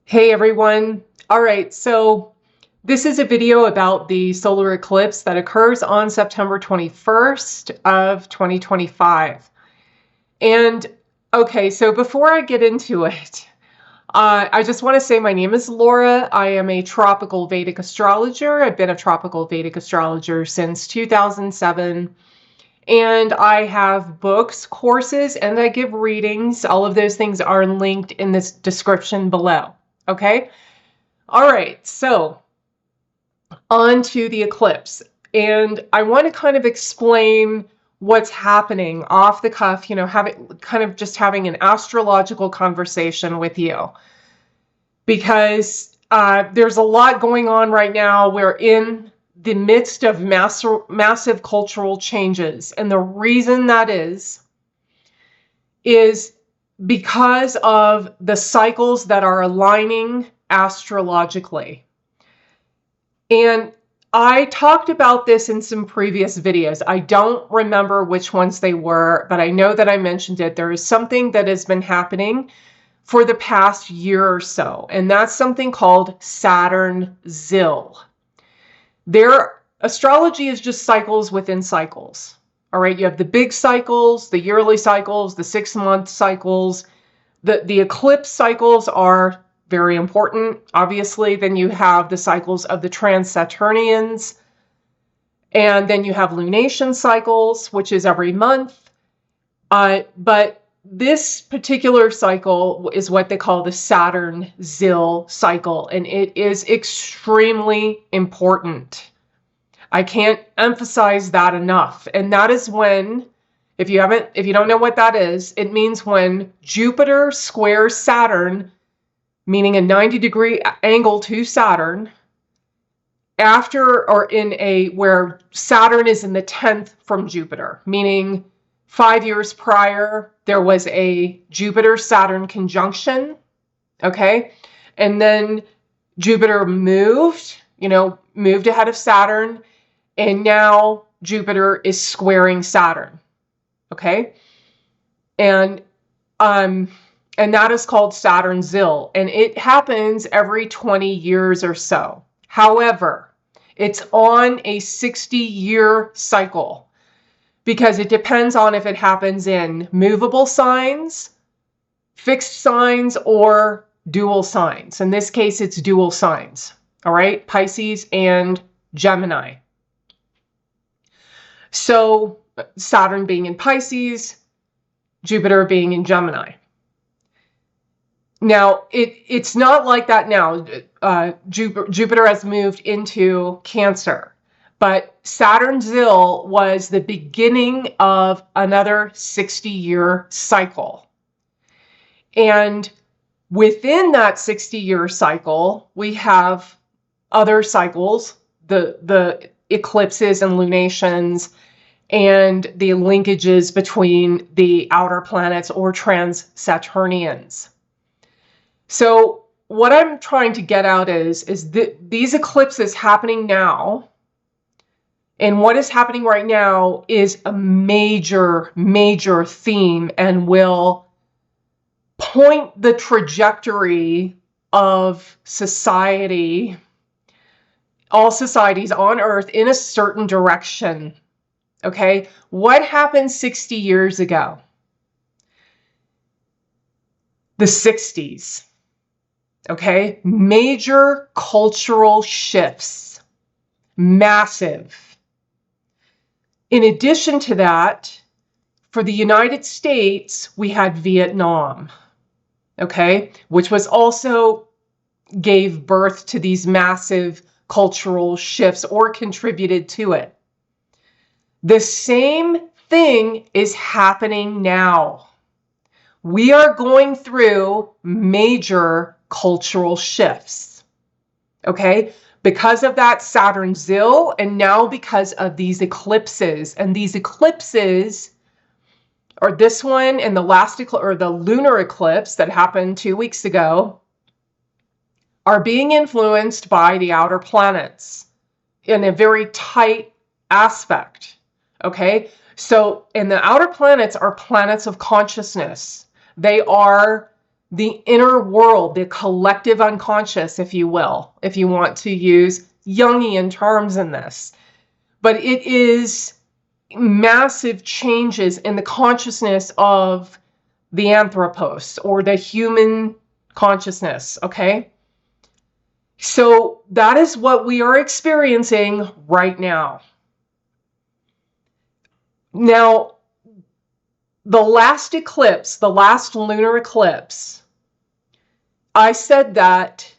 Hey everyone. All right, so this is a video about the solar eclipse that occurs on September 21st of 2025. And okay, so before I get into it, I just want to say my name is Laura. I am a tropical Vedic astrologer. I've been a tropical Vedic astrologer since 2007. And I have books, courses, and I give readings. All of those things are linked in this description below. Okay? All right, so on to the eclipse. And I want to kind of explain what's happening off the cuff, having an astrological conversation with you. Because there's a lot going on right now. We're in the midst of massive cultural changes. And the reason that is because of the cycles that are aligning astrologically. And I talked about this in some previous videos. I don't remember which ones they were, but I know that I mentioned it. There is something that has been happening for the past year or so, and that's something called Saturn ZIL. Their astrology is just cycles within cycles. All right, you have the big cycles, the yearly cycles, the 6-month cycles. The eclipse cycles are very important, obviously. Then you have the cycles of the trans-Saturnians. And then you have lunation cycles, which is every month. But this particular cycle is what they call the Saturn ZIL cycle, and it is extremely important. I can't emphasize that enough. And that is when, if you don't know what that is, it means when Jupiter squares Saturn, meaning a 90-degree angle to Saturn, where Saturn is in the 10th from Jupiter, meaning 5 years prior, there was a Jupiter-Saturn conjunction, okay? And then Jupiter moved ahead of Saturn, and now Jupiter is squaring Saturn, okay? And that is called Saturn ZIL, and it happens every 20 years or so. However, it's on a 60-year cycle because it depends on if it happens in movable signs, fixed signs, or dual signs. In this case, it's dual signs, all right? Pisces and Gemini. So Saturn being in Pisces, Jupiter being in Gemini. Now, it's not like that now. Jupiter has moved into Cancer, but Saturn ZIL was the beginning of another 60-year cycle. And within that 60-year cycle, we have other cycles, the eclipses and lunations, and the linkages between the outer planets or trans-Saturnians. So what I'm trying to get out is these eclipses happening now, and what is happening right now is a major, major theme and will point the trajectory of society, all societies on Earth, in a certain direction. Okay, what happened 60 years ago? The 60s. Okay, major cultural shifts, massive. In addition to that, for the United States, we had Vietnam, okay, which was also gave birth to these massive cultural shifts or contributed to it. The same thing is happening now. We are going through major cultural shifts, okay? Because of that Saturn ZIL, and now because of these eclipses. And these eclipses, or this one and the last eclipse, or the lunar eclipse that happened 2 weeks ago, are being influenced by the outer planets in a very tight aspect, okay? So, and the outer planets are planets of consciousness. They are the inner world, the collective unconscious, if you will, if you want to use Jungian terms in this. But it is massive changes in the consciousness of the anthropos, or the human consciousness, okay? So that is what we are experiencing right now. Now, the last eclipse, the last lunar eclipse, I said that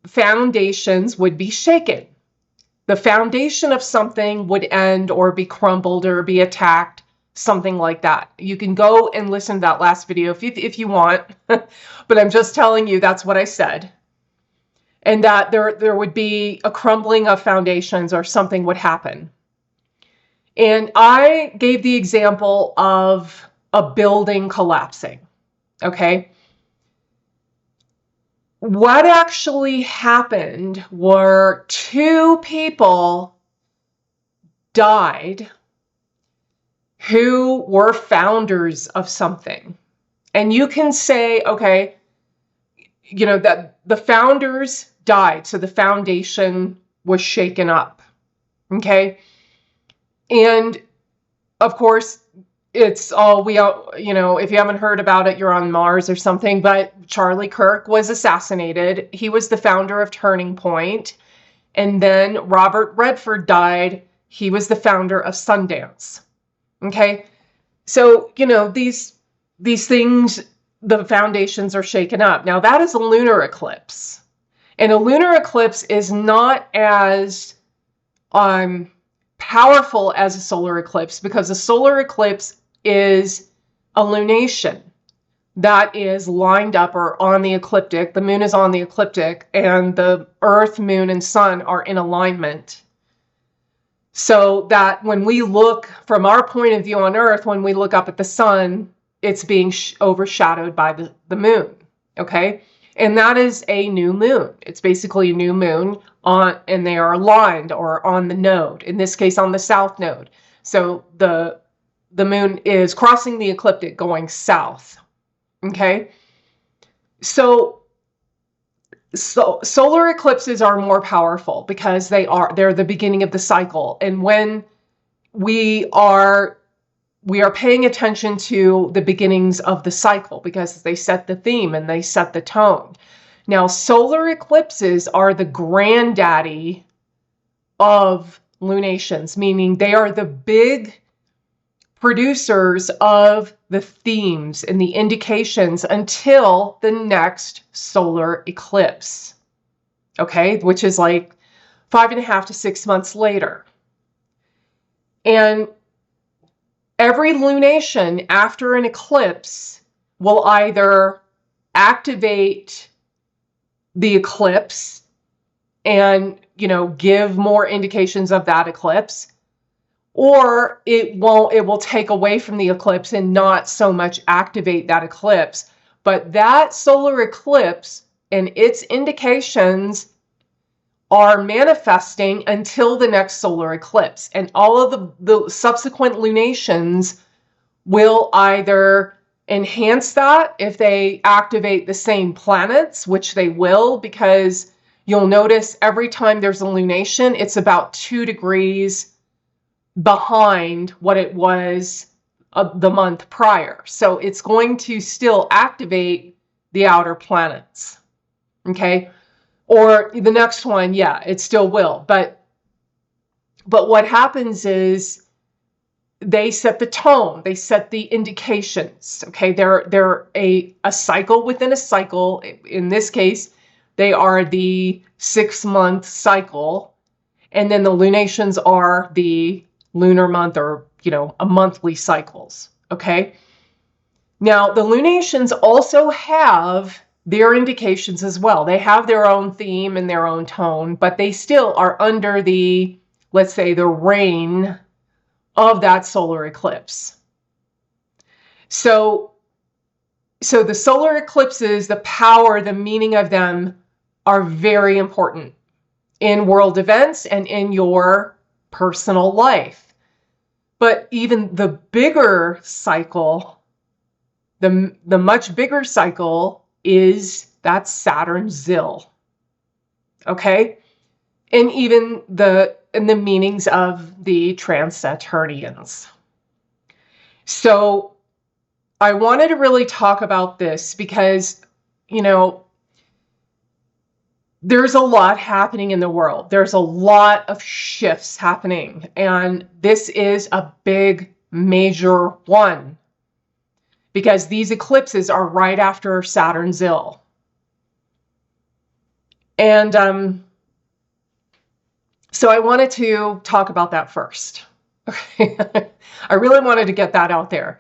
foundations would be shaken. The foundation of something would end or be crumbled or be attacked, something like that. You can go and listen to that last video if you want, but I'm just telling you that's what I said. And that there would be a crumbling of foundations, or something would happen. And I gave the example of a building collapsing, okay? What actually happened were 2 people died who were founders of something. And you can say, okay, you know, that the founders died, so the foundation was shaken up, okay? And of course, it's all you know, if you haven't heard about it, you're on Mars or something, but Charlie Kirk was assassinated. He was the founder of Turning Point. And then Robert Redford died. He was the founder of Sundance. Okay? So, you know, these things, the foundations are shaken up. Now, that is a lunar eclipse. And a lunar eclipse is not as powerful as a solar eclipse, because a solar eclipse is a lunation that is lined up or on the ecliptic. The moon is on the ecliptic, and the earth, moon, and sun are in alignment. So that when we look from our point of view on earth, when we look up at the sun, it's being overshadowed by the moon, okay? And that is a new moon. It's basically a new moon and they are aligned or on the node, in this case on the south node. So the moon is crossing the ecliptic going south, okay? So solar eclipses are more powerful because they're the beginning of the cycle. And when we are paying attention to the beginnings of the cycle, because they set the theme and they set the tone. Now, solar eclipses are the granddaddy of lunations, meaning they are the big producers of the themes and the indications until the next solar eclipse, okay, which is like 5.5 to 6 months later. And every lunation after an eclipse will either activate the eclipse and, you know, give more indications of that eclipse, or it will take away from the eclipse and not so much activate that eclipse. But that solar eclipse and its indications are manifesting until the next solar eclipse. And all of the subsequent lunations will either enhance that if they activate the same planets, which they will, because you'll notice every time there's a lunation, it's about 2 degrees behind what it was the month prior. So it's going to still activate the outer planets, okay? Or the next one, yeah, it still will. But what happens is they set the tone, they set the indications, okay? They're a cycle within a cycle. In this case, they are the 6-month cycle. And then the lunations are the lunar month, or, you know, a monthly cycles, okay? Now, the lunations also have their indications as well. They have their own theme and their own tone, but they still are under the, let's say, the reign of that solar eclipse. So the solar eclipses, the power, the meaning of them are very important in world events and in your personal life. But even the bigger cycle, the much bigger cycle that's Saturn Zil. Okay? And even the meanings of the trans-Saturnians. So I wanted to really talk about this because, you know, there's a lot happening in the world. There's a lot of shifts happening, and this is a big, major one because these eclipses are right after Saturn Zil. And so I wanted to talk about that first. Okay. I really wanted to get that out there.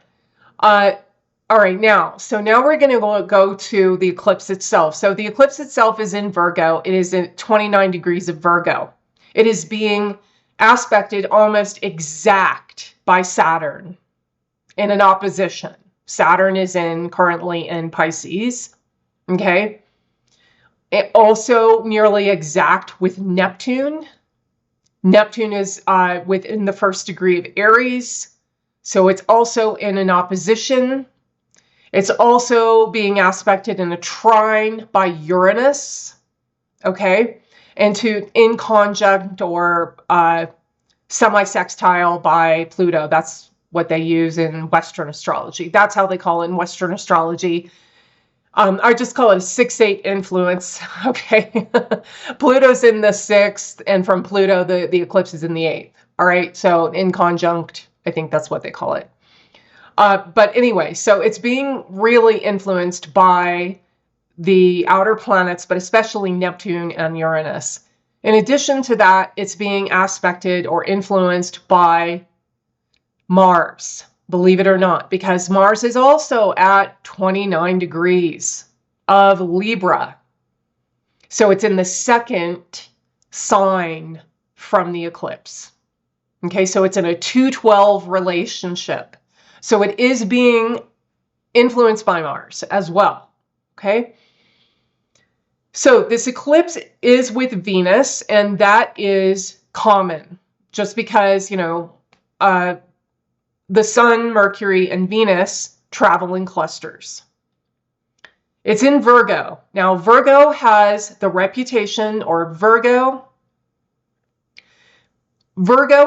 All right, now we're going to go to the eclipse itself. So the eclipse itself is in Virgo. It is at 29 degrees of Virgo. It is being aspected almost exact by Saturn in an opposition. Saturn is currently in Pisces, okay? It also nearly exact with Neptune. Neptune is within the first degree of Aries, so it's also in an opposition. It's also being aspected in a trine by Uranus, okay? And in conjunct or semi-sextile by Pluto. That's what they use in Western astrology. That's how they call it in Western astrology. I just call it a 6-8 influence, okay? Pluto's in the 6th, and from Pluto, the eclipse is in the 8th, all right? So in conjunct, I think that's what they call it. But anyway, so it's being really influenced by the outer planets, but especially Neptune and Uranus. In addition to that, it's being aspected or influenced by Mars, believe it or not, because Mars is also at 29 degrees of Libra. So it's in the second sign from the eclipse. Okay, so it's in a 2-12 relationship. So it is being influenced by Mars as well, okay? So this eclipse is with Venus, and that is common just because, you know, the Sun, Mercury, and Venus travel in clusters. It's in Virgo. Now, Virgo has the reputation, or Virgo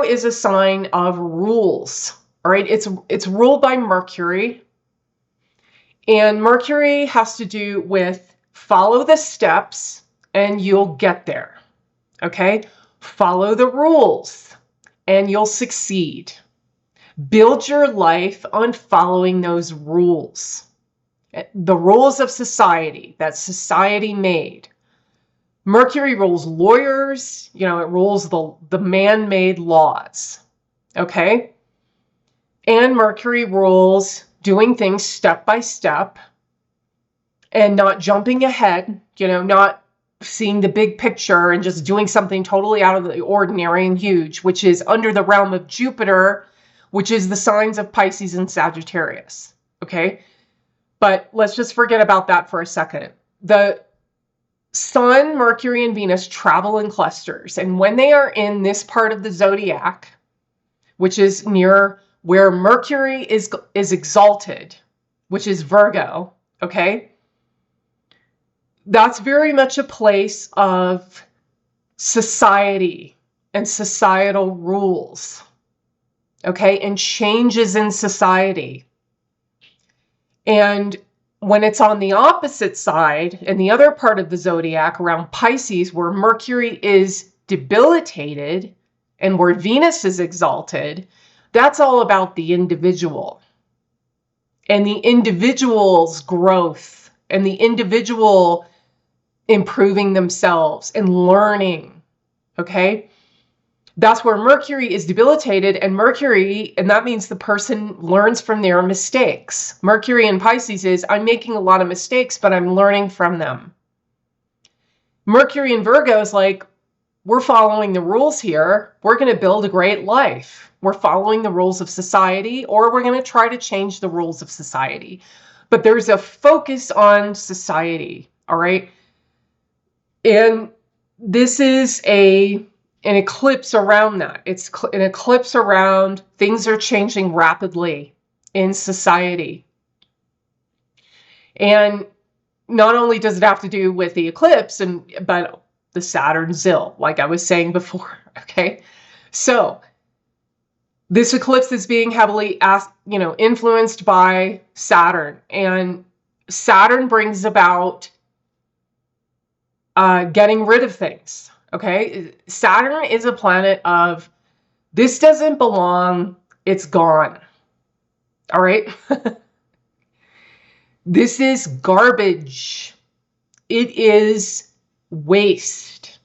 is a sign of rules. All right, it's ruled by Mercury, and Mercury has to do with follow the steps and you'll get there, okay? Follow the rules and you'll succeed. Build your life on following those rules, the rules of society that society made. Mercury rules lawyers, you know, it rules the man-made laws, okay? And Mercury rules doing things step by step and not jumping ahead, you know, not seeing the big picture and just doing something totally out of the ordinary and huge, which is under the realm of Jupiter, which is the signs of Pisces and Sagittarius, okay? But let's just forget about that for a second. The Sun, Mercury, and Venus travel in clusters, and when they are in this part of the zodiac, which is near where Mercury is exalted, which is Virgo, okay? That's very much a place of society and societal rules, okay? And changes in society. And when it's on the opposite side, in the other part of the zodiac around Pisces, where Mercury is debilitated and where Venus is exalted, that's all about the individual and the individual's growth and the individual improving themselves and learning, okay? That's where Mercury is debilitated, and that means the person learns from their mistakes. Mercury in Pisces is, I'm making a lot of mistakes, but I'm learning from them. Mercury in Virgo is like, we're following the rules here. We're going to build a great life. We're following the rules of society, or we're going to try to change the rules of society. But there's a focus on society, all right? And this is an eclipse around that. It's an eclipse around things are changing rapidly in society. And not only does it have to do with the eclipse, but the Saturn Zill, like I was saying before, okay? So this eclipse is being heavily, influenced by Saturn, and Saturn brings about getting rid of things, okay? Saturn is a planet of, this doesn't belong, it's gone, all right? This is garbage. It is waste.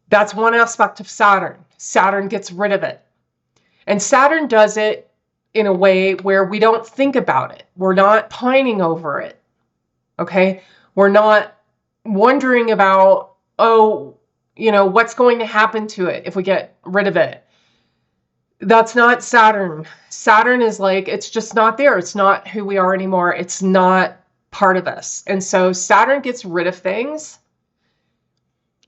That's one aspect of Saturn. Saturn gets rid of it. And Saturn does it in a way where we don't think about it. We're not pining over it, okay? We're not wondering about, what's going to happen to it if we get rid of it. That's not Saturn. Saturn is like, it's just not there. It's not who we are anymore. It's not part of us. And so Saturn gets rid of things.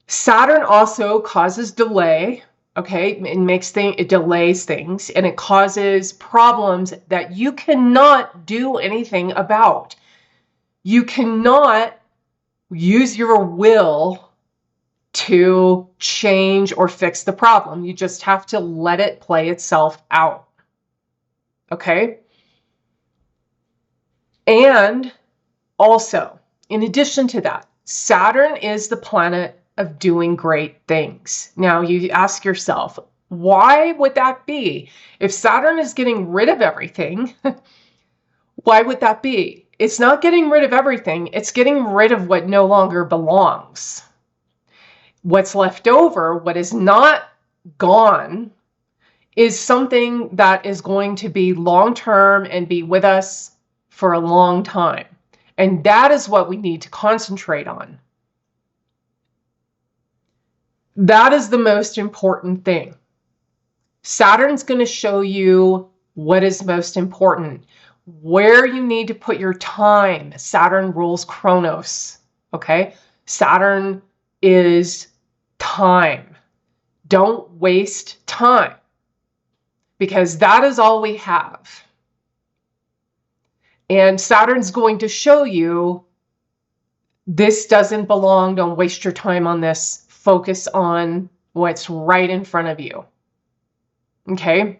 Saturn also causes delay, okay? It delays things, and it causes problems that you cannot do anything about. You cannot use your will to change or fix the problem. You just have to let it play itself out. Okay? And also, in addition to that, Saturn is the planet of doing great things. Now, you ask yourself, why would that be? If Saturn is getting rid of everything, why would that be? It's not getting rid of everything. It's getting rid of what no longer belongs. What's left over, what is not gone, is something that is going to be long-term and be with us for a long time. And that is what we need to concentrate on. That is the most important thing. Saturn's going to show you what is most important, where you need to put your time. Saturn rules Chronos, okay? Saturn is time. Don't waste time, because that is all we have. And Saturn's going to show you, this doesn't belong. Don't waste your time on this. Focus on what's right in front of you. Okay?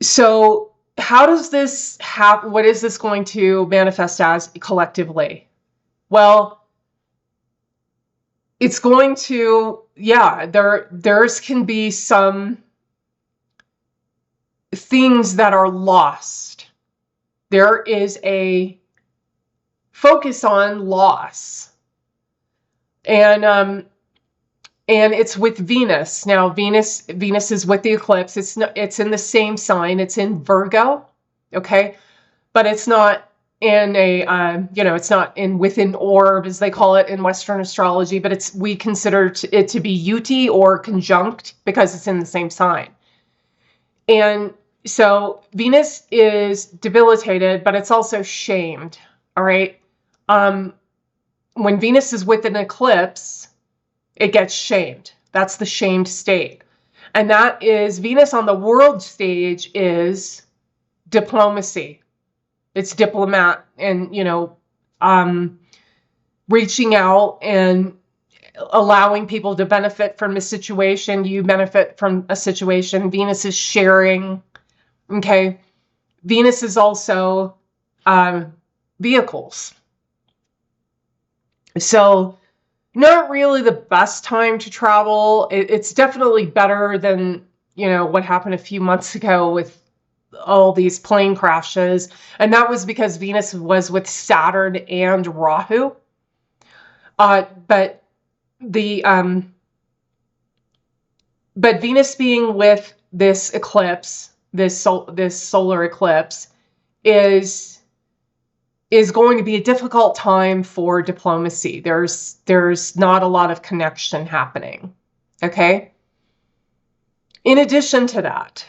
So how does this happen? What is this going to manifest as collectively? Well, it's going to, there's can be some things that are lost. There is a focus on loss. And it's with Venus. Now, Venus is with the eclipse. It's in the same sign. It's in Virgo, okay? But it's not in a, it's not within orb, as they call it in Western astrology, but we consider it to be UT or conjunct because it's in the same sign. And so Venus is debilitated, but it's also shamed, all right? When Venus is with an eclipse, it gets shamed. That's the shamed state. And that is, Venus on the world stage is diplomacy. It's diplomat and, reaching out and allowing people to benefit from a situation. You benefit from a situation. Venus is sharing. Okay. Venus is also vehicles. So not really the best time to travel. It's definitely better than, what happened a few months ago with all these plane crashes. And that was because Venus was with Saturn and Rahu. But Venus being with this eclipse, this solar eclipse, is going to be a difficult time for diplomacy. There's not a lot of connection happening. Okay? In addition to that,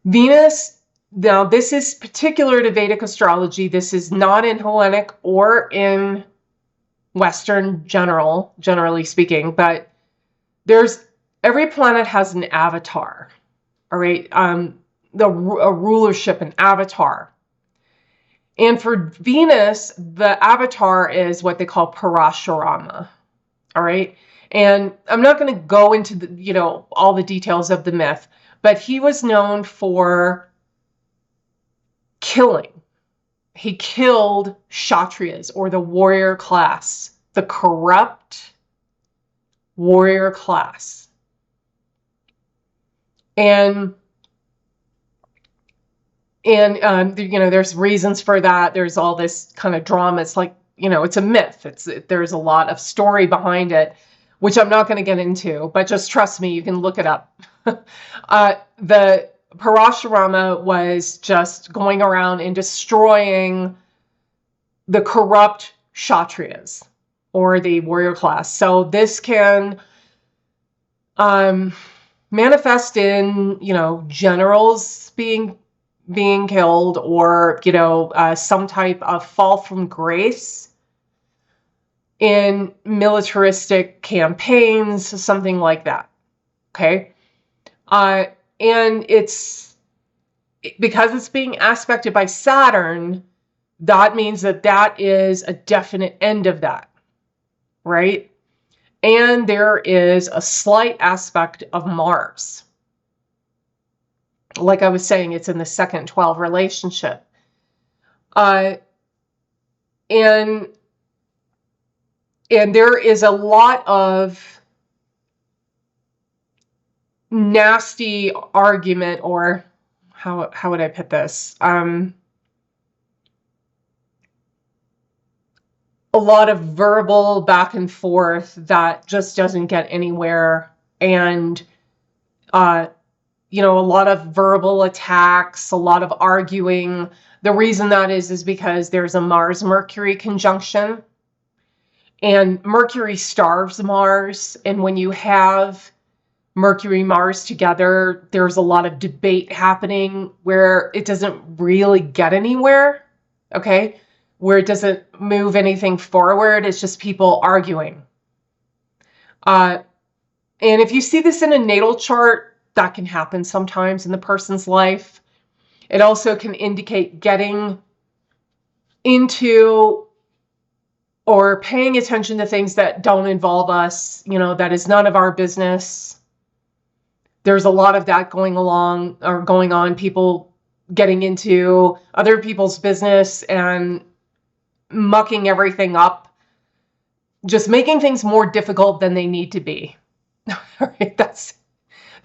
Venus, now this is particular to Vedic astrology. This is not in Hellenic or in Western generally speaking, but every planet has an avatar, all right? A rulership, an avatar. And for Venus, the avatar is what they call Parashurama. All right. And I'm not going to go into the, all the details of the myth, but he was known for killing. He killed Kshatriyas, or the warrior class, the corrupt warrior class. And there's reasons for that. There's all this kind of drama. It's like, it's a myth. There's a lot of story behind it, which I'm not going to get into, but just trust me, you can look it up. The Parashurama was just going around and destroying the corrupt Kshatriyas, or the warrior class. So this can manifest in, generals being killed, or, some type of fall from grace in militaristic campaigns, something like that. Okay. And because it's being aspected by Saturn, that means that is a definite end of that, right? And there is a slight aspect of Mars. Like I was saying, it's in the second 12 relationship. And there is a lot of nasty argument, or how would I put this? A lot of verbal back and forth that just doesn't get anywhere. And, a lot of verbal attacks, a lot of arguing. The reason that is because there's a Mars-Mercury conjunction. And Mercury starves Mars. And when you have Mercury-Mars together, there's a lot of debate happening where it doesn't really get anywhere, okay? Where it doesn't move anything forward. It's just people arguing. And if you see this in a natal chart, that can happen sometimes in the person's life. It also can indicate getting into or paying attention to things that don't involve us, that is none of our business. There's a lot of that going on, people getting into other people's business and mucking everything up, just making things more difficult than they need to be. All right, that's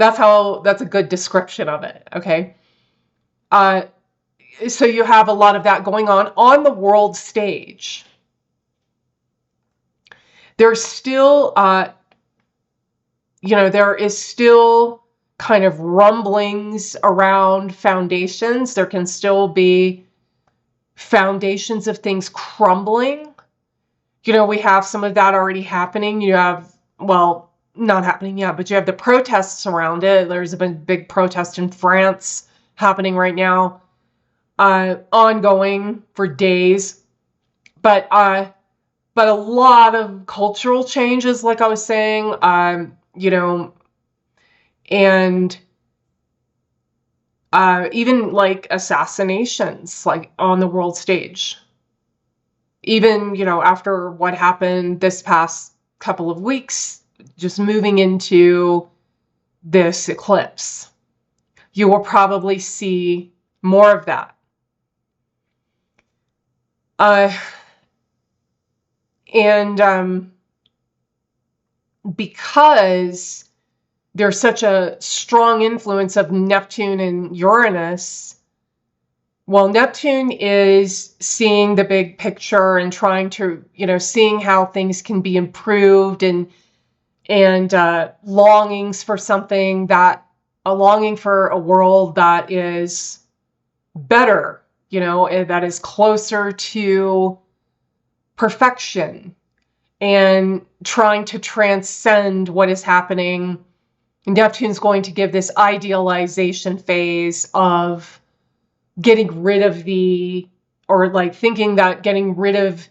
a good description of it, okay? So you have a lot of that going on the world stage. There's still, there is still kind of rumblings around foundations. There can still be foundations of things crumbling. We have some of that already happening. You have, well, not happening yet, but you have the protests around it. There's been a big protest in France happening right now, ongoing for days. But a lot of cultural changes, like I was saying, and even like assassinations, like on the world stage. Even, after what happened this past couple of weeks, just moving into this eclipse, you will probably see more of that. Because there's such a strong influence of Neptune and Uranus, well, Neptune is seeing the big picture and trying to, seeing how things can be improved, and longings for a longing for a world that is better, that is closer to perfection, and trying to transcend what is happening. Neptune's going to give this idealization phase of getting rid of thinking that getting rid of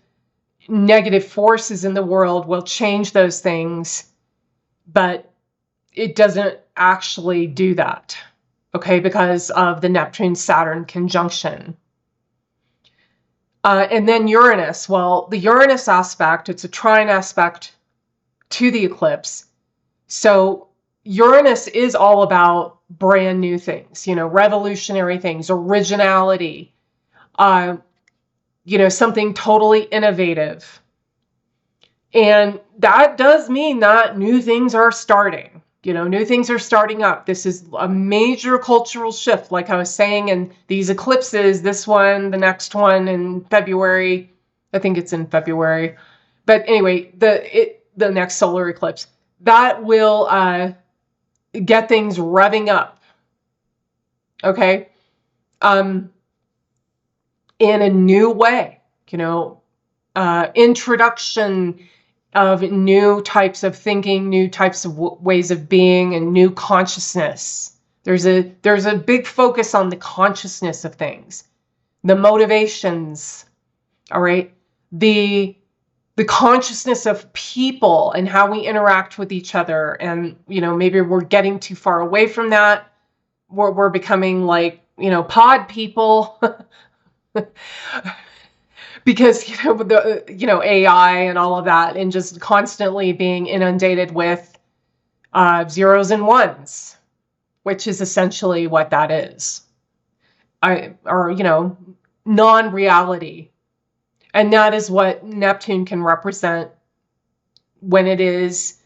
negative forces in the world will change those things, but it doesn't actually do that, okay, because of the Neptune-Saturn conjunction. And then Uranus. Well, the Uranus aspect, it's a trine aspect to the eclipse. So Uranus is all about brand new things, revolutionary things, originality, something totally innovative. And that does mean that new things are starting. New things are starting up. This is a major cultural shift, like I was saying, and these eclipses, this one, the next one in February, I think it's in February. But anyway, the next solar eclipse, that will get things revving up. Okay? In a new way, introduction of new types of thinking, new types of ways of being, and new consciousness. There's a big focus on the consciousness of things, the motivations, all right? The consciousness of people and how we interact with each other. And, maybe we're getting too far away from that. We're becoming like, pod people. Because, the AI and all of that, and just constantly being inundated with zeros and ones, which is essentially what that is. Non-reality. And that is what Neptune can represent when it is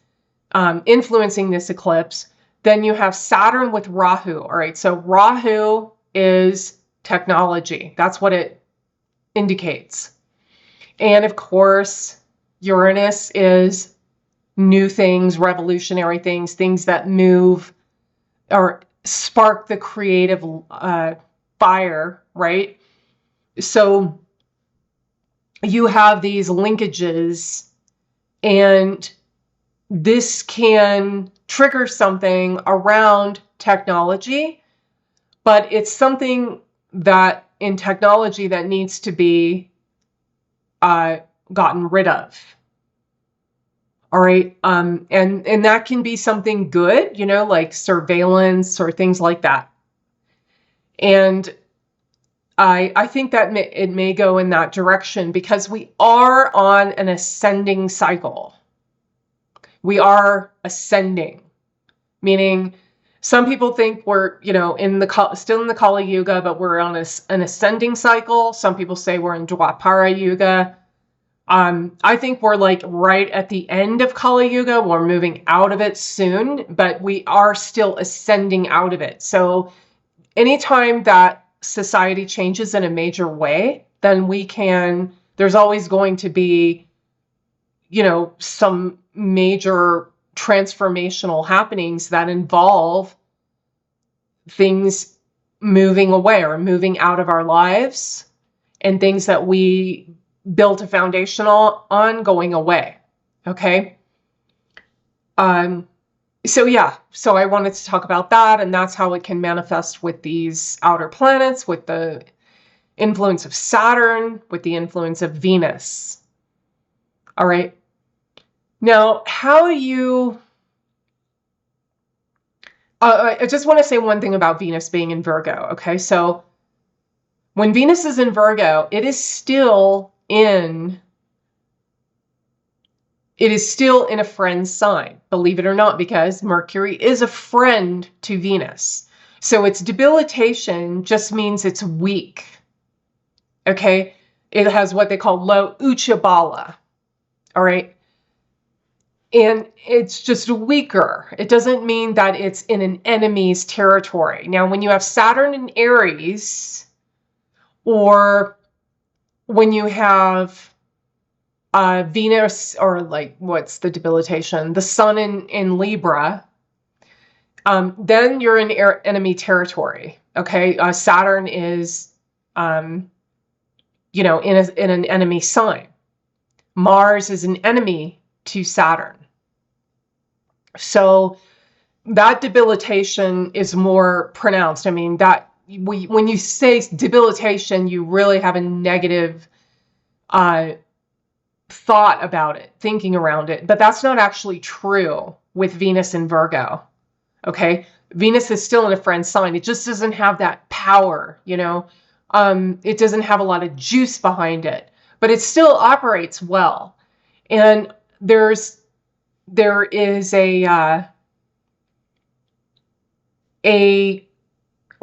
influencing this eclipse. Then you have Saturn with Rahu. All right, so Rahu is technology. That's what it indicates. And of course, Uranus is new things, revolutionary things, things that move or spark the creative fire, right? So you have these linkages, and this can trigger something around technology, but it's something that in technology that needs to be gotten rid of. All right. And that can be something good, like surveillance or things like that. And I think that it may go in that direction because we are on an ascending cycle. We are ascending, meaning some people think we're, still in the Kali Yuga, but we're on an ascending cycle. Some people say we're in Dwapara Yuga. I think we're like right at the end of Kali Yuga. We're moving out of it soon, but we are still ascending out of it. So anytime that society changes in a major way, then there's always going to be, some major transformational happenings that involve things moving away or moving out of our lives, and things that we built a foundation on going away. Okay. So I wanted to talk about that, and that's how it can manifest with these outer planets, with the influence of Saturn, with the influence of Venus. All right. Now, how do you... I just want to say one thing about Venus being in Virgo, okay? So when Venus is in Virgo, it is still in a friend sign, believe it or not, because Mercury is a friend to Venus. So its debilitation just means it's weak, okay? It has what they call low Ucha Bala, all right? And it's just weaker. It doesn't mean that it's in an enemy's territory. Now, when you have Saturn in Aries, or when you have Venus, or like, what's the debilitation? The Sun in Libra, then you're in enemy territory. Okay, Saturn is, in an enemy sign. Mars is an enemy to Saturn. So that debilitation is more pronounced. I mean, when you say debilitation, you really have a negative thought about it, thinking around it. But that's not actually true with Venus in Virgo. Okay? Venus is still in a friend sign. It just doesn't have that power, It doesn't have a lot of juice behind it, but it still operates well. And there is a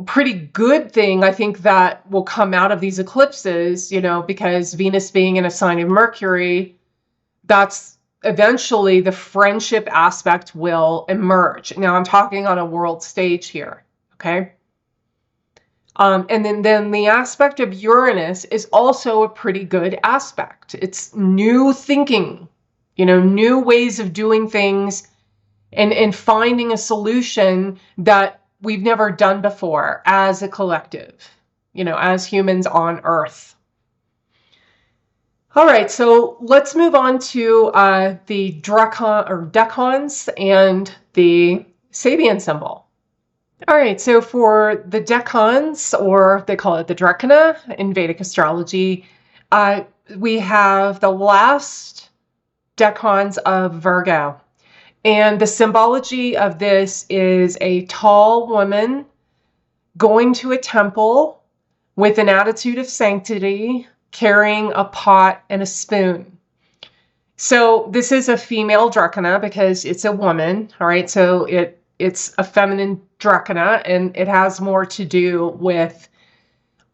pretty good thing, I think, that will come out of these eclipses, you know, because Venus being in a sign of Mercury, that's eventually the friendship aspect will emerge. Now I'm talking on a world stage here, okay? And then the aspect of Uranus is also a pretty good aspect. It's new thinking, you know, new ways of doing things, and finding a solution that we've never done before as a collective, you know, as humans on Earth. All right, so let's move on to the decans and the Sabian symbol. All right, so for the decans, or they call it the Drakana in Vedic astrology, we have the last decans of Virgo. And the symbology of this is a tall woman going to a temple with an attitude of sanctity, carrying a pot and a spoon. So this is a female Drakana because it's a woman, all right? So it's a feminine Drakana, and it has more to do with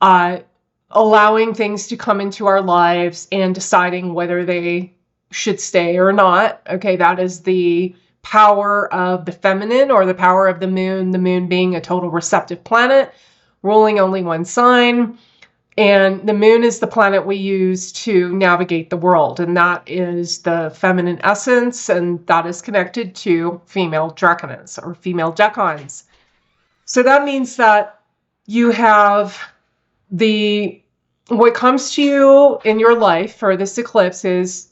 allowing things to come into our lives and deciding whether they should stay or not. Okay, that is the power of the feminine, or the power of the moon being a total receptive planet, ruling only one sign. And the moon is the planet we use to navigate the world, and that is the feminine essence, and that is connected to female Drakanas, or female decans. So that means that you have what comes to you in your life for this eclipse is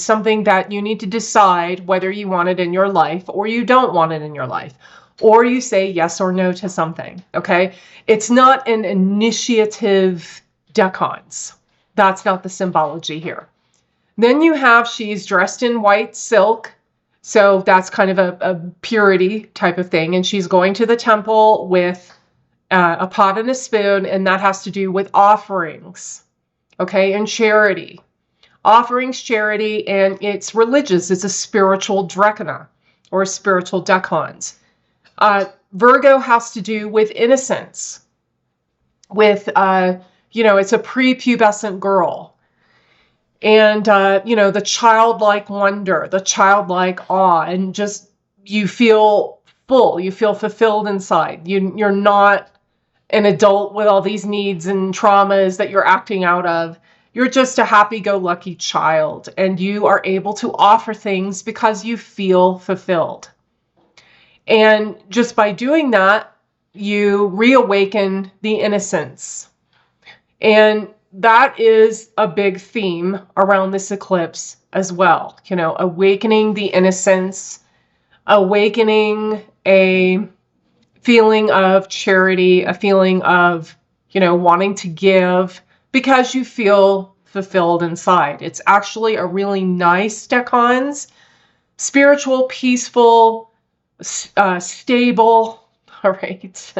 something that you need to decide whether you want it in your life or you don't want it in your life, or you say yes or no to something, okay? It's not an initiative decans. That's not the symbology here. Then you have, she's dressed in white silk, so that's kind of a purity type of thing, and she's going to the temple with a pot and a spoon, and that has to do with offerings, okay, and charity. Offerings, charity, and it's religious. It's a spiritual Drakana, or a spiritual decans. Virgo has to do with innocence, with, you know, it's a prepubescent girl. And, you know, the childlike wonder, the childlike awe, and just, you feel full, you feel fulfilled inside. You're not an adult with all these needs and traumas that you're acting out of. You're just a happy-go-lucky child, and you are able to offer things because you feel fulfilled. And just by doing that, you reawaken the innocence. And that is a big theme around this eclipse as well. You know, awakening the innocence, awakening a feeling of charity, a feeling of, you know, wanting to give because you feel fulfilled inside. It's actually a really nice decans, spiritual, peaceful, stable. All right.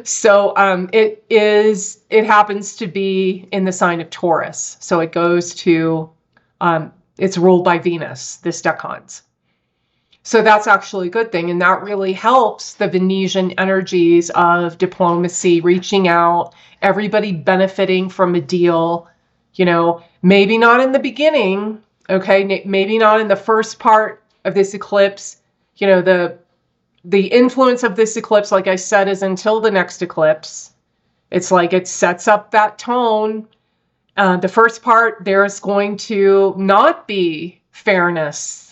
So it happens to be in the sign of Taurus. So it goes to, it's ruled by Venus, this decans. So that's actually a good thing. And that really helps the Venusian energies of diplomacy, reaching out, everybody benefiting from a deal, you know, maybe not in the beginning, okay, maybe not in the first part of this eclipse. You know, the influence of this eclipse, like I said, is until the next eclipse. It's like it sets up that tone. The first part, there's going to not be fairness.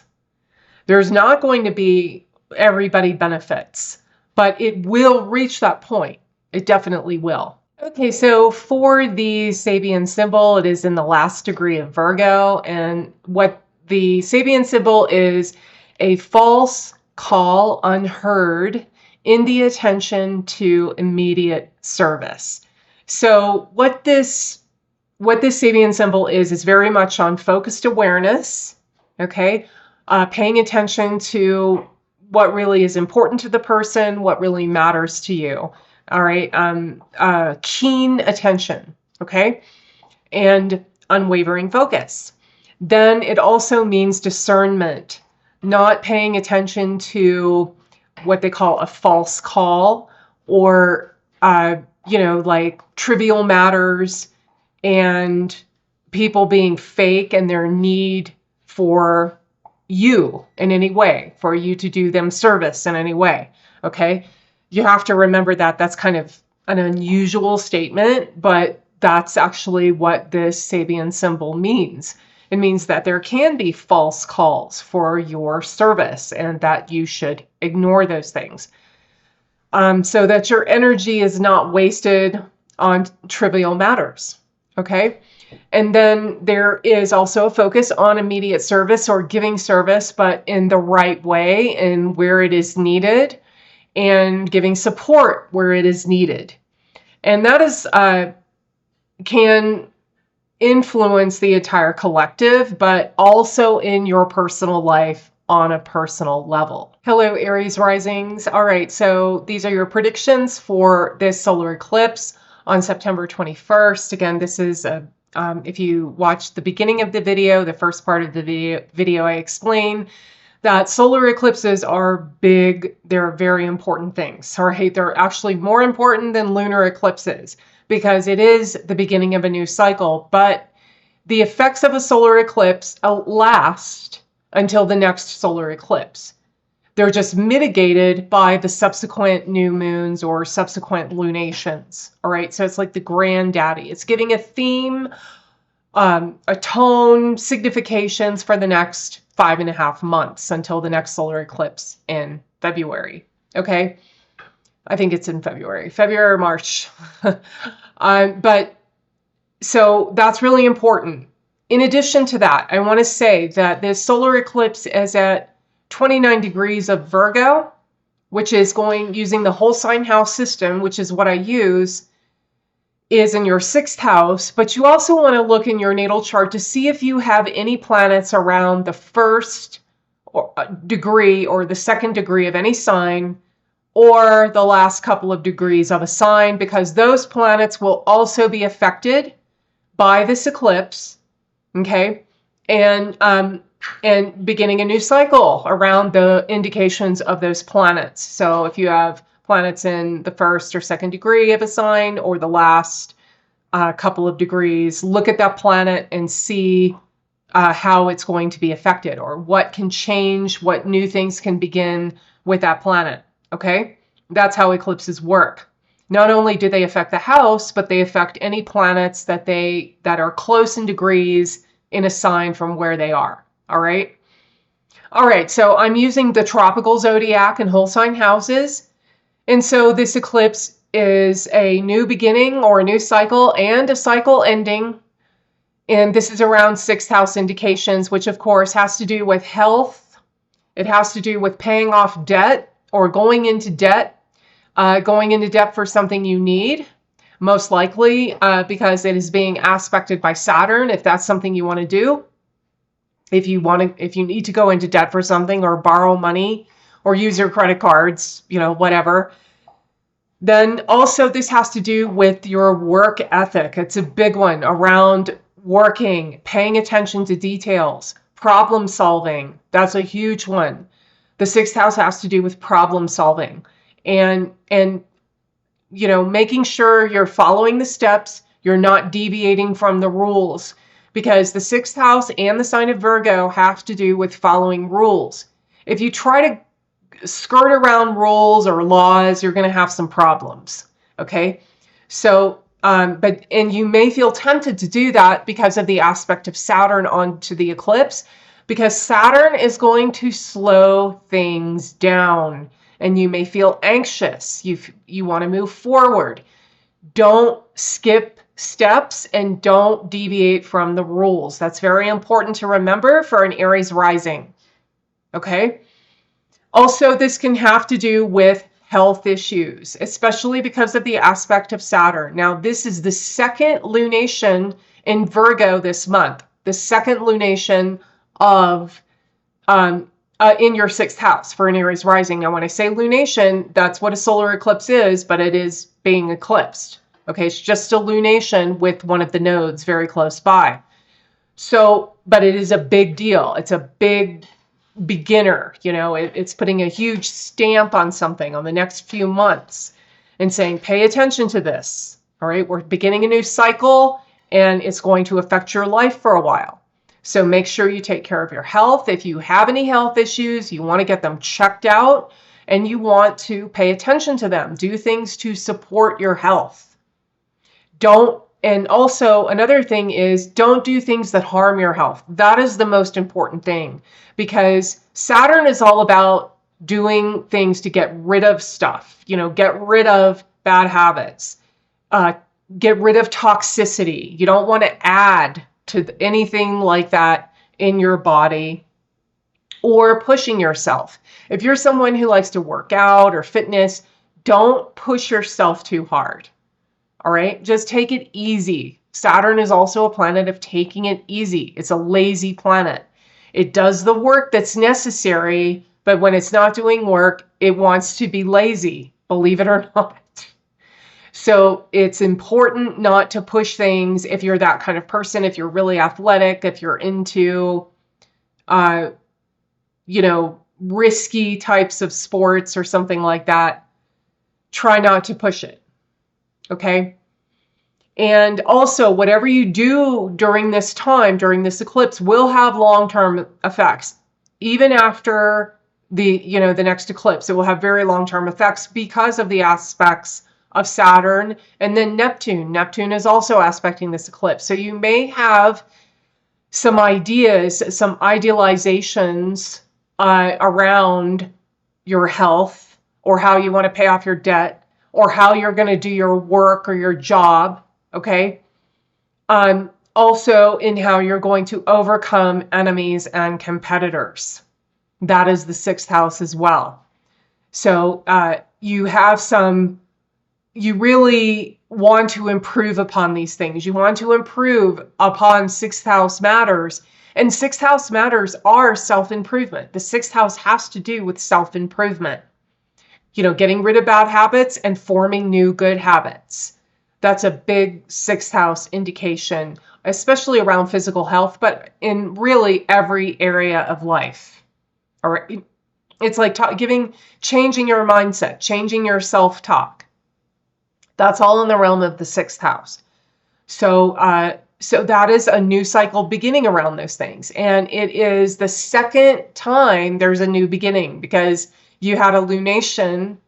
There's not going to be everybody benefits, but it will reach that point. It definitely will. Okay, so for the Sabian symbol, it is in the last degree of Virgo, and what the Sabian symbol is a false call unheard in the attention to immediate service. So what this Sabian symbol is very much on focused awareness, okay? Paying attention to what really is important to the person, what really matters to you. All right. Keen attention. Okay. And unwavering focus. Then it also means discernment, not paying attention to what they call a false call or, like trivial matters and people being fake and their need for you in any way, for you to do them service in any way. Okay. You have to remember that that's kind of an unusual statement, but that's actually what this Sabian symbol means. It means that there can be false calls for your service and that you should ignore those things. So that your energy is not wasted on trivial matters. Okay. And then there is also a focus on immediate service or giving service, but in the right way and where it is needed, and giving support where it is needed. And that is can influence the entire collective, but also in your personal life on a personal level. Hello, Aries risings. All right, so these are your predictions for this solar eclipse on September 21st. Again, this is if you watched the beginning of the video, the first part of the video I explain that solar eclipses are big. They're very important things. All right, they're actually more important than lunar eclipses because it is the beginning of a new cycle. But the effects of a solar eclipse last until the next solar eclipse. They're just mitigated by the subsequent new moons or subsequent lunations. All right, so it's like the granddaddy. It's giving a theme, a tone, significations for the next 5.5 months until the next solar eclipse in February. Okay, I think it's in February or March. But so that's really important. In addition to that, I want to say that this solar eclipse is at 29 degrees of Virgo, which is using the whole sign house system, which is what I use, is in your 6th house. But you also want to look in your natal chart to see if you have any planets around the 1st degree or the 2nd degree of any sign, or the last couple of degrees of a sign, because those planets will also be affected by this eclipse. Okay. And beginning a new cycle around the indications of those planets. So if you have planets in the 1st or 2nd degree of a sign or the last couple of degrees, look at that planet and see how it's going to be affected or what can change, what new things can begin with that planet. Okay, that's how eclipses work. Not only do they affect the house, but they affect any planets that are close in degrees in a sign from where they are. All right. All right. So I'm using the tropical zodiac and whole sign houses. And so this eclipse is a new beginning or a new cycle and a cycle ending. And this is around 6th house indications, which of course has to do with health. It has to do with paying off debt or going into debt for something you need. Most likely because it is being aspected by Saturn, if that's something you want to do. If you need to go into debt for something or borrow money or use your credit cards, whatever. Then also this has to do with your work ethic. It's a big one around working, paying attention to details, problem solving. That's a huge one. The 6th house has to do with problem solving and making sure you're following the steps, you're not deviating from the rules. Because the 6th house and the sign of Virgo have to do with following rules. If you try to skirt around rules or laws, you're going to have some problems. Okay. So, and you may feel tempted to do that because of the aspect of Saturn onto the eclipse, because Saturn is going to slow things down and you may feel anxious. You want to move forward. Don't skip steps and don't deviate from the rules. That's very important to remember for an Aries rising. Okay. Also, this can have to do with health issues, especially because of the aspect of Saturn. Now, this is the 2nd lunation in Virgo this month, the 2nd lunation of in your 6th house for an Aries rising. Now, when I say lunation, that's what a solar eclipse is, but it is being eclipsed. Okay, it's just a lunation with one of the nodes very close by. So, but it is a big deal. It's a big beginner, you know, it's putting a huge stamp on something on the next few months and saying, pay attention to this. All right, we're beginning a new cycle and it's going to affect your life for a while. So make sure you take care of your health. If you have any health issues, you want to get them checked out and you want to pay attention to them. Do things to support your health. And also another thing is don't do things that harm your health. That is the most important thing because Saturn is all about doing things to get rid of stuff, you know, get rid of bad habits, get rid of toxicity. You don't want to add to anything like that in your body or pushing yourself. If you're someone who likes to work out or fitness, don't push yourself too hard. All right, just take it easy. Saturn is also a planet of taking it easy. It's a lazy planet. It does the work that's necessary, but when it's not doing work, it wants to be lazy, believe it or not. So it's important not to push things if you're that kind of person, if you're really athletic, if you're into, you know, risky types of sports or something like that. Try not to push it. Okay. And also, whatever you do during this time, during this eclipse, will have long-term effects. Even after the next eclipse, it will have very long-term effects because of the aspects of Saturn and then Neptune. Neptune is also aspecting this eclipse. So you may have some ideas, some idealizations around your health or how you want to pay off your debt, or how you're going to do your work or your job, okay? Also in how you're going to overcome enemies and competitors. That is the 6th house as well. So you really want to improve upon these things. You want to improve upon 6th house matters. And 6th house matters are self-improvement. The 6th house has to do with self-improvement. You know, getting rid of bad habits and forming new good habits. That's a big 6th house indication, especially around physical health, but in really every area of life. All right. It's like changing your mindset, changing your self-talk. That's all in the realm of the 6th house. So that is a new cycle beginning around those things. And it is the second time there's a new beginning because you had a lunation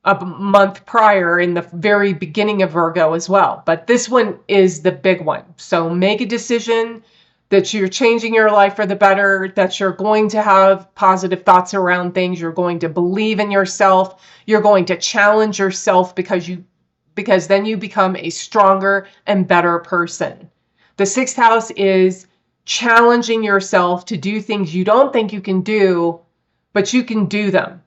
a month prior in the very beginning of Virgo as well. But this one is the big one. So make a decision that you're changing your life for the better, that you're going to have positive thoughts around things. You're going to believe in yourself. You're going to challenge yourself because then you become a stronger and better person. The 6th house is challenging yourself to do things you don't think you can do, but you can do them.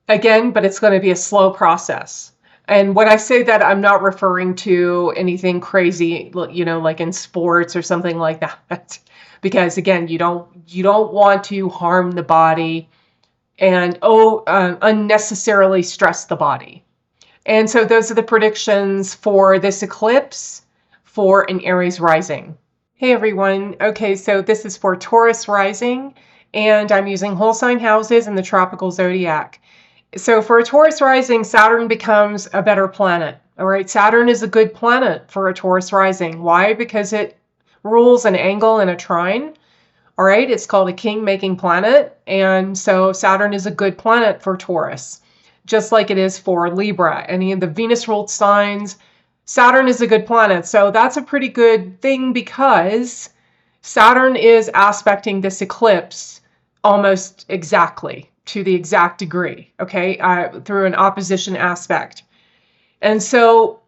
Again, but it's going to be a slow process. And when I say that, I'm not referring to anything crazy, you know, like in sports or something like that. Because again, you don't want to harm the body and unnecessarily stress the body. And so those are the predictions for this eclipse for an Aries rising. Hey everyone. Okay, so this is for Taurus rising. And I'm using whole sign houses in the tropical zodiac. So for a Taurus rising, Saturn becomes a better planet. All right, Saturn is a good planet for a Taurus rising. Why? Because it rules an angle and a trine. All right, it's called a king-making planet. And so Saturn is a good planet for Taurus, just like it is for Libra. Any of the Venus-ruled signs, Saturn is a good planet. So that's a pretty good thing because Saturn is aspecting this eclipse almost exactly, to the exact degree, okay, through an opposition aspect. And so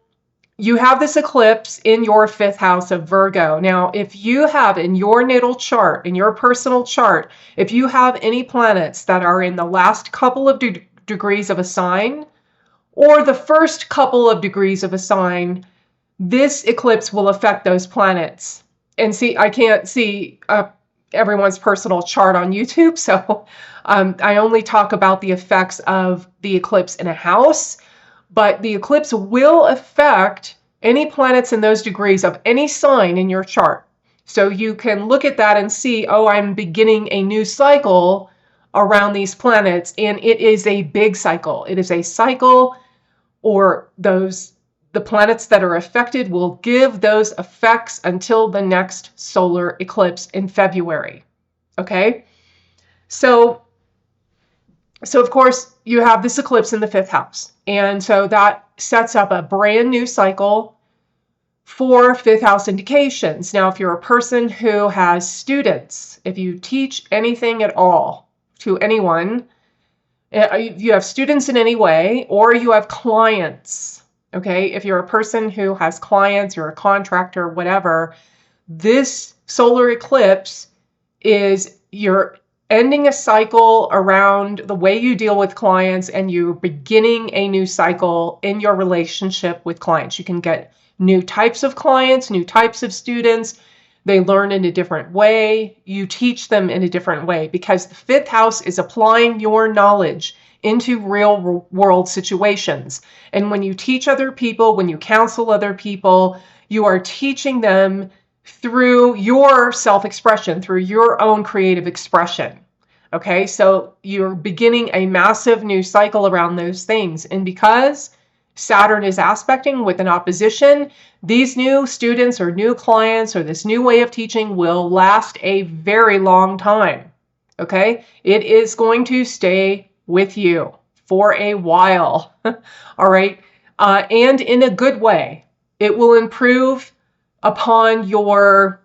you have this eclipse in your 5th house of Virgo. Now, if you have in your natal chart, in your personal chart, if you have any planets that are in the last couple of degrees of a sign, or the first couple of degrees of a sign, this eclipse will affect those planets. And see, I can't see everyone's personal chart on YouTube, so I only talk about the effects of the eclipse in a house, but the eclipse will affect any planets in those degrees of any sign in your chart. So you can look at that and see, oh, I'm beginning a new cycle around these planets, and it is a big cycle. It is a cycle, or the planets that are affected will give those effects until the next solar eclipse in February. Okay? So of course, you have this eclipse in the 5th house. And so that sets up a brand new cycle for 5th house indications. Now, if you're a person who has students, if you teach anything at all to anyone, if you have students in any way, or you have clients, okay? If you're a person who has clients, you're a contractor, whatever, this solar eclipse is you're ending a cycle around the way you deal with clients, and you're beginning a new cycle in your relationship with clients. You can get new types of clients, new types of students. They learn in a different way. You teach them in a different way, because the 5th house is applying your knowledge into real world situations. And when you teach other people, when you counsel other people, you are teaching them through your self-expression, through your own creative expression. Okay, so you're beginning a massive new cycle around those things. And because Saturn is aspecting with an opposition, these new students or new clients or this new way of teaching will last a very long time. Okay, it is going to stay with you for a while. All right, and in a good way. It will improve upon your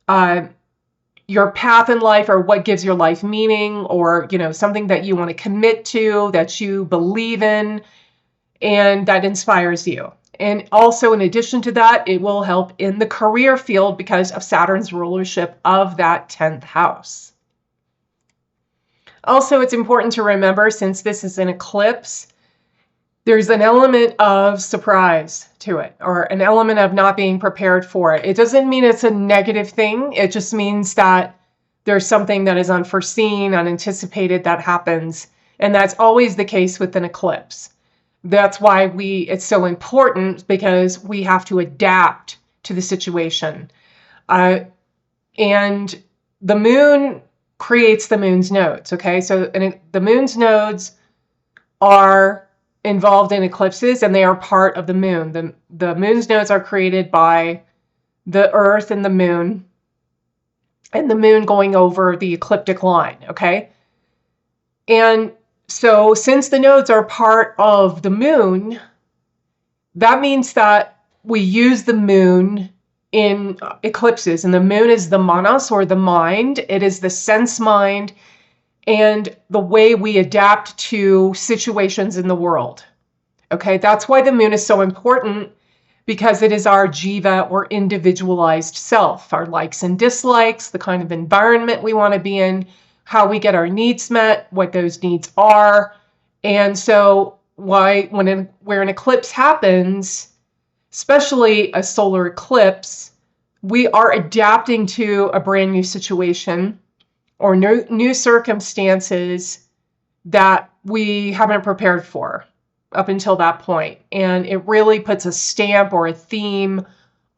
path in life, or what gives your life meaning, or something that you want to commit to, that you believe in, and that inspires you. And also, in addition to that, it will help in the career field because of Saturn's rulership of that 10th house. Also, it's important to remember, since this is an eclipse, there's an element of surprise to it, or an element of not being prepared for it. It doesn't mean it's a negative thing. It just means that there's something that is unforeseen, unanticipated that happens. And that's always the case with an eclipse. That's why it's so important, because we have to adapt to the situation. And the moon creates the moon's nodes, okay? So the moon's nodes are involved in eclipses, and they are part of the moon. The moon's nodes are created by the Earth and the moon going over the ecliptic line, okay? And so since the nodes are part of the moon, that means that we use the moon in eclipses. And the moon is the manas, or the mind. It is the sense mind and the way we adapt to situations in the world. Okay, that's why the moon is so important, because it is our jiva, or individualized self, our likes and dislikes, the kind of environment we want to be in, how we get our needs met, what those needs are. And so when an eclipse happens, especially a solar eclipse, we are adapting to a brand new situation, or new circumstances that we haven't prepared for up until that point. And it really puts a stamp or a theme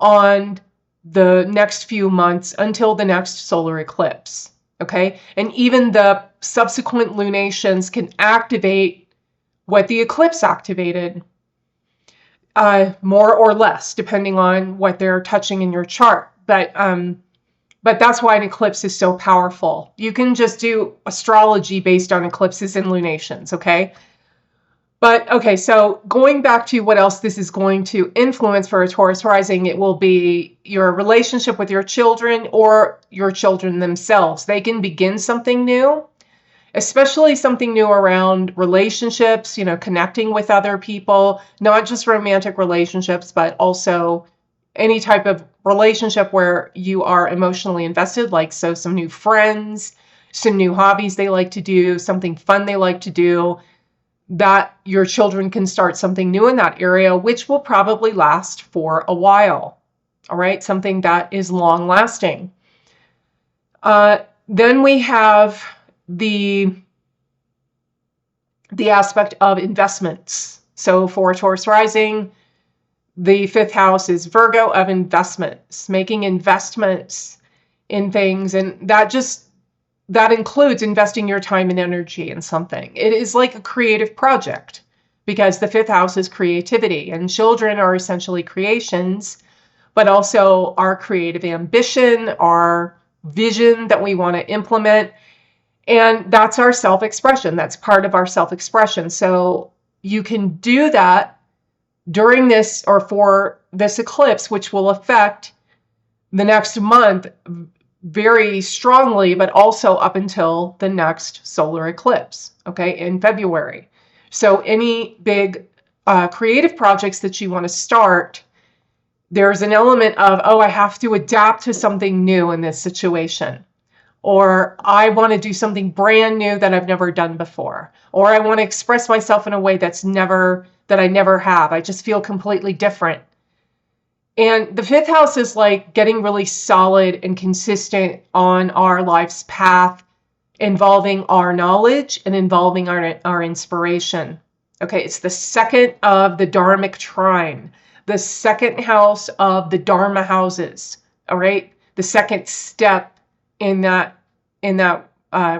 on the next few months until the next solar eclipse. Okay, and even the subsequent lunations can activate what the eclipse activated, more or less, depending on what they're touching in your chart. But that's why an eclipse is so powerful. You can just do astrology based on eclipses and lunations, okay? But okay, so going back to what else this is going to influence for a Taurus rising, it will be your relationship with your children, or your children themselves. They can begin something new, especially something new around relationships, connecting with other people, not just romantic relationships, but also any type of relationship where you are emotionally invested, like some new friends, some new hobbies they like to do, something fun they like to do, that your children can start something new in that area, which will probably last for a while. All right, something that is long lasting. Then we have the aspect of investments. So for Taurus rising, the 5th house is Virgo of investments, making investments in things. And that includes investing your time and energy in something. It is like a creative project because the 5th house is creativity, and children are essentially creations, but also our creative ambition, our vision that we want to implement. And that's our self-expression. That's part of our self-expression. So you can do that during this or for this eclipse, which will affect the next month very strongly, but also up until the next solar eclipse, okay, in February. So any big creative projects that you want to start, there's an element of, oh, I have to adapt to something new in this situation. Or I want to do something brand new that I've never done before. Or I want to express myself in a way that I never have. I just feel completely different. And the 5th house is like getting really solid and consistent on our life's path, involving our knowledge and involving our inspiration. Okay, it's the second of the Dharmic trine, the second house of the Dharma houses. All right, the second step in that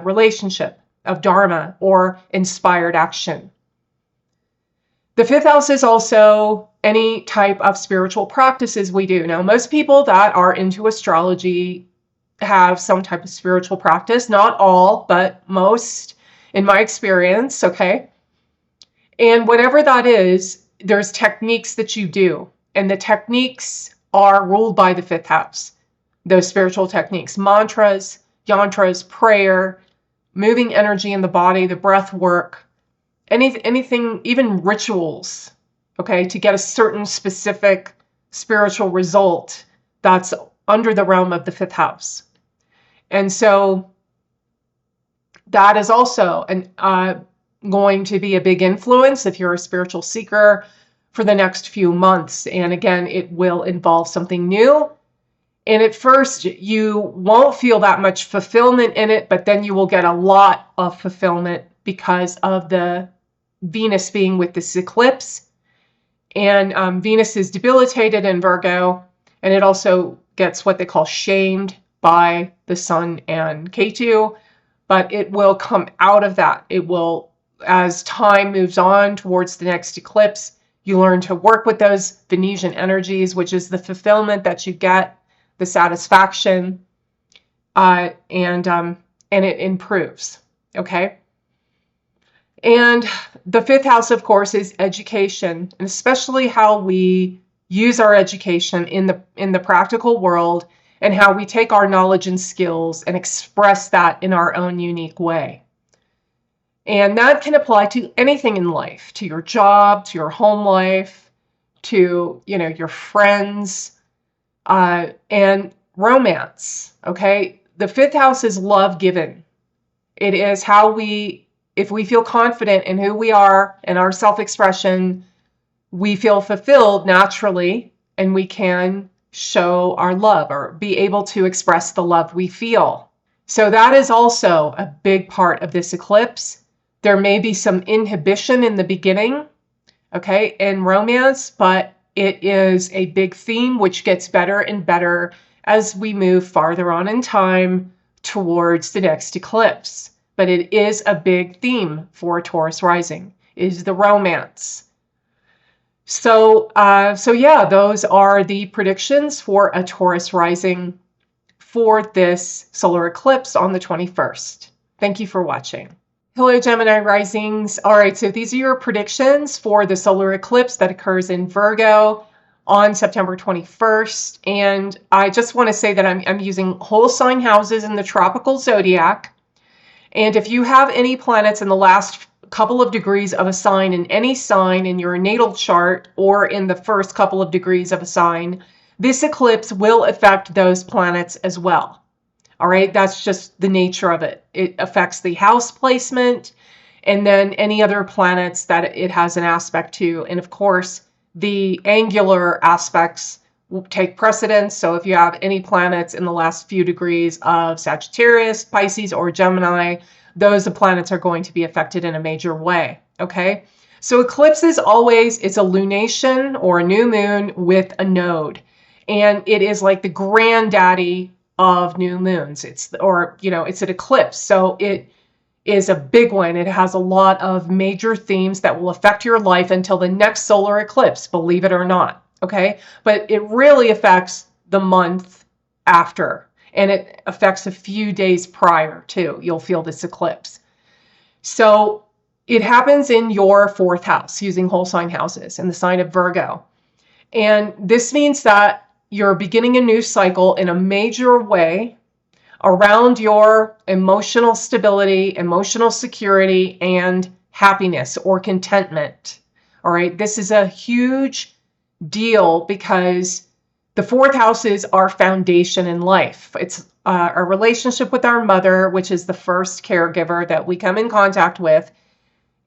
relationship of Dharma or inspired action. The 5th house is also any type of spiritual practices we do. Now, most people that are into astrology have some type of spiritual practice. Not all, but most, in my experience, okay? And whatever that is, there's techniques that you do. And the techniques are ruled by the 5th house. Those spiritual techniques, mantras, yantras, prayer, moving energy in the body, the breath work, anything, even rituals, okay, to get a certain specific spiritual result that's under the realm of the 5th house. And so that is also going to be a big influence if you're a spiritual seeker for the next few months. And again, it will involve something new. And at first, you won't feel that much fulfillment in it, but then you will get a lot of fulfillment because of the Venus being with this eclipse. And Venus is debilitated in Virgo, and it also gets what they call shamed by the Sun and Ketu, but it will come out of that. It will, as time moves on towards the next eclipse, you learn to work with those Venusian energies, which is the fulfillment that you get, the satisfaction, and it improves, okay? And the 5th house, of course, is education, and especially how we use our education in the practical world, and how we take our knowledge and skills and express that in our own unique way. And that can apply to anything in life, to your job, to your home life, to, your friends, and romance, okay? The 5th house is love given. It is how if we feel confident in who we are and our self-expression, we feel fulfilled naturally, and we can show our love or be able to express the love we feel. So that is also a big part of this eclipse. There may be some inhibition in the beginning, okay, in romance, but it is a big theme which gets better and better as we move farther on in time towards the next eclipse. But it is a big theme for Taurus rising, is the romance. So yeah, those are the predictions for a Taurus rising for this solar eclipse on the 21st. Thank you for watching. Hello, Gemini risings. All right, so these are your predictions for the solar eclipse that occurs in Virgo on September 21st. And I just want to say that I'm using whole sign houses in the tropical zodiac. And if you have any planets in the last couple of degrees of a sign in any sign in your natal chart or in the first couple of degrees of a sign, this eclipse will affect those planets as well. All right, that's just the nature of it. It affects the house placement and then any other planets that it has an aspect to. And of course, the angular aspects will take precedence. So if you have any planets in the last few degrees of Sagittarius, Pisces, or Gemini, those planets are going to be affected in a major way, okay? So eclipse is always, it's a lunation or a new moon with a node. And it is like the granddaddy of new moons. It's an eclipse. So it is a big one. It has a lot of major themes that will affect your life until the next solar eclipse, believe it or not. Okay. But it really affects the month after, and it affects a few days prior too. You'll feel this eclipse. So it happens in your 4th house using whole sign houses in the sign of Virgo. And this means that you're beginning a new cycle in a major way around your emotional stability, emotional security, and happiness or contentment. All right. This is a huge deal because the 4th house is our foundation in life. It's our relationship with our mother, which is the first caregiver that we come in contact with.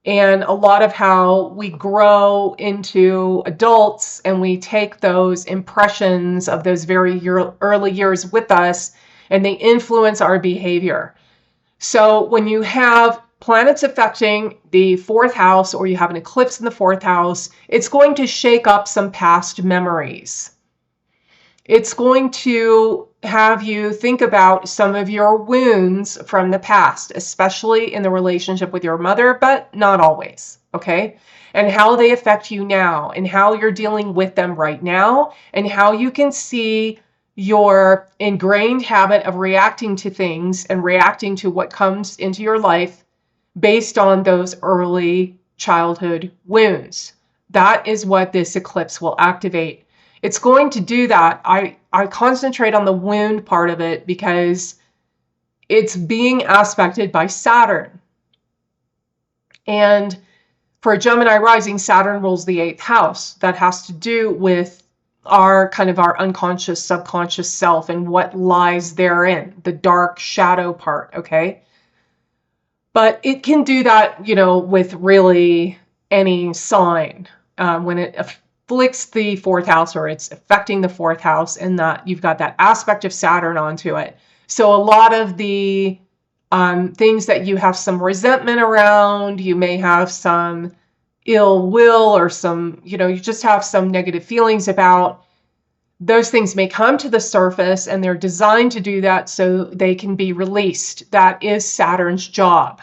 And a lot of how we grow into adults and we take those impressions of those very early years with us, and they influence our behavior. So when you have planets affecting the 4th house, or you have an eclipse in the 4th house, it's going to shake up some past memories. It's going to have you think about some of your wounds from the past, especially in the relationship with your mother, but not always, okay? And how they affect you now, and how you're dealing with them right now, and how you can see your ingrained habit of reacting to things and reacting to what comes into your life based on those early childhood wounds. That is what this eclipse will activate. It's going to do that. I concentrate on the wound part of it because it's being aspected by Saturn. And for a Gemini rising, Saturn rules the 8th house. That has to do with our unconscious, subconscious self and what lies therein, the dark shadow part, okay? But it can do that, with really any sign. When it afflicts the 4th house, or it's affecting the 4th house, and that you've got that aspect of Saturn onto it. So a lot of the things that you have some resentment around, you may have some ill will, or some, you just have some negative feelings about, those things may come to the surface, and they're designed to do that so they can be released. That is Saturn's job.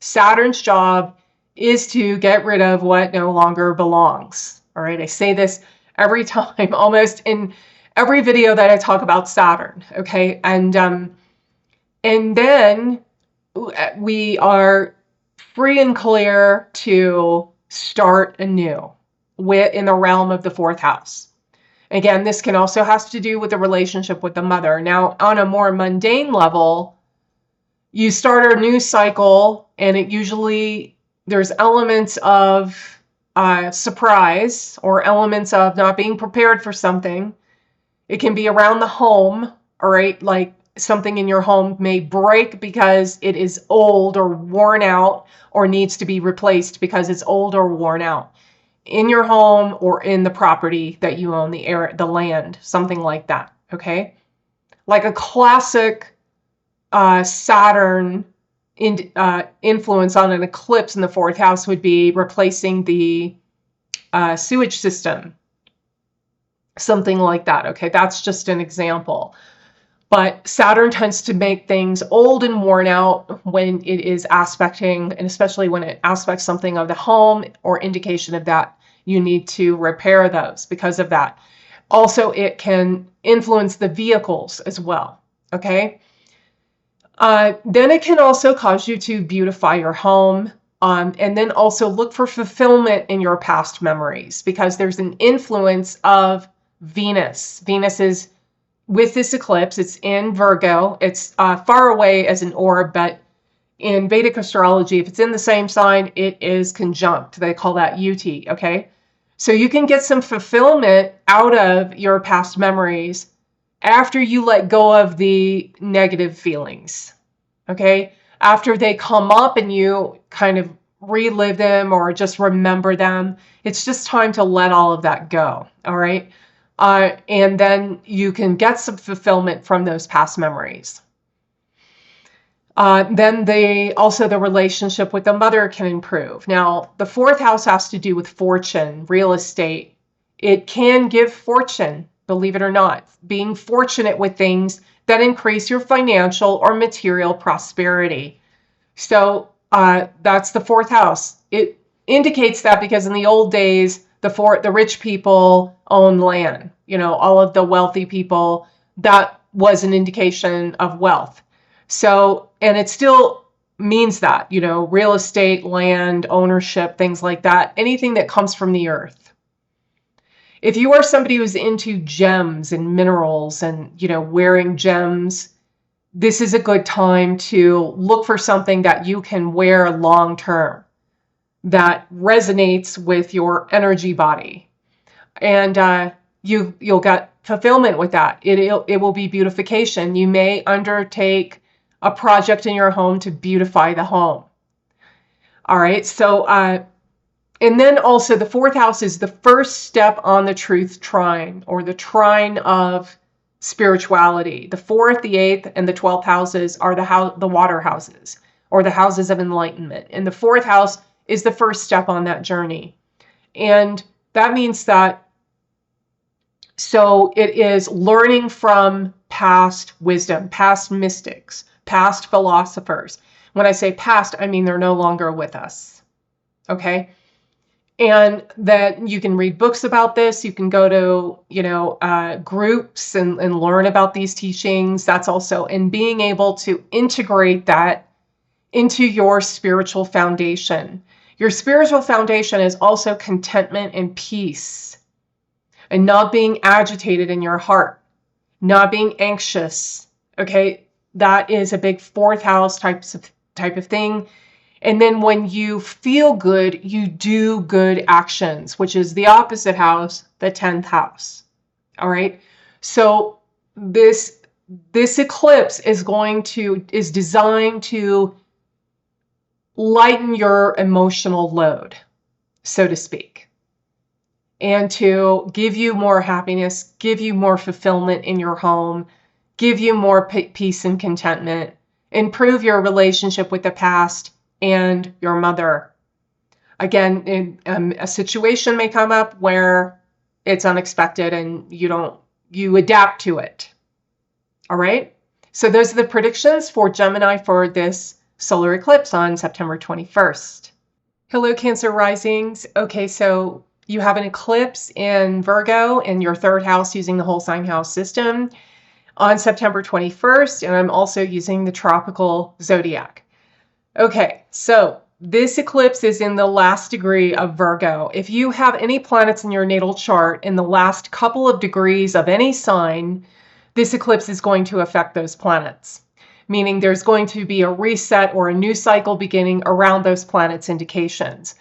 Saturn's job is to get rid of what no longer belongs. All right. I say this every time, almost in every video that I talk about Saturn. Okay. And then we are free and clear to start anew in the realm of the 4th house. Again, this can also has to do with the relationship with the mother. Now, on a more mundane level, you start a new cycle, and it usually, there's elements of surprise, or elements of not being prepared for something. It can be around the home, all right? Like something in your home may break because it is old or worn out, or needs to be replaced because it's old or worn out. In your home or in the property that you own, the land, something like that, okay? Like a classic Saturn influence on an eclipse in the 4th house would be replacing the sewage system, something like that, okay? That's just an example. But Saturn tends to make things old and worn out when it is aspecting, and especially when it aspects something of the home or indication of that, you need to repair those because of that. Also, it can influence the vehicles as well, okay? Then it can also cause you to beautify your home, and then also look for fulfillment in your past memories, because there's an influence of Venus. Venus is with this eclipse. It's in Virgo. It's far away as an orb, but in Vedic astrology, if it's in the same sign, it is conjunct. They call that UT, okay? So you can get some fulfillment out of your past memories after you let go of the negative feelings, okay? After they come up and you kind of relive them or just remember them, it's just time to let all of that go, all right? And then you can get some fulfillment from those past memories. Then the relationship with the mother can improve. Now, the fourth house has to do with fortune, real estate. It can give fortune, believe it or not, being fortunate with things that increase your financial or material prosperity. So that's the fourth house. It indicates that because in the old days, the rich people owned land. All of the wealthy people, that was an indication of wealth. So, and it still means that, real estate, land, ownership, things like that, anything that comes from the earth. If you are somebody who's into gems and minerals and, wearing gems, this is a good time to look for something that you can wear long term that resonates with your energy body. And you'll get fulfillment with that. It will be beautification. You may undertake a project in your home to beautify the home. All right. So, and then also the fourth house is the first step on the truth trine, or the trine of spirituality. The fourth, the eighth, and the 12th houses are the water houses, or the houses of enlightenment. And the fourth house is the first step on that journey. And that means that, so it is learning from past wisdom, past mystics, past philosophers. When I say past, I mean they're no longer with us. Okay? And that you can read books about this. You can go to, groups and learn about these teachings. That's also, and being able to integrate that into your spiritual foundation. Your spiritual foundation is also contentment and peace, and not being agitated in your heart, not being anxious. Okay. That is a big fourth house type of thing. And then when you feel good, you do good actions, which is the opposite house, the 10th house. All right. So this eclipse is designed to lighten your emotional load, so to speak, and to give you more happiness, give you more fulfillment in your home, give you more peace and contentment, improve your relationship with the past and your mother. Again, a situation may come up where it's unexpected and you adapt to it. All right. So those are the predictions for Gemini for this solar eclipse on September 21st. Hello, Cancer risings. Okay, so you have an eclipse in Virgo in your third house using the whole sign house system on September 21st, and I'm also using the tropical zodiac. Okay, so this eclipse is in the last degree of Virgo. If you have any planets in your natal chart in the last couple of degrees of any sign, this eclipse is going to affect those planets, meaning there's going to be a reset or a new cycle beginning around those planets' indications.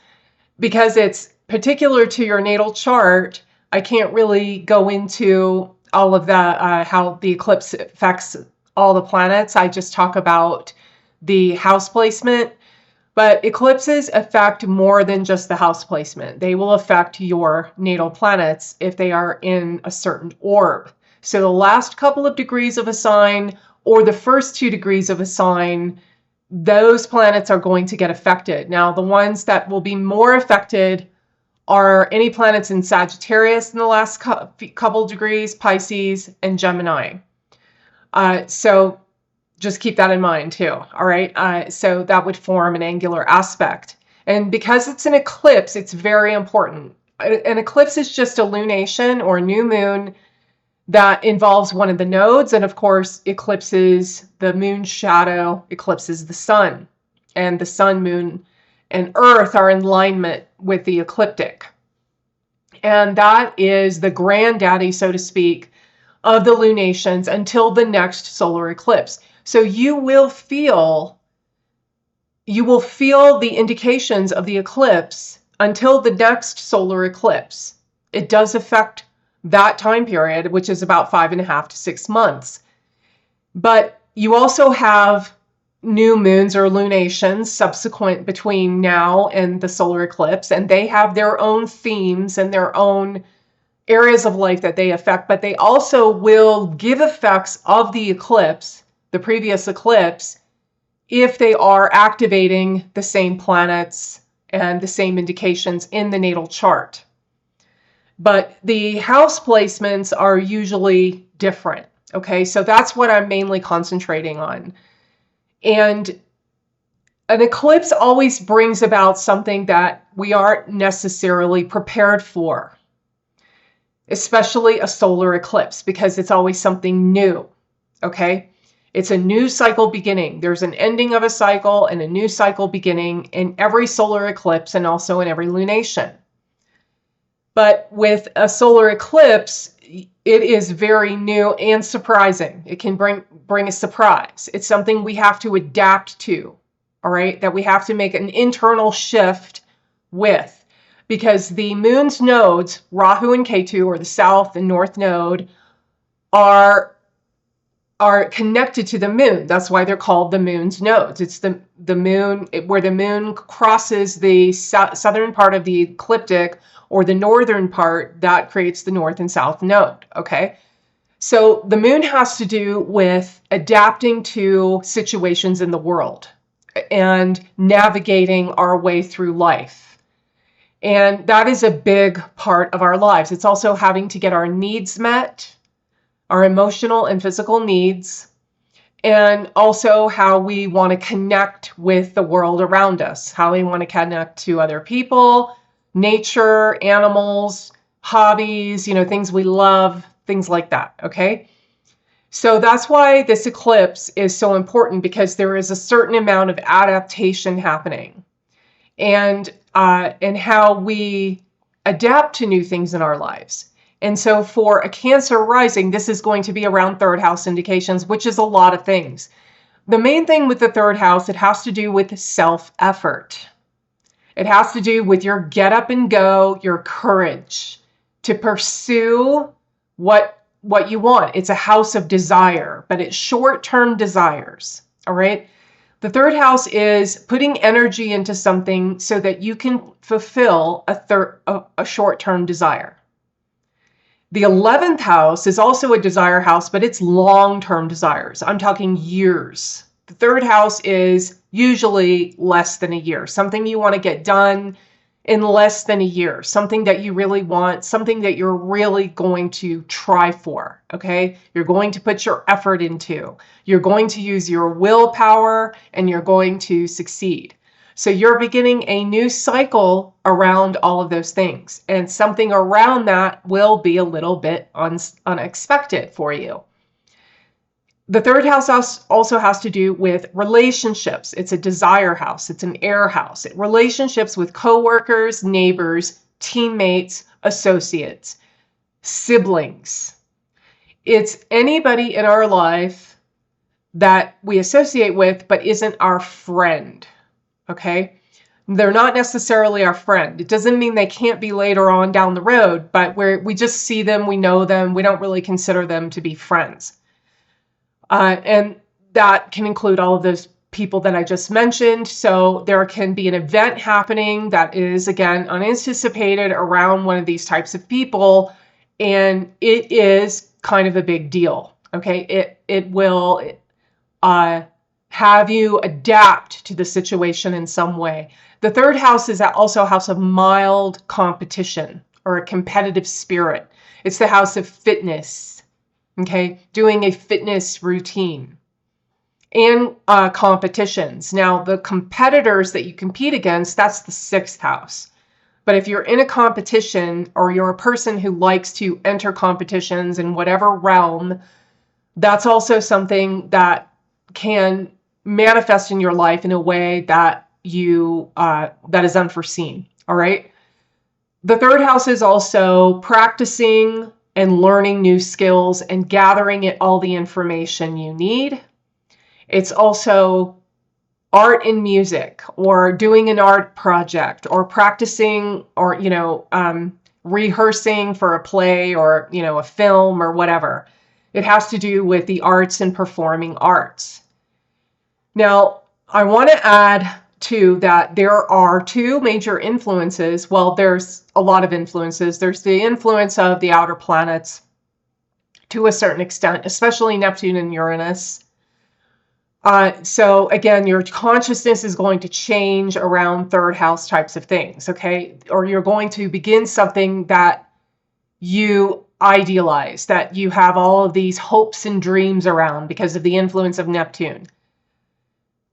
Because it's particular to your natal chart, I can't really go into all of that, how the eclipse affects all the planets. I just talk about the house placement. But eclipses affect more than just the house placement. They will affect your natal planets if they are in a certain orb. So the last couple of degrees of a sign or the first 2 degrees of a sign, those planets are going to get affected. Now, the ones that will be more affected are any planets in Sagittarius in the last couple degrees, Pisces, and Gemini. So just keep that in mind too, all right? So that would form an angular aspect. And because it's an eclipse, it's very important. An eclipse is just a lunation or a new moon that involves one of the nodes, and of course eclipses the moon's shadow, eclipses the sun, and the sun, moon, and earth are in alignment with the ecliptic. And that is the granddaddy, so to speak, of the lunations until the next solar eclipse. So you will feel the indications of the eclipse until the next solar eclipse. It does affect that time period, which is about 5.5 to 6 months. But you also have new moons or lunations subsequent between now and the solar eclipse, and they have their own themes and their own areas of life that they affect, but they also will give effects of the eclipse, the previous eclipse, if they are activating the same planets and the same indications in the natal chart. But the house placements are usually different. Okay, so that's what I'm mainly concentrating on. And an eclipse always brings about something that we aren't necessarily prepared for, especially a solar eclipse, because it's always something new. Okay, it's a new cycle beginning. There's an ending of a cycle and a new cycle beginning in every solar eclipse and also in every lunation. But with a solar eclipse, it is very new and surprising. It can bring a surprise. It's something we have to adapt to, all right, that we have to make an internal shift with, because the moon's nodes, Rahu and Ketu, or the south and north node, are connected to the moon. That's why they're called the moon's nodes. It's the moon, where the moon crosses the southern part of the ecliptic, or the northern part, that creates the north and south node, okay? So the moon has to do with adapting to situations in the world and navigating our way through life. And that is a big part of our lives. It's also having to get our needs met, our emotional and physical needs, and also how we want to connect with the world around us, how we want to connect to other people, nature, animals, hobbies, things we love, things like that, okay? So that's why this eclipse is so important, because there is a certain amount of adaptation happening, and how we adapt to new things in our lives. And so for a Cancer rising, this is going to be around third house indications, which is a lot of things. The main thing with the third house, it has to do with self-effort. It has to do with your get up and go, your courage to pursue what you want. It's a house of desire, but it's short-term desires, all right? The third house is putting energy into something so that you can fulfill a short-term desire. The 11th house is also a desire house, but it's long-term desires. I'm talking years. The third house is usually less than a year, something you want to get done in less than a year, something that you really want, something that you're really going to try for, okay? You're going to put your effort into. You're going to use your willpower, and you're going to succeed. So you're beginning a new cycle around all of those things, and something around that will be a little bit unexpected for you. The third house also has to do with relationships. It's a desire house. It's an air house. Relationships with coworkers, neighbors, teammates, associates, siblings. It's anybody in our life that we associate with but isn't our friend, okay? They're not necessarily our friend. It doesn't mean they can't be later on down the road, but we just see them, we know them, we don't really consider them to be friends. And that can include all of those people that I just mentioned. So there can be an event happening that is, again, unanticipated around one of these types of people, and it is kind of a big deal, okay? It will have you adapt to the situation in some way. The third house is also a house of mild competition, or a competitive spirit. It's the house of fitness. Okay, doing a fitness routine and competitions. Now, the competitors that you compete against, that's the sixth house. But if you're in a competition, or you're a person who likes to enter competitions in whatever realm, that's also something that can manifest in your life in a way that that is unforeseen. All right. The third house is also practicing and learning new skills and gathering all the information you need. It's also art and music, or doing an art project, or practicing, or, rehearsing for a play, or, a film, or whatever. It has to do with the arts and performing arts. Now, I want to add too that there are two major influences. Well, there's a lot of influences. There's the influence of the outer planets to a certain extent, especially Neptune and Uranus, So again, your consciousness is going to change around third house types of things, okay? Or you're going to begin something that you idealize, that you have all of these hopes and dreams around because of the influence of Neptune.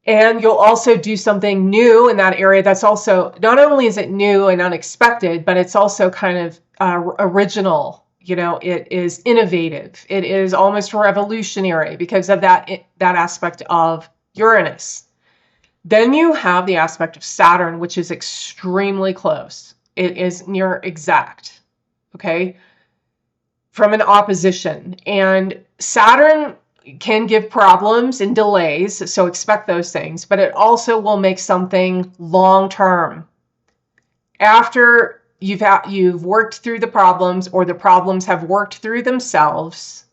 And you'll also do something new in that area that's also, not only is it new and unexpected, but it's also kind of original. You know, it is innovative. It is almost revolutionary because of that aspect of Uranus. Then you have the aspect of Saturn, which is extremely close. It is near exact, okay, from an opposition. And Saturn can give problems and delays, so expect those things, but it also will make something long-term. After you've worked through the problems, or the problems have worked through themselves,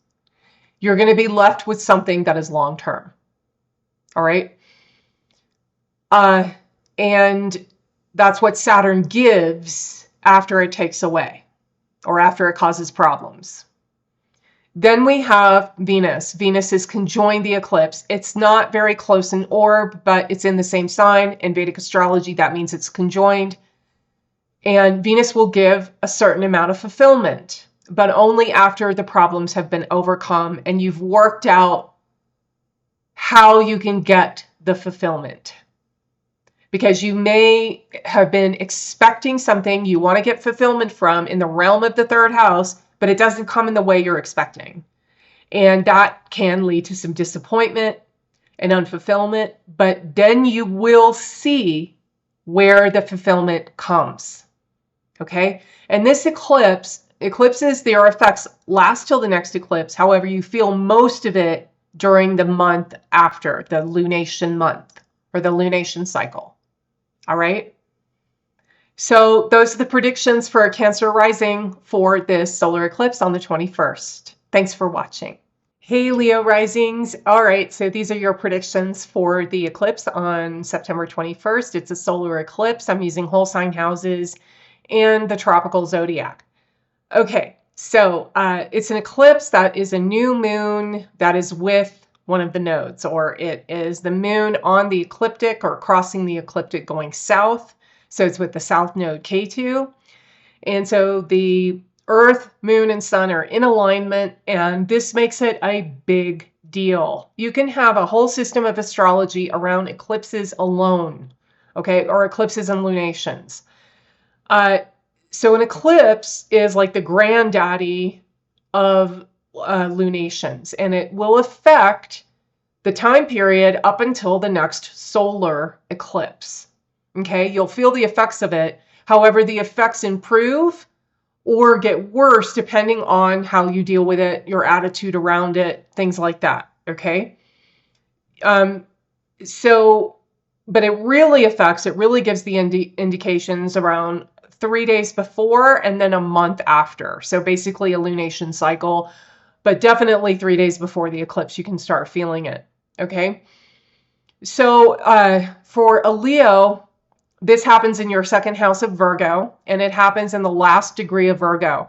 you're going to be left with something that is long-term. All right? And that's what Saturn gives after it takes away, or after it causes problems. Then we have Venus. Venus is conjoined the eclipse. It's not very close in orb, but it's in the same sign. In Vedic astrology, that means it's conjoined. And Venus will give a certain amount of fulfillment, but only after the problems have been overcome and you've worked out how you can get the fulfillment. Because you may have been expecting something you want to get fulfillment from in the realm of the third house, but it doesn't come in the way you're expecting. And that can lead to some disappointment and unfulfillment, but then you will see where the fulfillment comes. Okay? And this eclipses, their effects last till the next eclipse. However, you feel most of it during the month after, the lunation month, or the lunation cycle. All right? So those are the predictions for a Cancer rising for this solar eclipse on the 21st. Thanks for watching. Hey, Leo risings. All right, so these are your predictions for the eclipse on September 21st. It's a solar eclipse. I'm using whole sign houses and the tropical zodiac. Okay, so it's an eclipse that is a new moon that is with one of the nodes, or it is the moon on the ecliptic or crossing the ecliptic going south. So it's with the south node K2. And so the Earth, moon, and sun are in alignment, and this makes it a big deal. You can have a whole system of astrology around eclipses alone, okay, or eclipses and lunations. So an eclipse is like the granddaddy of lunations, and it will affect the time period up until the next solar eclipse. Okay, you'll feel the effects of it. However, the effects improve or get worse depending on how you deal with it, your attitude around it, things like that. Okay. But it really affects, it really gives the indications around 3 days before and then a month after. So basically a lunation cycle, but definitely 3 days before the eclipse, you can start feeling it. Okay. So for a Leo, this happens in your second house of Virgo, and it happens in the last degree of Virgo.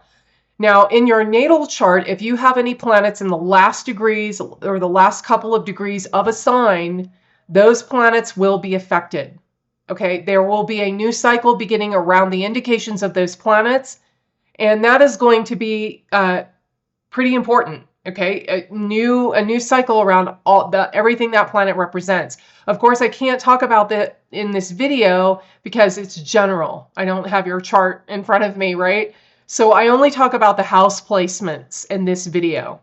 Now, in your natal chart, if you have any planets in the last degrees or the last couple of degrees of a sign, those planets will be affected. Okay, there will be a new cycle beginning around the indications of those planets, and that is going to be pretty important. Okay, a new cycle around everything that planet represents. Of course, I can't talk about that in this video because it's general. I don't have your chart in front of me, right? So I only talk about the house placements in this video.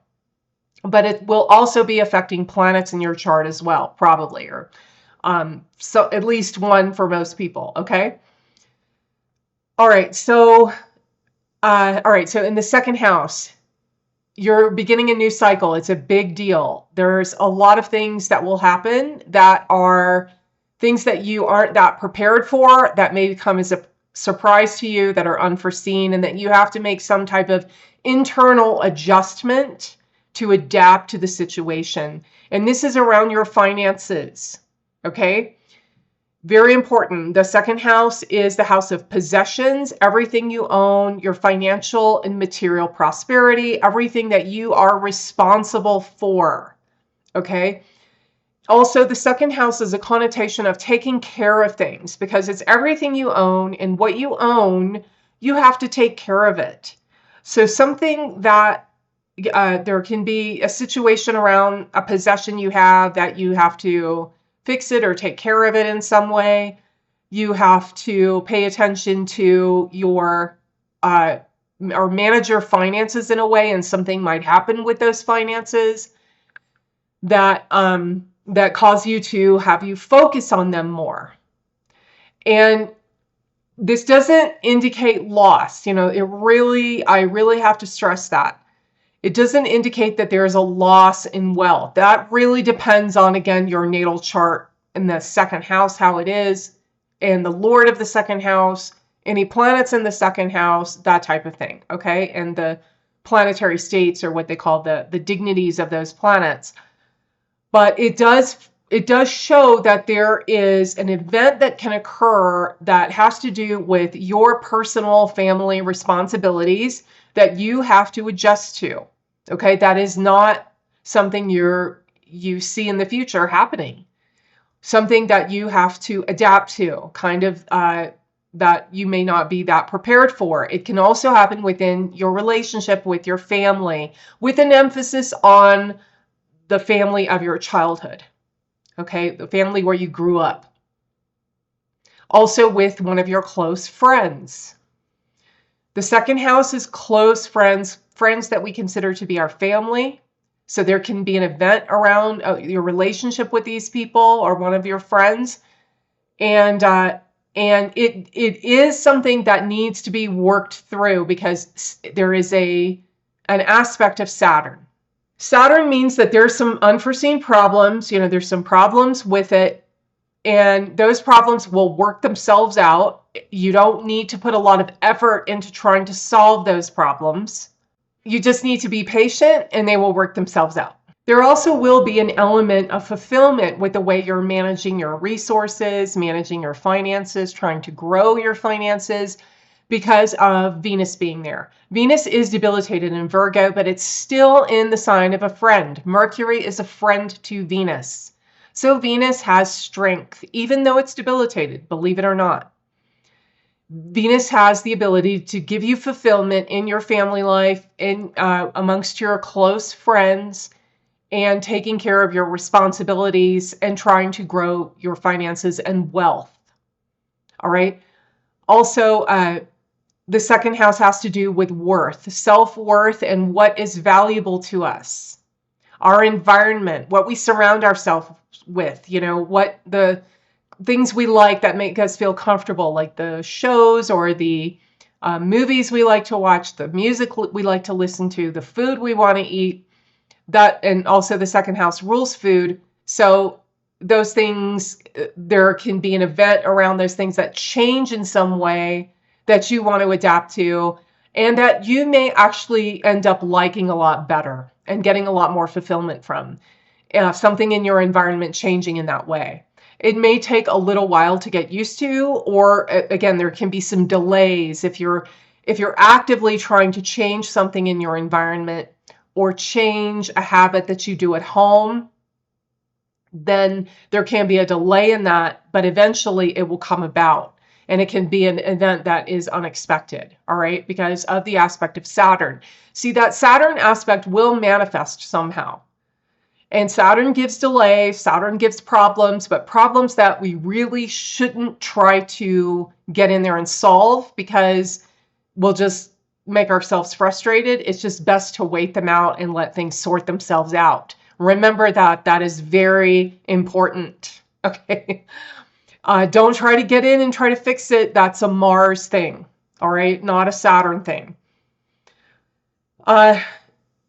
But it will also be affecting planets in your chart as well, probably, or so at least one for most people. Okay. All right. So in the second house, you're beginning a new cycle. It's a big deal. There's a lot of things that will happen that are things that you aren't that prepared for, that may come as a surprise to you, that are unforeseen, and that you have to make some type of internal adjustment to adapt to the situation. And this is around your finances. Okay? Very important. The second house is the house of possessions, everything you own, your financial and material prosperity, everything that you are responsible for. Okay? Also, the second house is a connotation of taking care of things, because it's everything you own, and what you own, you have to take care of it. So something that there can be a situation around a possession you have that you have to fix it or take care of it in some way. You have to pay attention to your or manage your finances in a way, and something might happen with those finances that that cause you to have you focus on them more. And this doesn't indicate loss. I really have to stress that. It doesn't indicate that there's a loss in wealth. That really depends on, again, your natal chart in the second house, how it is, and the Lord of the second house, any planets in the second house, that type of thing, okay? And the planetary states, or what they call the dignities of those planets. But it does show that there is an event that can occur that has to do with your personal family responsibilities that you have to adjust to. Okay, that is not something you see in the future happening. Something that you have to adapt to, kind of that you may not be that prepared for. It can also happen within your relationship with your family, with an emphasis on the family of your childhood. Okay, the family where you grew up. Also with one of your close friends. The second house is close friends, friends that we consider to be our family. So there can be an event around your relationship with these people or one of your friends. And it is something that needs to be worked through, because there is an aspect of Saturn. Saturn means that there's some unforeseen problems. There's some problems with it, and those problems will work themselves out. You don't need to put a lot of effort into trying to solve those problems. You just need to be patient, and they will work themselves out. There also will be an element of fulfillment with the way you're managing your resources, managing your finances, trying to grow your finances, because of Venus being there. Venus is debilitated in Virgo, but it's still in the sign of a friend. Mercury is a friend to Venus. So Venus has strength, even though it's debilitated, believe it or not. Venus has the ability to give you fulfillment in your family life, in amongst your close friends, and taking care of your responsibilities and trying to grow your finances and wealth. All right. Also, the second house has to do with worth, self-worth, and what is valuable to us. Our environment, what we surround ourselves with, what the things we like that make us feel comfortable, like the shows or the movies we like to watch, the music we like to listen to, the food we want to eat. And also the second house rules food. So those things, there can be an event around those things that change in some way that you want to adapt to, and that you may actually end up liking a lot better and getting a lot more fulfillment from. Something in your environment changing in that way. It may take a little while to get used to, or again, there can be some delays if you're actively trying to change something in your environment or change a habit that you do at home. Then there can be a delay in that, but eventually it will come about. And it can be an event that is unexpected, all right, because of the aspect of Saturn. See, that Saturn aspect will manifest somehow. And Saturn gives delay, Saturn gives problems, but problems that we really shouldn't try to get in there and solve, because we'll just make ourselves frustrated. It's just best to wait them out and let things sort themselves out. Remember that is very important, okay? Don't try to get in and try to fix it. That's a Mars thing, all right? Not a Saturn thing.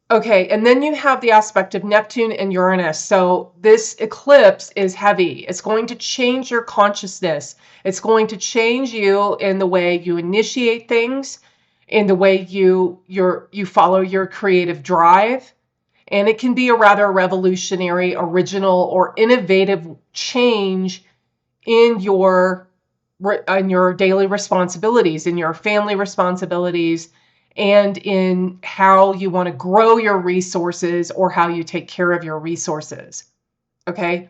Okay, and then you have the aspect of Neptune and Uranus. So this eclipse is heavy. It's going to change your consciousness. It's going to change you in the way you initiate things, in the way you follow your creative drive. And it can be a rather revolutionary, original, or innovative change in your daily responsibilities, in your family responsibilities, and in how you want to grow your resources or how you take care of your resources. Okay?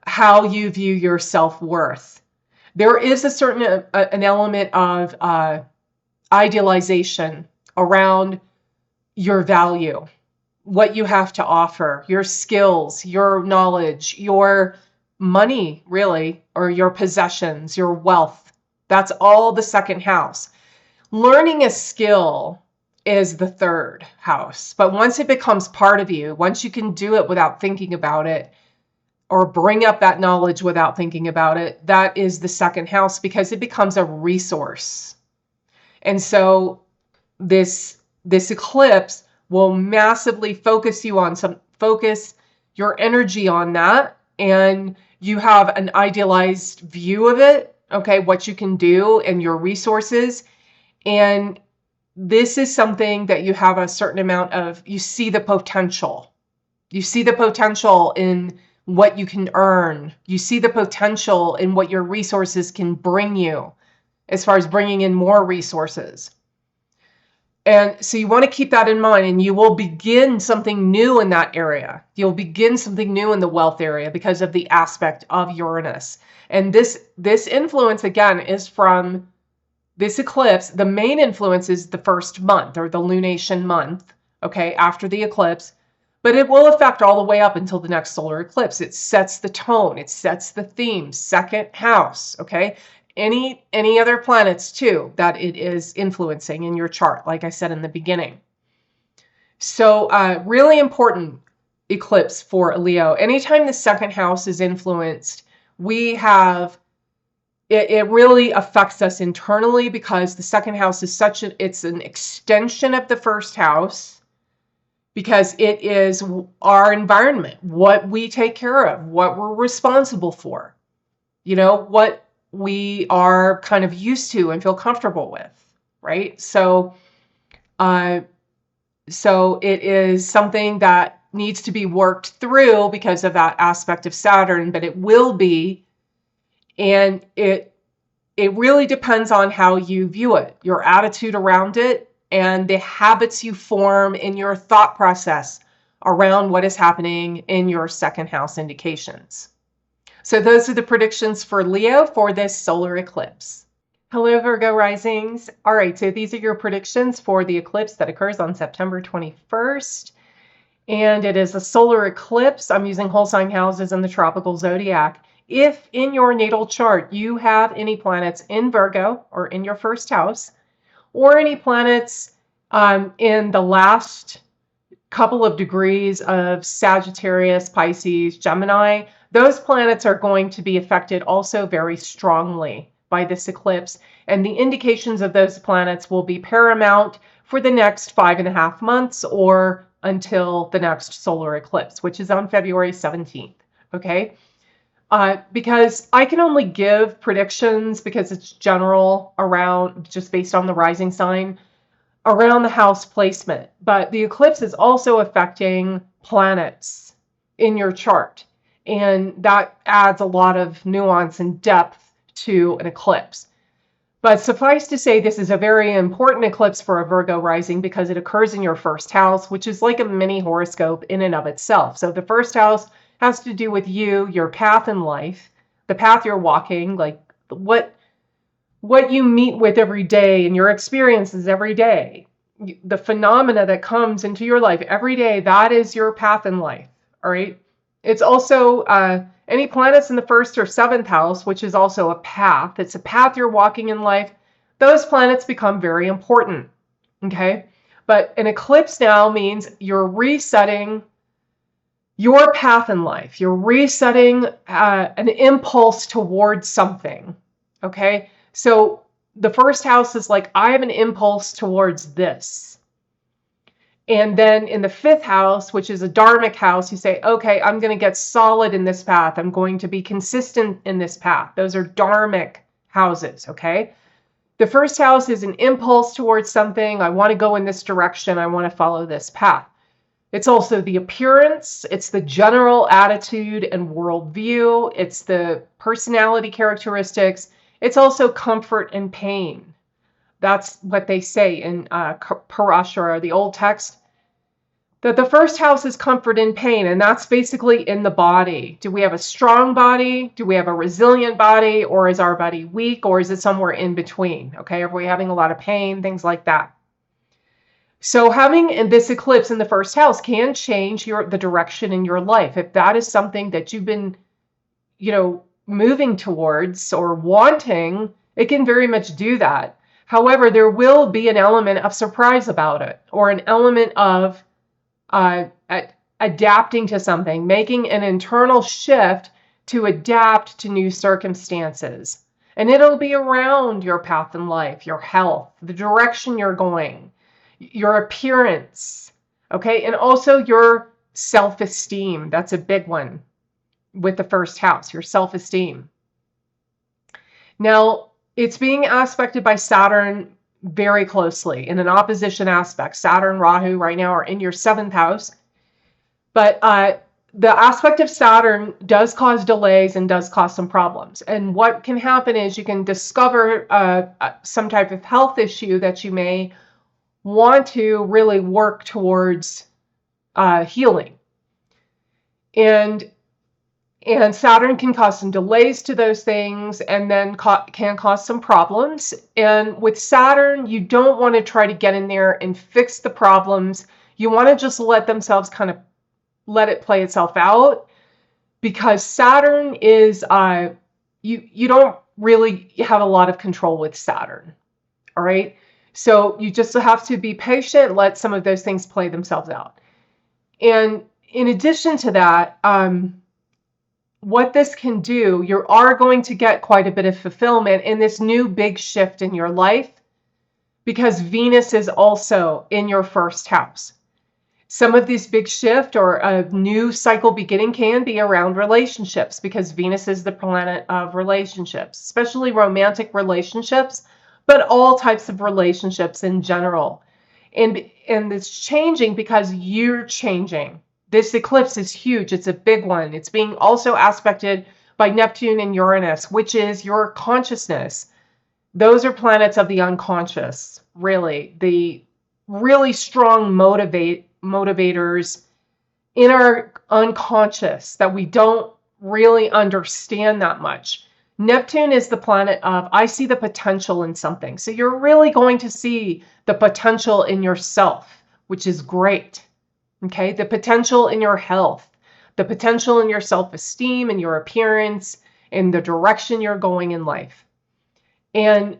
how you view your self-worth. There is a certain an element of idealization around your value, what you have to offer, your skills, your knowledge, your money, really, or your possessions, your wealth. That's all the second house. Learning a skill is the third house. But once it becomes part of you, once you can do it without thinking about it, or bring up that knowledge without thinking about it, that is the second house, because it becomes a resource. And so this eclipse will massively focus your energy on that, and you have an idealized view of it, okay, what you can do and your resources. And this is something that you have a certain amount of, you see the potential. You see the potential in what you can earn. You see the potential in what your resources can bring you, as far as bringing in more resources. And so you want to keep that in mind, and you will begin something new in that area. You'll begin something new in the wealth area because of the aspect of Uranus. And this influence, again, is from this eclipse. The main influence is the first month, or the lunation month, okay, after the eclipse. But it will affect all the way up until the next solar eclipse. It sets the tone. It sets the theme. Second house, okay? Any other planets, too, that it is influencing in your chart, like I said in the beginning. So really important eclipse for a Leo. Anytime the second house is influenced, we have, it really affects us internally, because the second house is it's an extension of the first house, because it is our environment, what we take care of, what we're responsible for, you know, what we are kind of used to and feel comfortable with, right? So it is something that needs to be worked through because of that aspect of Saturn, but it will be, and it really depends on how you view it, your attitude around it, and the habits you form in your thought process around what is happening in your second house indications. So those are the predictions for Leo for this solar eclipse. Hello, Virgo risings. All right, so these are your predictions for the eclipse that occurs on September 21st. And it is a solar eclipse. I'm using whole sign houses in the tropical zodiac. If in your natal chart you have any planets in Virgo or in your first house, or any planets in the last couple of degrees of Sagittarius, Pisces, Gemini, those planets are going to be affected also very strongly by this eclipse. And the indications of those planets will be paramount for the next 5.5 months, or until the next solar eclipse, which is on February 17th, okay? Because I can only give predictions, because it's general around, just based on the rising sign, around the house placement. But the eclipse is also affecting planets in your chart, and that adds a lot of nuance and depth to an eclipse. But suffice to say, this is a very important eclipse for a Virgo rising, because it occurs in your first house, which is like a mini horoscope in and of itself. So the first house has to do with you, your path in life, the path you're walking, like what you meet with every day and your experiences every day, the phenomena that comes into your life every day. That is your path in life. All right. It's also any planets in the first or seventh house, which is also a path. It's a path you're walking in life. Those planets become very important. Okay. But an eclipse now means you're resetting your path in life. You're resetting an impulse towards something, okay? So the first house is like, I have an impulse towards this. And then in the fifth house, which is a dharmic house, you say, okay, I'm going to get solid in this path. I'm going to be consistent in this path. Those are dharmic houses, okay? The first house is an impulse towards something. I want to go in this direction. I want to follow this path. It's also the appearance, it's the general attitude and worldview, it's the personality characteristics, it's also comfort and pain. That's what they say in Parashara, the old text. that the first house is comfort and pain, and that's basically in the body. Do we have a strong body? Do we have a resilient body? Or is our body weak? Or is it somewhere in between? Okay, are we having a lot of pain? Things like that. So having this eclipse in the first house can change the direction in your life. If that is something that you've been, moving towards or wanting, it can very much do that. However, there will be an element of surprise about it, or an element of adapting to something, making an internal shift to adapt to new circumstances. And it'll be around your path in life, your health, the direction you're going, your appearance, okay? And also your self-esteem. That's a big one with the first house, your self-esteem. Now, it's being aspected by Saturn very closely in an opposition aspect. Saturn, Rahu right now are in your 7th house. But the aspect of Saturn does cause delays and does cause some problems. And what can happen is you can discover some type of health issue that you may want to really work towards healing. And Saturn can cause some delays to those things, and then can cause some problems. And with Saturn, you don't want to try to get in there and fix the problems. You want to just let it play itself out, because Saturn is, you don't really have a lot of control with Saturn. All right. So you just have to be patient, let some of those things play themselves out. And in addition to that, what this can do, you are going to get quite a bit of fulfillment in this new big shift in your life, because Venus is also in your first house. Some of this big shift or a new cycle beginning can be around relationships, because Venus is the planet of relationships, especially romantic relationships, but all types of relationships in general. And it's changing because you're changing. This eclipse is huge. It's a big one. It's being also aspected by Neptune and Uranus, which is your consciousness. Those are planets of the unconscious, really. The really strong motivators in our unconscious that we don't really understand that much. Neptune is the planet of, I see the potential in something. So you're really going to see the potential in yourself, which is great. Okay, the potential in your health, the potential in your self-esteem and your appearance and the direction you're going in life. But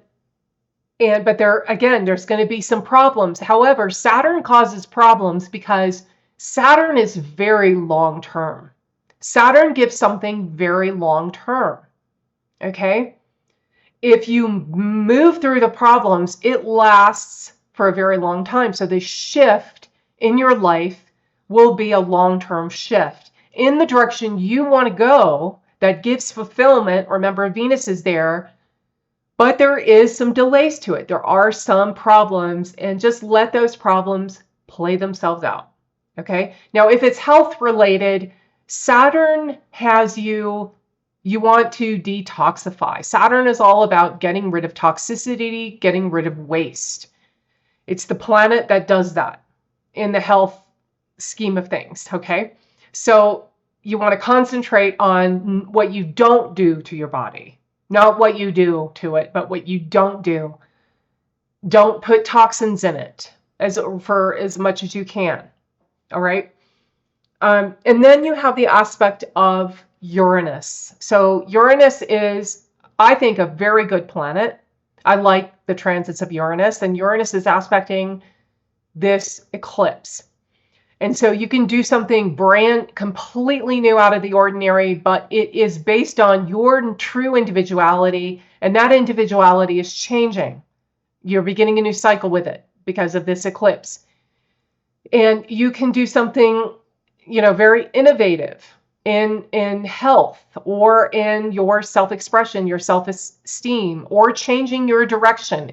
there's going to be some problems. However, Saturn causes problems because Saturn is very long term. Saturn gives something very long term. Okay? If you move through the problems, it lasts for a very long time. So the shift in your life will be a long-term shift in the direction you want to go that gives fulfillment. Remember, Venus is there, but there is some delays to it. There are some problems, and just let those problems play themselves out. Okay? Now, if it's health related, Saturn has you want to detoxify. Saturn is all about getting rid of toxicity, getting rid of waste. It's the planet that does that in the health scheme of things, okay? So you want to concentrate on what you don't do to your body. Not what you do to it, but what you don't do. Don't put toxins in it for as much as you can, all right? And then you have the aspect of Uranus. So Uranus is, I think, a very good planet. I like the transits of Uranus, and Uranus is aspecting this eclipse. And so you can do something completely new out of the ordinary, but it is based on your true individuality, and that individuality is changing. You're beginning a new cycle with it because of this eclipse. And you can do something, very innovative in health, or in your self-expression, your self-esteem, or changing your direction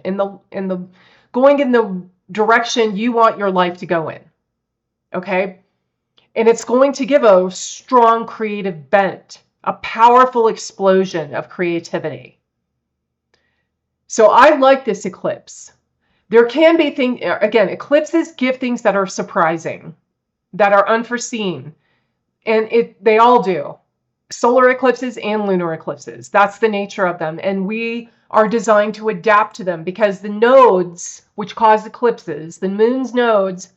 going in the direction you want your life to go in. Okay? And it's going to give a strong creative bent, a powerful explosion of creativity. So I like this eclipse. There can be things, again, eclipses give things that are surprising. that are unforeseen. And they all do. Solar eclipses and lunar eclipses. That's the nature of them. And we are designed to adapt to them because the nodes, which cause eclipses, the moon's nodes,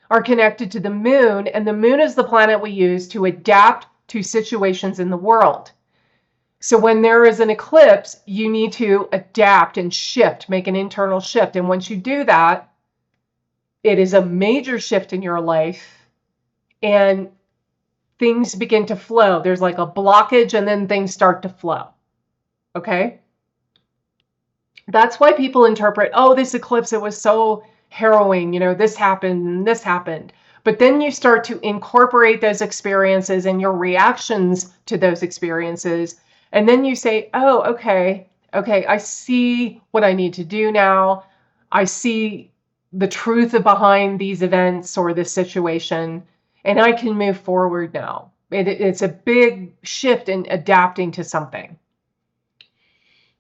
are connected to the moon. And the moon is the planet we use to adapt to situations in the world. So when there is an eclipse, you need to adapt and shift, make an internal shift. And once you do that, it is a major shift in your life. And things begin to flow. There's like a blockage and then things start to flow. Okay? That's why people interpret, oh, this eclipse, it was so harrowing. You know, this happened and this happened. But then you start to incorporate those experiences and your reactions to those experiences. And then you say, oh, okay, I see what I need to do now. I see the truth behind these events or this situation. And I can move forward now. It's a big shift in adapting to something.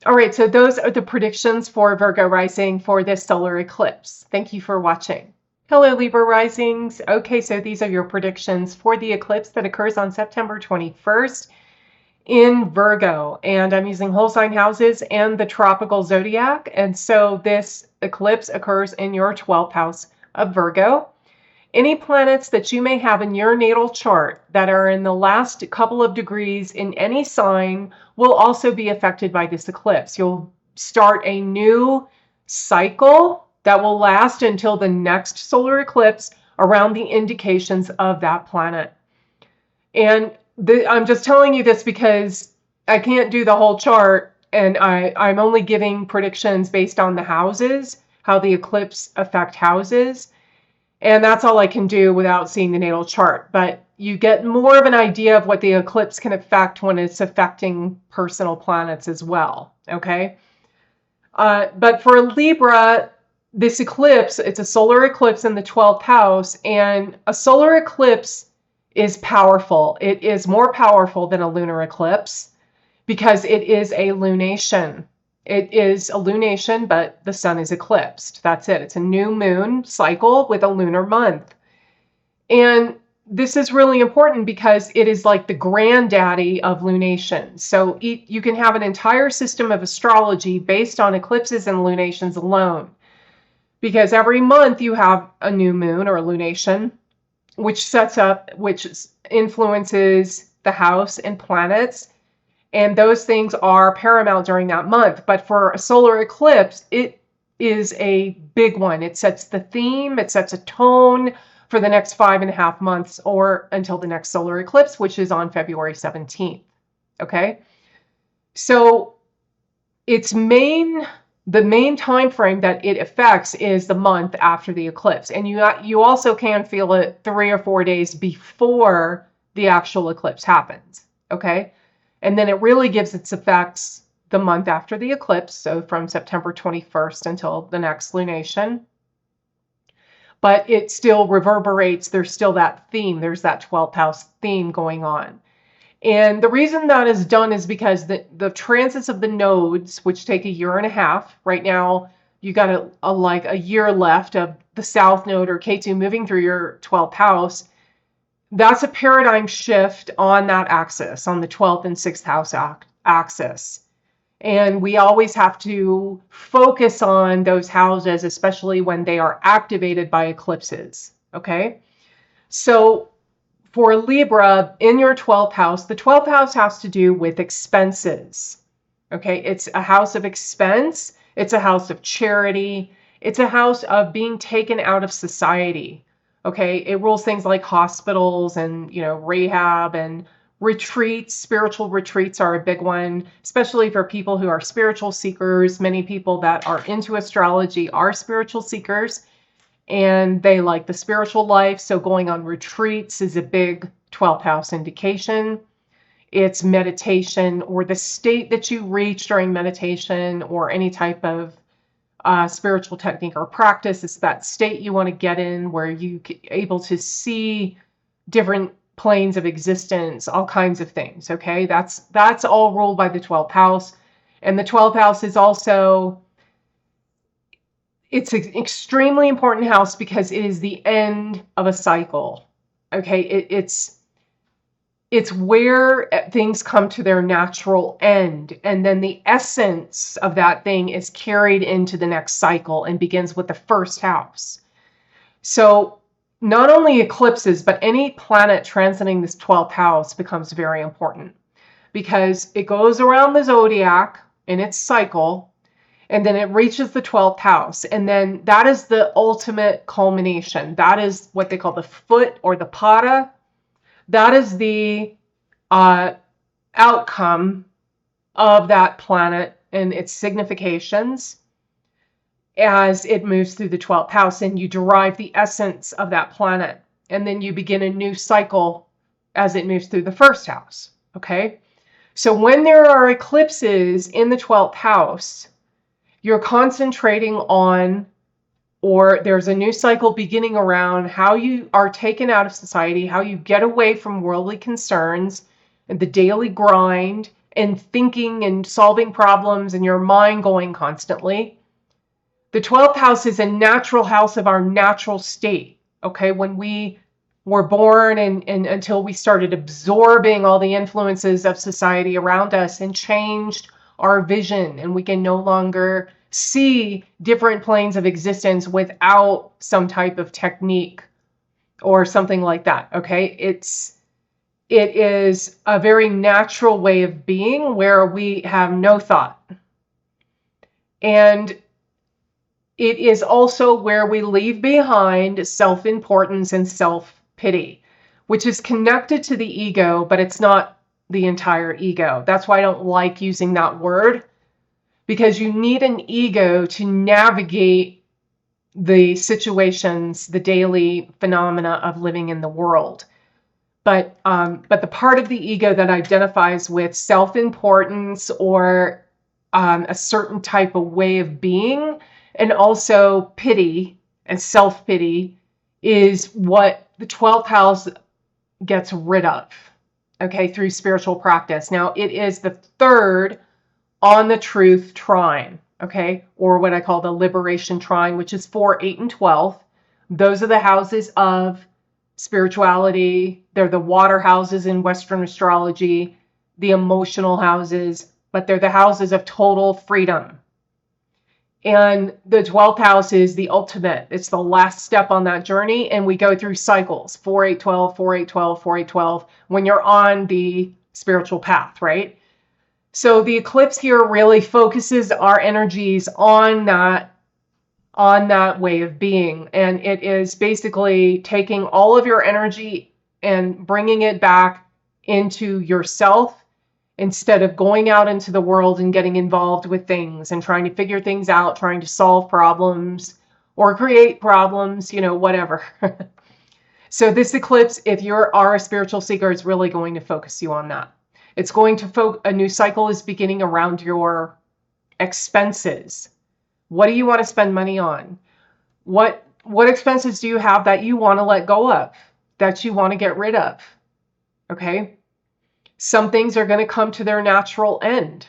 All right, so those are the predictions for Virgo rising for this solar eclipse. Thank you for watching. Hello, Libra risings. Okay, so these are your predictions for the eclipse that occurs on September 21st in Virgo. And I'm using whole sign houses and the tropical zodiac. And so this eclipse occurs in your 12th house of Virgo. Any planets that you may have in your natal chart that are in the last couple of degrees in any sign will also be affected by this eclipse. You'll start a new cycle that will last until the next solar eclipse around the indications of that planet. And I'm just telling you this because I can't do the whole chart, and I'm only giving predictions based on the houses, how the eclipse affect houses. And that's all I can do without seeing the natal chart. But you get more of an idea of what the eclipse can affect when it's affecting personal planets as well, okay? But for Libra, this eclipse, it's a solar eclipse in the 12th house, and a solar eclipse is powerful. It is more powerful than a lunar eclipse because it is a lunation. It is a lunation, but the sun is eclipsed. That's it. It's a new moon cycle with a lunar month. And this is really important because it is like the granddaddy of lunations. So you can have an entire system of astrology based on eclipses and lunations alone. Because every month you have a new moon or a lunation, which influences the house and planets. And those things are paramount during that month. But for a solar eclipse, it is a big one. It sets the theme, it sets a tone for the next 5.5 months or until the next solar eclipse, which is on February 17th. Okay? So the main time frame that it affects is the month after the eclipse. And you also can feel it 3 or 4 days before the actual eclipse happens. Okay? And then it really gives its effects the month after the eclipse, so from September 21st until the next lunation. But it still reverberates. There's still that theme. There's that 12th house theme going on. And the reason that is done is because the transits of the nodes, which take 1.5 years, right now you got like a year left of the South Node or K2 moving through your 12th house. That's a paradigm shift on that axis, on the 12th and 6th house axis. And we always have to focus on those houses, especially when they are activated by eclipses, okay? So for Libra, in your 12th house, the 12th house has to do with expenses, okay? It's a house of expense. It's a house of charity. It's a house of being taken out of society. Okay, it rules things like hospitals and, rehab and retreats. Spiritual retreats are a big one, especially for people who are spiritual seekers. Many people that are into astrology are spiritual seekers and they like the spiritual life. So going on retreats is a big 12th house indication. It's meditation or the state that you reach during meditation or any type of spiritual technique or practice. It's that state you want to get in where you're able to see different planes of existence, all kinds of things. Okay, that's all ruled by the 12th house. And the 12th house is also, it's an extremely important house because it is the end of a cycle. Okay, it's where things come to their natural end, and then the essence of that thing is carried into the next cycle and begins with the first house. So not only eclipses, but any planet transiting this 12th house becomes very important, because it goes around the zodiac in its cycle, and then it reaches the 12th house. And then that is the ultimate culmination. That is what they call the foot or the pada. That is the outcome of that planet and its significations as it moves through the 12th house, and you derive the essence of that planet. And then you begin a new cycle as it moves through the first house. Okay? So when there are eclipses in the 12th house, you're concentrating on, or there's a new cycle beginning around how you are taken out of society, how you get away from worldly concerns and the daily grind and thinking and solving problems and your mind going constantly. The 12th house is a natural house of our natural state. Okay, when we were born and until we started absorbing all the influences of society around us and changed our vision, and we can no longer see different planes of existence without some type of technique or something like that. Okay, it is a very natural way of being where we have no thought, and it is also where we leave behind self-importance and self-pity, which is connected to the ego, but it's not the entire ego. That's why I don't like using that word, because you need an ego to navigate the situations, the daily phenomena of living in the world. But the part of the ego that identifies with self-importance or a certain type of way of being, and also pity and self-pity, is what the 12th house gets rid of, okay, through spiritual practice. Now, it is the third on the truth trine, okay, or what I call the liberation trine, which is 4, 8, and 12. Those are the houses of spirituality. They're the water houses in Western astrology, the emotional houses, but they're the houses of total freedom. And the 12th house is the ultimate. It's the last step on that journey, and we go through cycles, 4, 8, 12, 4, 8, 12, 4, 8, 12, when you're on the spiritual path, right? So the eclipse here really focuses our energies on that way of being. And it is basically taking all of your energy and bringing it back into yourself, instead of going out into the world and getting involved with things and trying to figure things out, trying to solve problems or create problems, whatever. So this eclipse, if you are a spiritual seeker, is really going to focus you on that. It's going to a new cycle is beginning around your expenses. What do you want to spend money on? What expenses do you have that you want to let go of, that you want to get rid of? Okay? Some things are going to come to their natural end.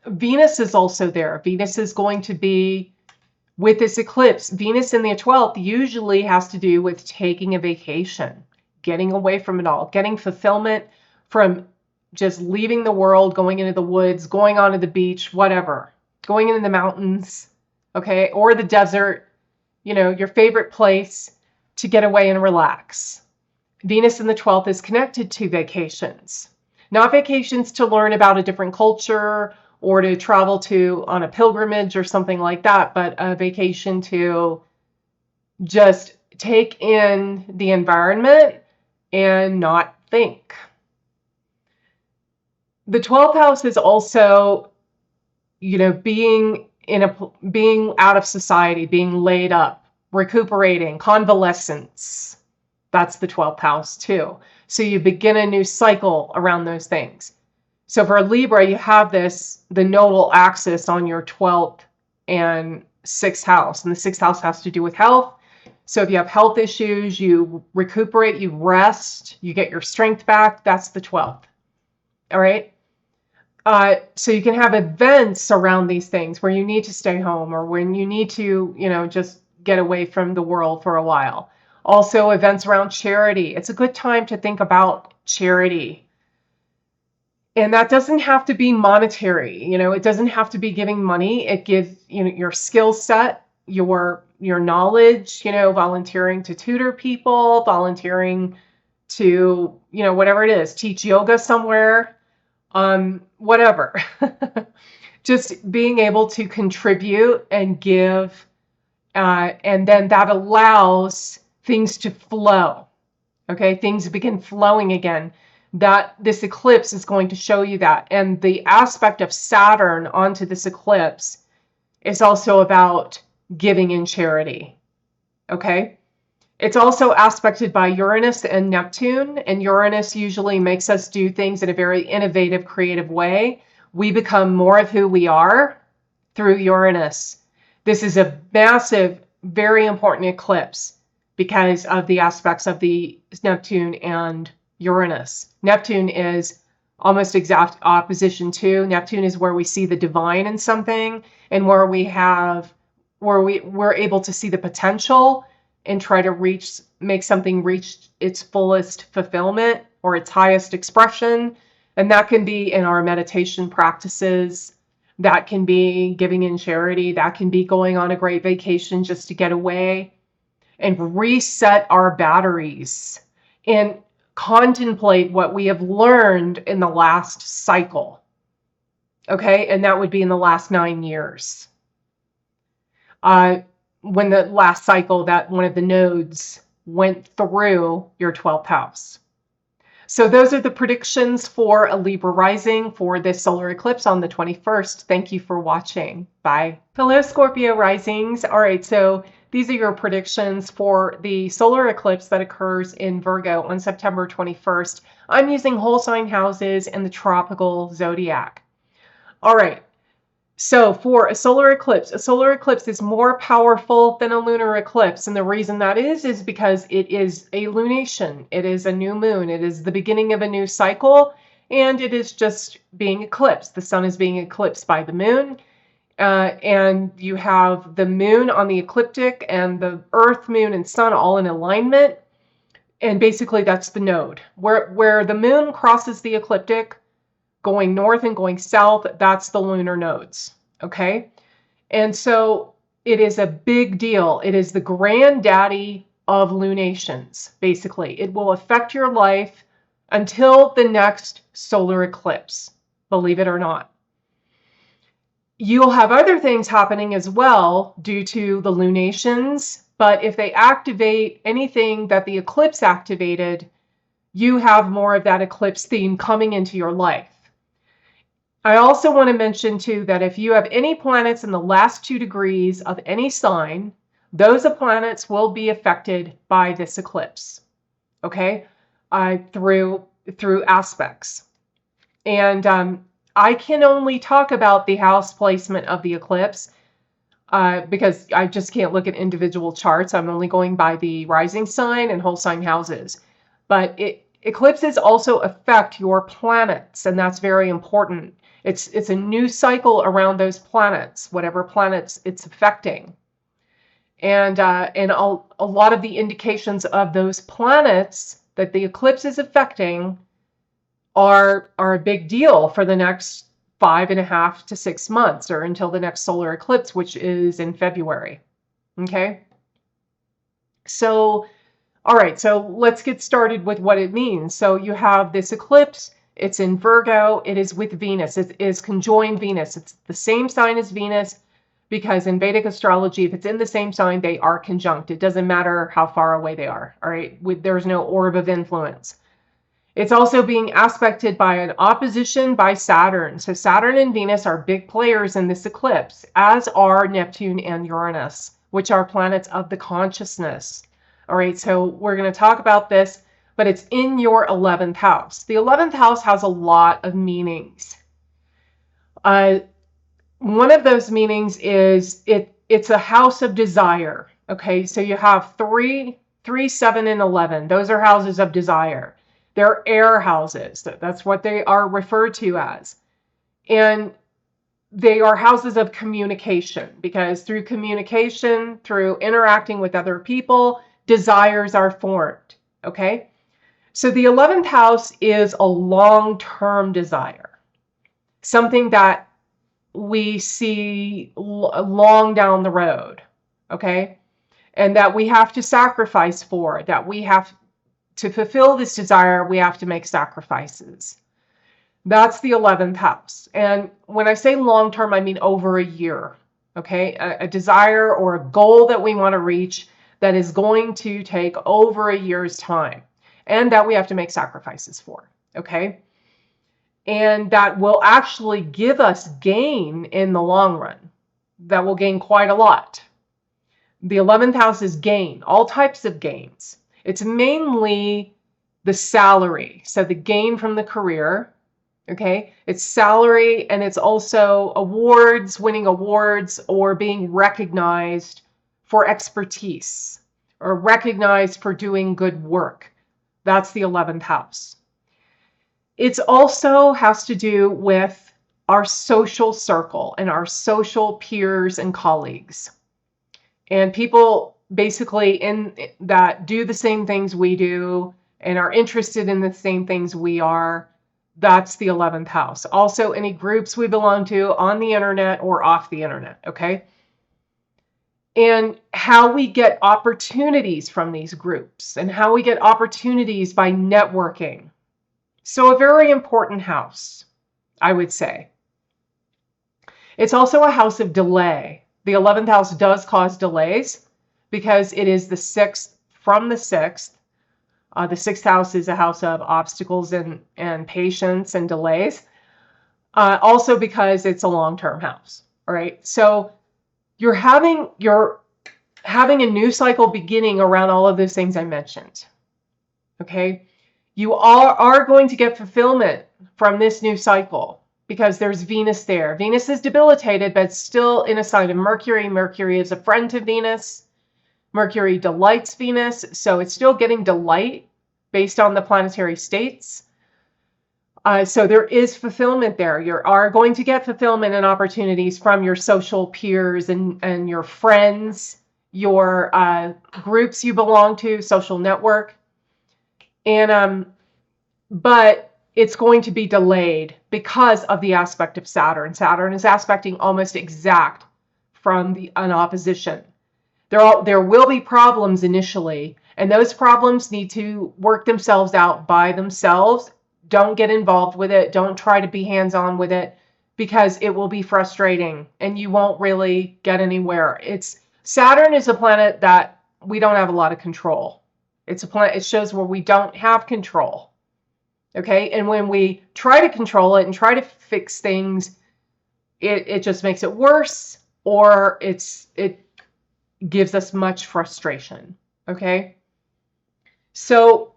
Venus is also there. Venus is going to be with this eclipse. Venus in the 12th usually has to do with taking a vacation, getting away from it all, getting fulfillment from just leaving the world, going into the woods, going onto the beach, whatever, going into the mountains, okay, or the desert, your favorite place to get away and relax. Venus in the 12th is connected to vacations, not vacations to learn about a different culture or to travel to on a pilgrimage or something like that, but a vacation to just take in the environment and not think. The 12th house is also, being out of society, being laid up, recuperating, convalescence. That's the 12th house too. So you begin a new cycle around those things. So for Libra, you have the nodal axis on your 12th and 6th house. And the 6th house has to do with health. So if you have health issues, you recuperate, you rest, you get your strength back. That's the 12th. All right. So you can have events around these things where you need to stay home or when you need to, just get away from the world for a while. Also events around charity. It's a good time to think about charity. And that doesn't have to be monetary. It doesn't have to be giving money. It gives, your skill set, your knowledge, volunteering to tutor people, volunteering to, whatever it is, teach yoga somewhere, whatever. Just being able to contribute and give, and then that allows things to flow. Okay, things begin flowing again. That this eclipse is going to show you that. And the aspect of Saturn onto this eclipse is also about giving in charity. Okay, it's also aspected by Uranus and Neptune, and Uranus usually makes us do things in a very innovative, creative way. We become more of who we are through Uranus. This is a massive, very important eclipse because of the aspects of the Neptune and Uranus. Neptune is almost exact opposition to. Neptune is where we see the divine in something, and where we're able to see the potential and try to make something reach its fullest fulfillment or its highest expression. And that can be in our meditation practices. That can be giving in charity. That can be going on a great vacation just to get away and reset our batteries and contemplate what we have learned in the last cycle. Okay, and that would be in the last 9 years. When the last cycle that one of the nodes went through your 12th house. So those are the predictions for a Libra rising for this solar eclipse on the 21st. Thank you for watching. Bye. Hello, Scorpio risings. All right, so these are your predictions for the solar eclipse that occurs in Virgo on September 21st. I'm using whole sign houses and the tropical zodiac. All right. So for a solar eclipse is more powerful than a lunar eclipse. And the reason that is because it is a lunation. It is a new moon. It is the beginning of a new cycle. And it is just being eclipsed. The sun is being eclipsed by the moon. And you have the moon on the ecliptic and the earth, moon, and sun all in alignment. And basically that's the node. Where the moon crosses the ecliptic, going north and going south, that's the lunar nodes, okay? And so it is a big deal. It is the granddaddy of lunations, basically. It will affect your life until the next solar eclipse, believe it or not. You'll have other things happening as well due to the lunations, but if they activate anything that the eclipse activated, you have more of that eclipse theme coming into your life. I also want to mention too that if you have any planets in the last 2 degrees of any sign, those planets will be affected by this eclipse, okay, through aspects. And I can only talk about the house placement of the eclipse because I just can't look at individual charts. I'm only going by the rising sign and whole sign houses. But eclipses also affect your planets, and that's very important. It's a new cycle around those planets, whatever planets it's affecting. And a lot of the indications of those planets that the eclipse is affecting are a big deal for the next 5.5 to 6 months, or until the next solar eclipse, which is in February. Okay? So, all right, so let's get started with what it means. So you have this eclipse. It's in Virgo. It is with Venus. It is conjoined Venus. It's the same sign as Venus because in Vedic astrology, if it's in the same sign, they are conjunct. It doesn't matter how far away they are. All right. There's no orb of influence. It's also being aspected by an opposition by Saturn. So Saturn and Venus are big players in this eclipse, as are Neptune and Uranus, which are planets of the consciousness. All right. So we're going to talk about this. But it's in your 11th house. The 11th house has a lot of meanings. One of those meanings is it's a house of desire. Okay, so you have 3, 7, and 11. Those are houses of desire. They're air houses. That's what they are referred to as. And they are houses of communication because through communication, through interacting with other people, desires are formed, okay? So the 11th house is a long-term desire, something that we see long down the road, okay? And that we have to sacrifice for, that we have to fulfill this desire, we have to make sacrifices. That's the 11th house. And when I say long-term, I mean over a year, okay? A desire or a goal that we want to reach that is going to take over a year's time, and that we have to make sacrifices for, okay? And that will actually give us gain in the long run. That will gain quite a lot. The 11th house is gain, all types of gains. It's mainly the salary, so the gain from the career, okay? It's salary, and it's also awards, winning awards, or being recognized for expertise, or recognized for doing good work. That's the 11th house. It also has to do with our social circle and our social peers and colleagues. And people basically in that do the same things we do and are interested in the same things we are. That's the 11th house. Also, any groups we belong to on the internet or off the internet, okay? And how we get opportunities from these groups and how we get opportunities by networking. So a very important house, I would say. It's also a house of delay. The 11th house does cause delays because it is the 6th from the 6th. The 6th house is a house of obstacles and patience and delays. Also because it's a long-term house, all right? So you're having a new cycle beginning around all of those things I mentioned, okay? You are going to get fulfillment from this new cycle because there's Venus there. Venus is debilitated, but still in a sign of Mercury. Mercury is a friend to Venus. Mercury delights Venus, so it's still getting delight based on the planetary states. So there is fulfillment there. You are going to get fulfillment and opportunities from your social peers and your friends, your groups you belong to, social network. And but it's going to be delayed because of the aspect of Saturn. Saturn is aspecting almost exact from an opposition. There will be problems initially, and those problems need to work themselves out by themselves. Don't get involved with it. Don't try to be hands-on with it because it will be frustrating and you won't really get anywhere. Saturn is a planet that we don't have a lot of control. It's a planet, it shows where we don't have control. Okay, and when we try to control it and try to fix things, it just makes it worse, or it gives us much frustration. Okay, so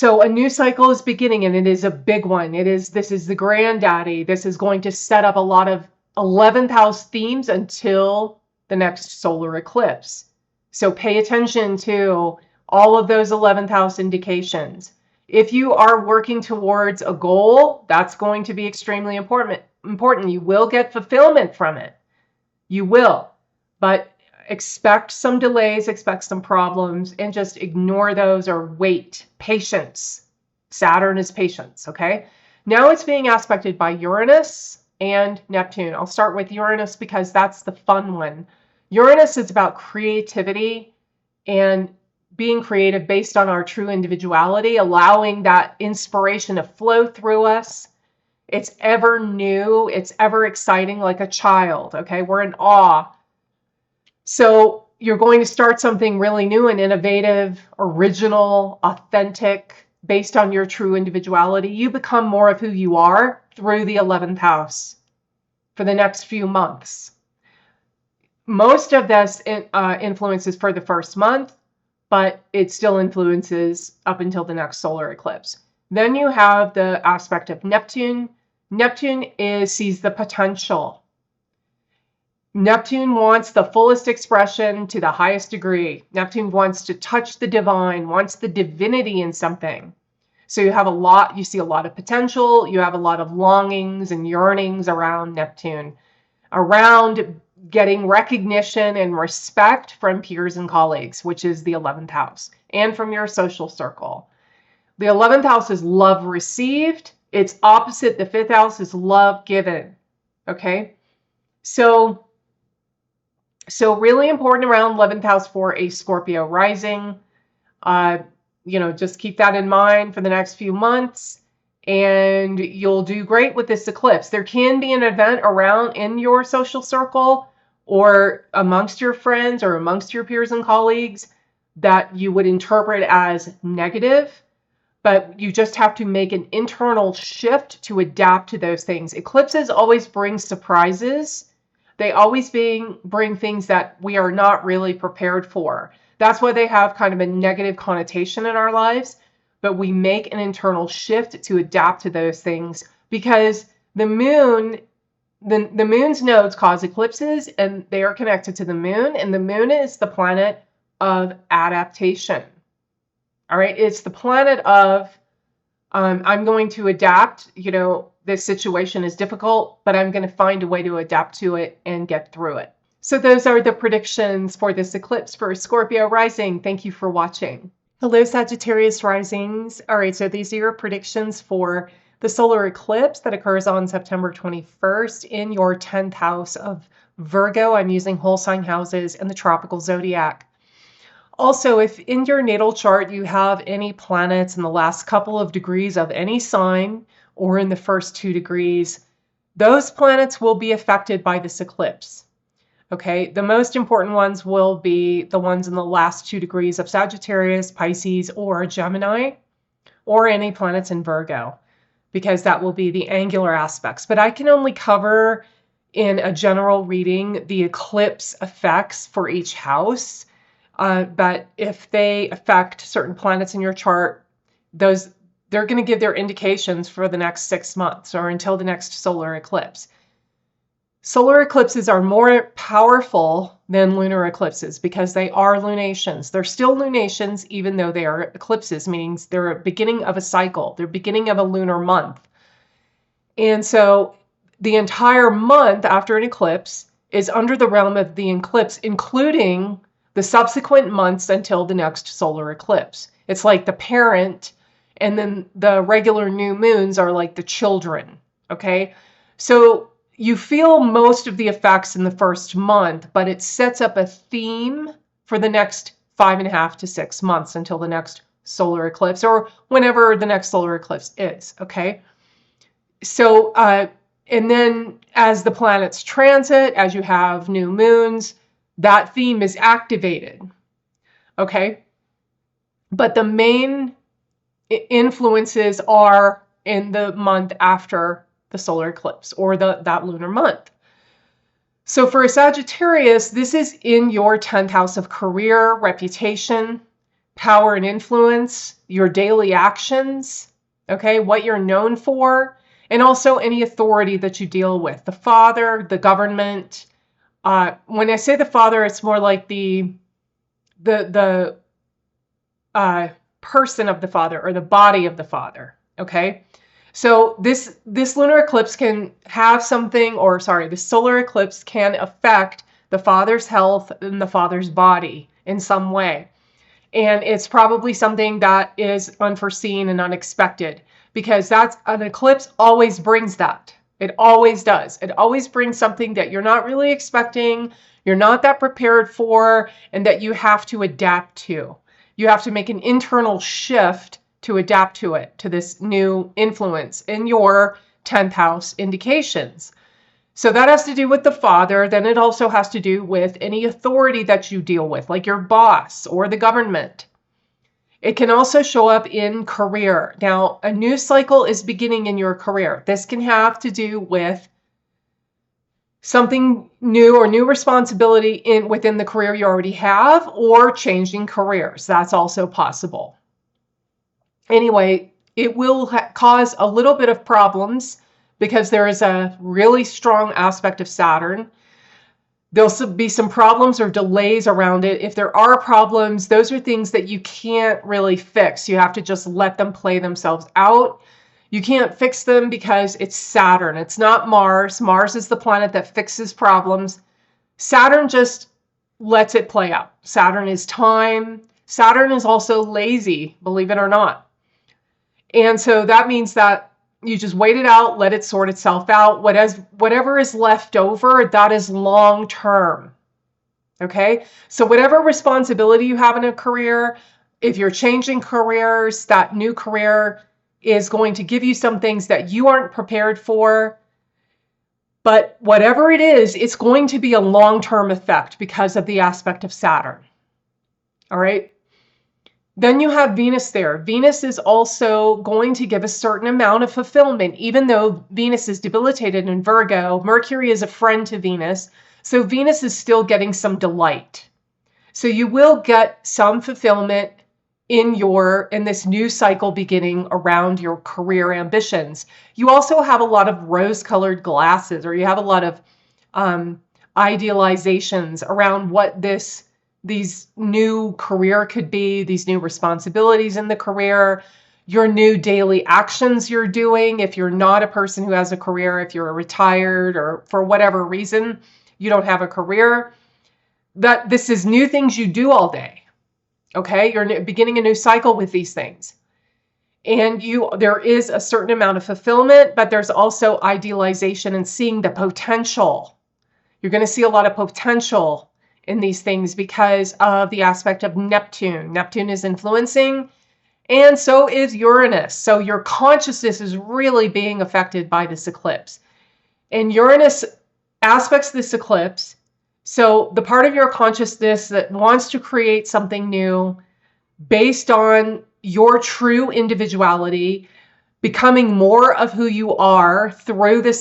a new cycle is beginning, and it is a big one. This is the granddaddy. This is going to set up a lot of 11th house themes until the next solar eclipse. So pay attention to all of those 11th house indications. If you are working towards a goal, that's going to be extremely important. You will get fulfillment from it. You will. But expect some delays, expect some problems, and just ignore those or wait. Patience. Saturn is patience, okay? Now it's being aspected by Uranus and Neptune. I'll start with Uranus because that's the fun one. Uranus is about creativity and being creative based on our true individuality, allowing that inspiration to flow through us. It's ever new. It's ever exciting, like a child, okay? We're in awe. So you're going to start something really new and innovative, original, authentic, based on your true individuality. You become more of who you are through the 11th house for the next few months. Most of this influences for the first month, but it still influences up until the next solar eclipse. Then you have the aspect of Neptune. Neptune sees the potential. Neptune wants the fullest expression to the highest degree. Neptune wants to touch the divine, wants the divinity in something. So you see a lot of potential. You have a lot of longings and yearnings around Neptune, around getting recognition and respect from peers and colleagues, which is the 11th house, and from your social circle. The 11th house is love received. Its opposite, the 5th house, is love given. Okay? So really important around 11th house for a Scorpio rising. Just keep that in mind for the next few months, and you'll do great with this eclipse. There can be an event around in your social circle or amongst your friends or amongst your peers and colleagues that you would interpret as negative, but you just have to make an internal shift to adapt to those things. Eclipses always bring surprises. They always bring things that we are not really prepared for. That's why they have kind of a negative connotation in our lives, but we make an internal shift to adapt to those things because the moon, the moon's nodes cause eclipses, and they are connected to the moon, and the moon is the planet of adaptation. All right, it's the planet of I'm going to adapt. This situation is difficult, but I'm going to find a way to adapt to it and get through it. So those are the predictions for this eclipse for Scorpio rising. Thank you for watching. Hello, Sagittarius risings. All right, so these are your predictions for the solar eclipse that occurs on September 21st in your 10th house of Virgo. I'm using whole sign houses and the tropical zodiac. Also, if in your natal chart you have any planets in the last couple of degrees of any sign or in the first 2 degrees, those planets will be affected by this eclipse. Okay, the most important ones will be the ones in the last 2 degrees of Sagittarius, Pisces, or Gemini, or any planets in Virgo, because that will be the angular aspects. But I can only cover in a general reading the eclipse effects for each house. But if they affect certain planets in your chart, they're going to give their indications for the next 6 months or until the next solar eclipse. Solar eclipses are more powerful than lunar eclipses because they are lunations. They're still lunations even though they are eclipses, meaning they're a beginning of a cycle. They're beginning of a lunar month. And so the entire month after an eclipse is under the realm of the eclipse, including the subsequent months until the next solar eclipse. It's like the parent, and then the regular new moons are like the children, okay? So you feel most of the effects in the first month, but it sets up a theme for the next 5.5 to 6 months until the next solar eclipse or whenever the next solar eclipse is, okay? So, and then as the planets transit, as you have new moons, that theme is activated, okay? But the main influences are in the month after the solar eclipse or that lunar month. So for a Sagittarius, this is in your 10th house of career, reputation, power and influence, your daily actions, okay, what you're known for, and also any authority that you deal with, the father, the government. When I say the father, it's more like the person of the father or the body of the father, okay? So this lunar eclipse can have something, or sorry, the solar eclipse can affect the father's health and the father's body in some way. And it's probably something that is unforeseen and unexpected because that's an eclipse always brings that. It always does. It always brings something that you're not really expecting, you're not that prepared for, and that you have to adapt to. You have to make an internal shift to adapt to it, to this new influence in your 10th house indications. So that has to do with the father. Then it also has to do with any authority that you deal with, like your boss or the government. It can also show up in career. Now, a new cycle is beginning in your career. This can have to do with something new or new responsibility within the career you already have, or changing careers. That's also possible. Anyway, it will cause a little bit of problems because there is a really strong aspect of Saturn. There'll be some problems or delays around it. If there are problems, those are things that you can't really fix. You have to just let them play themselves out. You can't fix them because it's Saturn. It's not Mars. Mars is the planet that fixes problems. Saturn just lets it play out. Saturn is time. Saturn is also lazy, believe it or not. And so that means that you just wait it out, let it sort itself out. Whatever is left over, that is long term. Okay? So whatever responsibility you have in a career, if you're changing careers, that new career is going to give you some things that you aren't prepared for. But whatever it is, it's going to be a long-term effect because of the aspect of Saturn. All right? Then you have Venus there. Venus is also going to give a certain amount of fulfillment, even though Venus is debilitated in Virgo. Mercury is a friend to Venus. So Venus is still getting some delight. So you will get some fulfillment in this new cycle beginning around your career ambitions. You also have a lot of rose-colored glasses, or you have a lot of idealizations around what these new career could be, these new responsibilities in the career, your new daily actions you're doing. If you're not a person who has a career, if you're retired or for whatever reason you don't have a career, that this is new things you do all day. Okay, you're beginning a new cycle with these things. And there is a certain amount of fulfillment, but there's also idealization and seeing the potential. You're going to see a lot of potential in these things because of the aspect of Neptune. Neptune is influencing, and so is Uranus. So your consciousness is really being affected by this eclipse. And Uranus aspects this eclipse. So the part of your consciousness that wants to create something new based on your true individuality, becoming more of who you are through the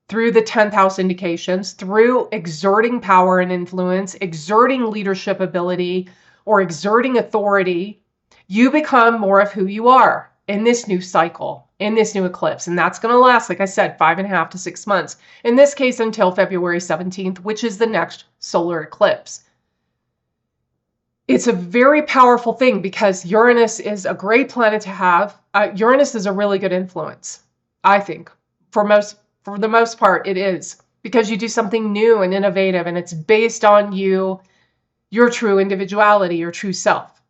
10th house indications, through exerting power and influence, exerting leadership ability, or exerting authority, you become more of who you are in this new cycle, in this new eclipse. And that's going to last, like I said, 5.5 to 6 months. In this case, until February 17th, which is the next solar eclipse. It's a very powerful thing because Uranus is a great planet to have. Uranus is a really good influence, I think. For the most part, it is. Because you do something new and innovative, and it's based on your true individuality, your true self.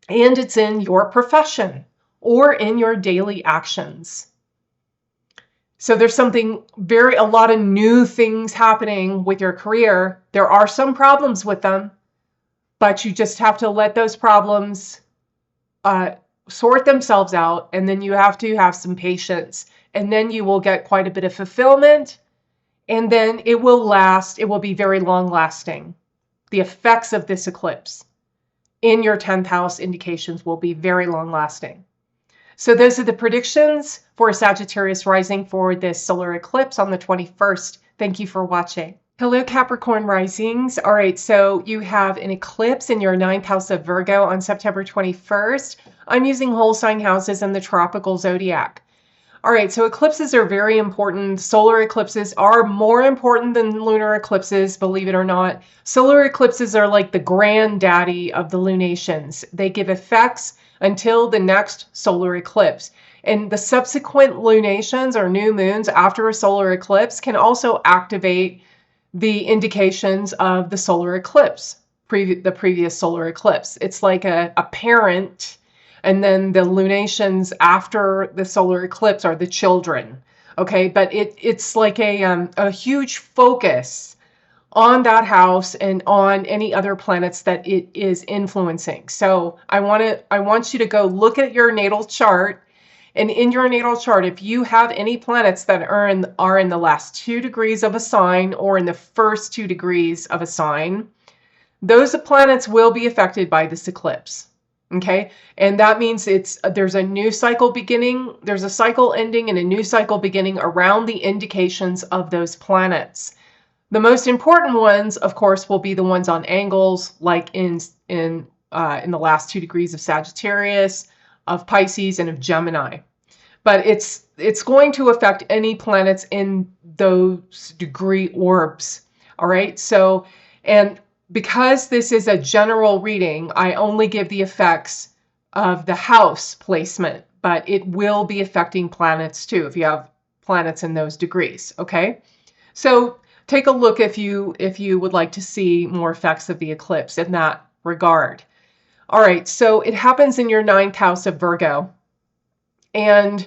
And it's in your profession or in your daily actions. So there's a lot of new things happening with your career. There are some problems with them, but you just have to let those problems sort themselves out, and then you have to have some patience, and then you will get quite a bit of fulfillment, and then it will last. It will be very long lasting. The effects of this eclipse in your 10th house indications will be very long lasting. So those are the predictions for Sagittarius rising for this solar eclipse on the 21st. Thank you for watching. Hello, Capricorn risings. All right, so you have an eclipse in your 9th house of Virgo on September 21st. I'm using whole sign houses in the tropical zodiac. All right, so eclipses are very important. Solar eclipses are more important than lunar eclipses, believe it or not. Solar eclipses are like the granddaddy of the lunations. They give effects until the next solar eclipse. And the subsequent lunations or new moons after a solar eclipse can also activate the indications of the solar eclipse, the previous solar eclipse. It's like a parent, and then the lunations after the solar eclipse are the children. Okay, but it's like a huge focus on that house and on any other planets that it is influencing. So I want you to go look at your natal chart. And in your natal chart, if you have any planets that are in the last 2 degrees of a sign or in the first 2 degrees of a sign, those planets will be affected by this eclipse. Okay, and that means there's a new cycle beginning, there's a cycle ending and a new cycle beginning around the indications of those planets. The most important ones, of course, will be the ones on angles, like in the last 2 degrees of Sagittarius, of Pisces, and of Gemini. But it's going to affect any planets in those degree orbs. All right. So, and because this is a general reading, I only give the effects of the house placement, but it will be affecting planets too if you have planets in those degrees. Okay. So take a look if you would like to see more effects of the eclipse in that regard. All right, so it happens in your 9th house of Virgo, and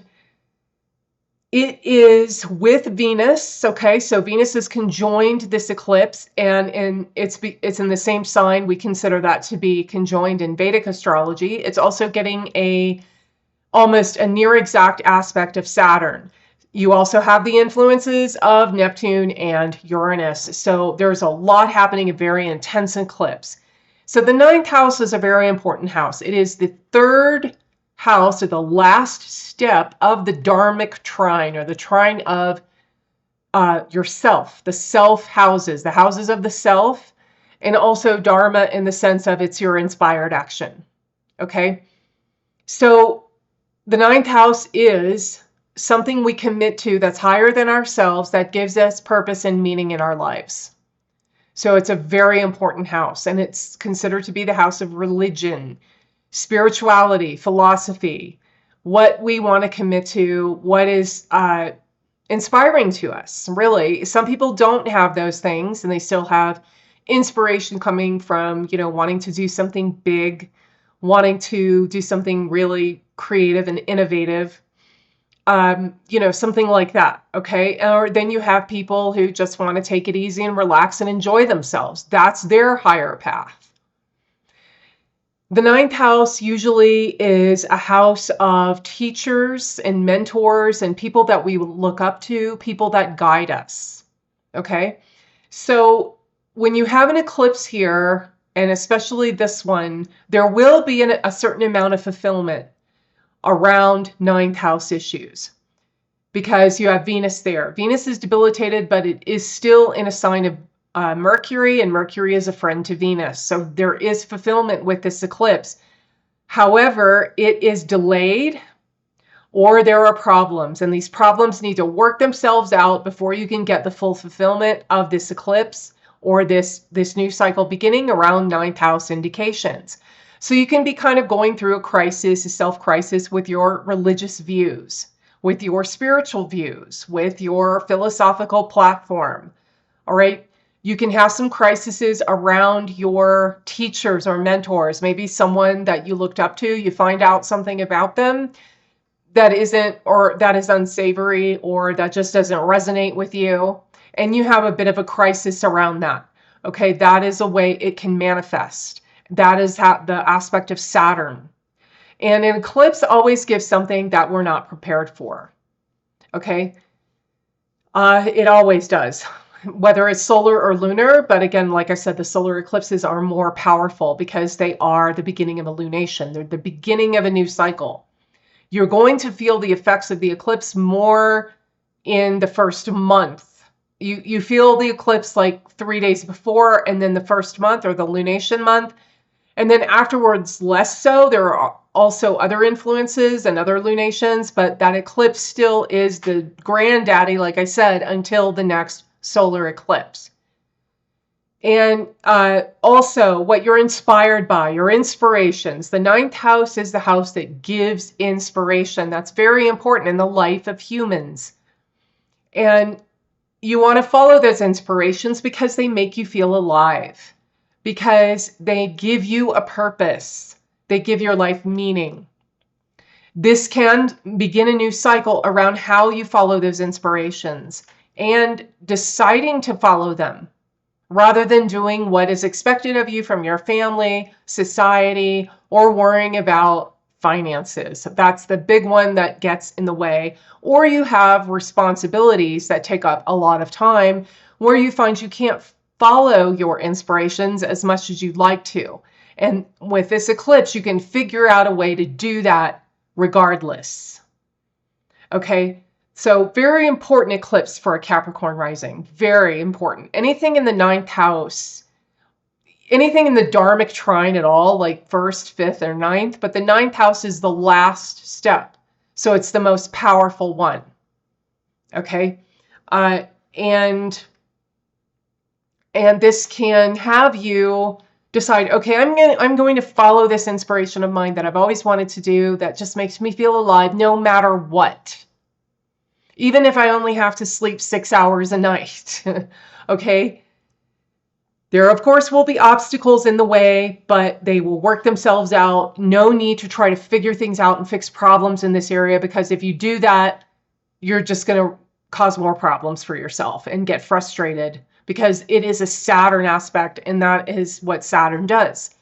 it is with Venus. Okay, so Venus is conjoined this eclipse, and it's in the same sign. We consider that to be conjoined in Vedic astrology. It's also getting almost a near exact aspect of Saturn. You also have the influences of Neptune and Uranus. So there's a lot happening, a very intense eclipse. So the 9th house is a very important house. It is the 3rd house, or the last step of the dharmic trine, or the trine of yourself, the self houses, the houses of the self, and also dharma in the sense of it's your inspired action. Okay, so the 9th house is something we commit to that's higher than ourselves, that gives us purpose and meaning in our lives. So it's a very important house, and it's considered to be the house of religion, spirituality, philosophy, what we want to commit to, what is inspiring to us, really. Some people don't have those things, and they still have inspiration coming from, wanting to do something big, wanting to do something really creative and innovative, something like that, okay? Or then you have people who just want to take it easy and relax and enjoy themselves. That's their higher path. The 9th house usually is a house of teachers and mentors and people that we look up to, people that guide us, okay? So when you have an eclipse here, and especially this one, there will be a certain amount of fulfillment around 9th house issues, because you have Venus there. Venus is debilitated, but it is still in a sign of Mercury, and Mercury is a friend to Venus. So there is fulfillment with this eclipse. However, it is delayed, or there are problems, and these problems need to work themselves out before you can get the full fulfillment of this eclipse or this new cycle beginning around 9th house indications. So you can be kind of going through a crisis, a self-crisis, with your religious views, with your spiritual views, with your philosophical platform. All right. You can have some crises around your teachers or mentors, maybe someone that you looked up to. You find out something about them that isn't, or that is unsavory, or that just doesn't resonate with you, and you have a bit of a crisis around that. Okay, that is a way it can manifest. That is the aspect of Saturn. And an eclipse always gives something that we're not prepared for. Okay, it always does, whether it's solar or lunar. But again, like I said, the solar eclipses are more powerful because they are the beginning of a lunation. They're the beginning of a new cycle. You're going to feel the effects of the eclipse more in the first month. You feel the eclipse like 3 days before, and then the first month, or the lunation month. And then afterwards, less so. There are also other influences and other lunations, but that eclipse still is the granddaddy, like I said, until the next solar eclipse. And also what you're inspired by, your inspirations. The 9th house is the house that gives inspiration. That's very important in the life of humans. And you want to follow those inspirations because they make you feel alive, because they give you a purpose. They give your life meaning. This can begin a new cycle around how you follow those inspirations and deciding to follow them, rather than doing what is expected of you from your family, society, or worrying about finances. That's the big one that gets in the way. Or you have responsibilities that take up a lot of time, where you find you can't follow your inspirations as much as you'd like to. And with this eclipse, you can figure out a way to do that regardless. Okay, so very important eclipse for a Capricorn rising. Very important. Anything in the 9th house, anything in the dharmic trine at all, like 1st, 5th, or 9th, but the 9th house is the last step. So it's the most powerful one. Okay, and this can have you decide, okay, I'm going to follow this inspiration of mine that I've always wanted to do, that just makes me feel alive no matter what. Even if I only have to sleep 6 hours a night. Okay. There, of course, will be obstacles in the way, but they will work themselves out. No need to try to figure things out and fix problems in this area, because if you do that, you're just going to cause more problems for yourself and get frustrated, because it is a Saturn aspect, and that is what Saturn does.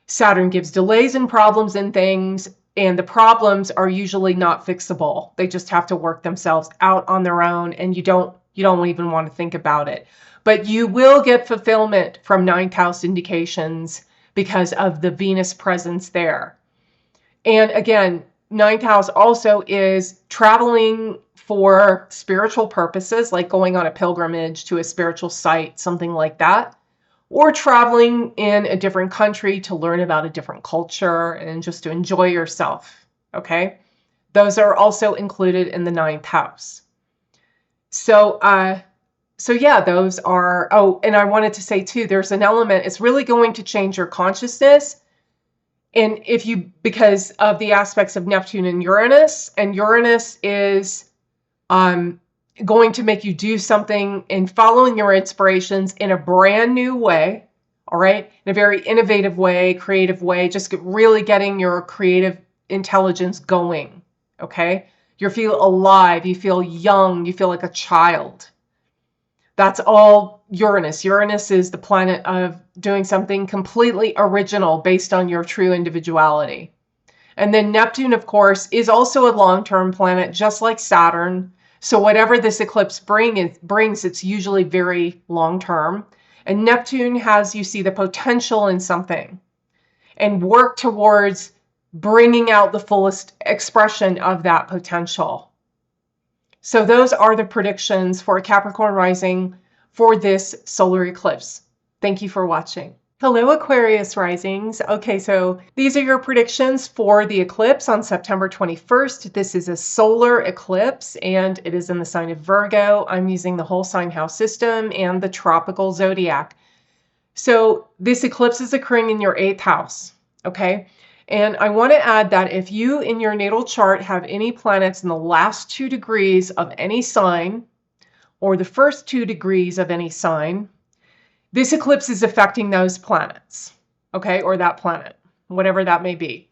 Saturn gives delays and problems in things, and the problems are usually not fixable. They just have to work themselves out on their own, and you don't even want to think about it. But you will get fulfillment from ninth house indications because of the Venus presence there. And again, ninth house also is traveling for spiritual purposes, like going on a pilgrimage to a spiritual site, something like that, or traveling in a different country to learn about a different culture and just to enjoy yourself. Okay. Those are also included in the ninth house. So yeah, those are, oh, and I wanted to say too, there's an element, it's really going to change your consciousness. And because of the aspects of Neptune and Uranus is going to make you do something in following your inspirations in a brand new way, all right? In a very innovative way, creative way, just really getting your creative intelligence going, okay? You feel alive, you feel young, you feel like a child. That's all Uranus. Uranus is the planet of doing something completely original based on your true individuality. And then Neptune, of course, is also a long-term planet, just like Saturn. So whatever this eclipse brings, it's usually very long-term. And Neptune has, you see, the potential in something and work towards bringing out the fullest expression of that potential. So those are the predictions for Capricorn rising for this solar eclipse. Thank you for watching. Hello, Aquarius risings. Okay, so these are your predictions for the eclipse on September 21st. This is a solar eclipse, and it is in the sign of Virgo. I'm using the whole sign house system and the tropical zodiac. So this eclipse is occurring in your 8th house, okay? And I want to add that if you in your natal chart have any planets in the last 2 degrees of any sign, or the first 2 degrees of any sign, this eclipse is affecting those planets, okay, or that planet, whatever that may be.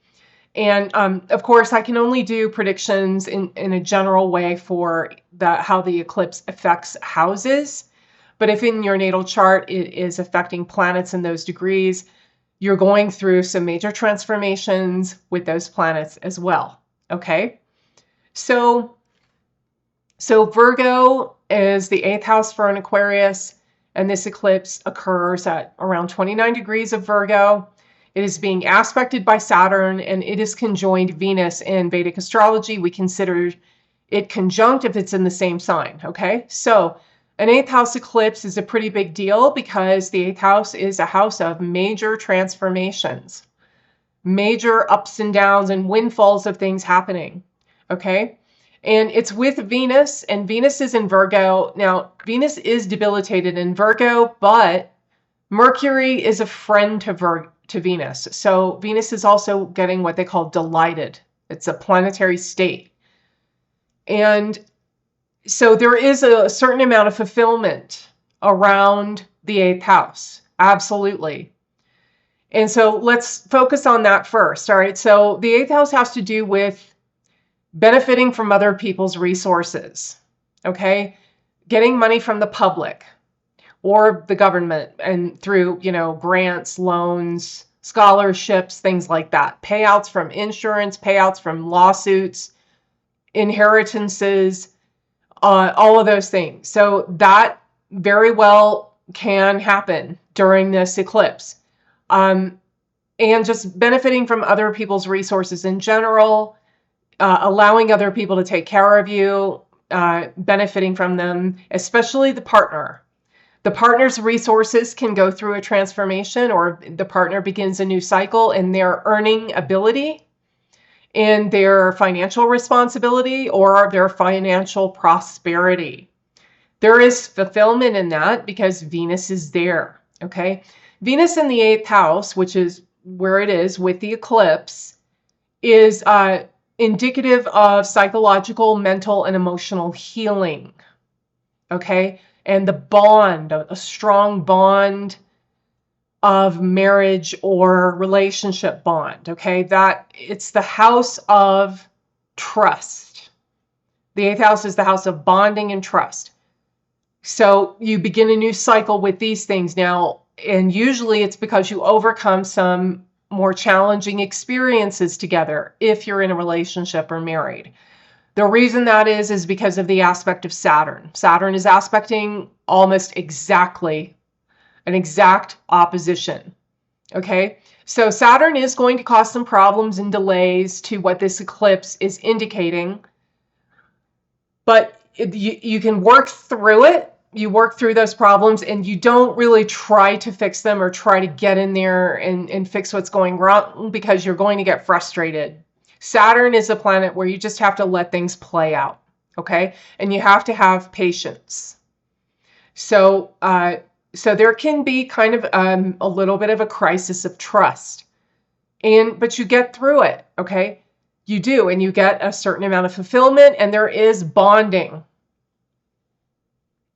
And of course, I can only do predictions in a general way for how the eclipse affects houses. But if in your natal chart it is affecting planets in those degrees, you're going through some major transformations with those planets as well, okay? So Virgo is the 8th house for an Aquarius, and this eclipse occurs at around 29 degrees of Virgo. It is being aspected by Saturn, and it is conjoined Venus. In Vedic astrology, we consider it conjunct if it's in the same sign, okay? So an 8th house eclipse is a pretty big deal because the 8th house is a house of major transformations, major ups and downs and windfalls of things happening, okay? And it's with Venus, and Venus is in Virgo. Now, Venus is debilitated in Virgo, but Mercury is a friend to Venus. So Venus is also getting what they call delighted. It's a planetary state. And so there is a certain amount of fulfillment around the 8th house. Absolutely. And so let's focus on that first. All right. So the 8th house has to do with benefiting from other people's resources. Okay. Getting money from the public or the government and through, grants, loans, scholarships, things like that. Payouts from insurance, payouts from lawsuits, inheritances, all of those things. So that very well can happen during this eclipse. And just benefiting from other people's resources in general, allowing other people to take care of you, benefiting from them, especially the partner. The partner's resources can go through a transformation, or the partner begins a new cycle in their earning ability, in their financial responsibility, or their financial prosperity. There is fulfillment in that because Venus is there, okay? Venus in the 8th house, which is where it is with the eclipse, is indicative of psychological, mental, and emotional healing, okay? and the bond, a strong bond of marriage or relationship bond, okay? That it's the house of trust. The 8th house is the house of bonding and trust. So you begin a new cycle with these things now, and usually it's because you overcome some more challenging experiences together if you're in a relationship or married. The reason that is because of the aspect of Saturn. Saturn is aspecting almost exactly an exact opposition. Okay, so Saturn is going to cause some problems and delays to what this eclipse is indicating, but you can work through it. You work through those problems, and you don't really try to fix them or try to get in there and fix what's going wrong, because you're going to get frustrated. Saturn is a planet where you just have to let things play out, okay? And you have to have patience. So there can be kind of a little bit of a crisis of trust, but you get through it, okay? You do, and you get a certain amount of fulfillment, and there is bonding.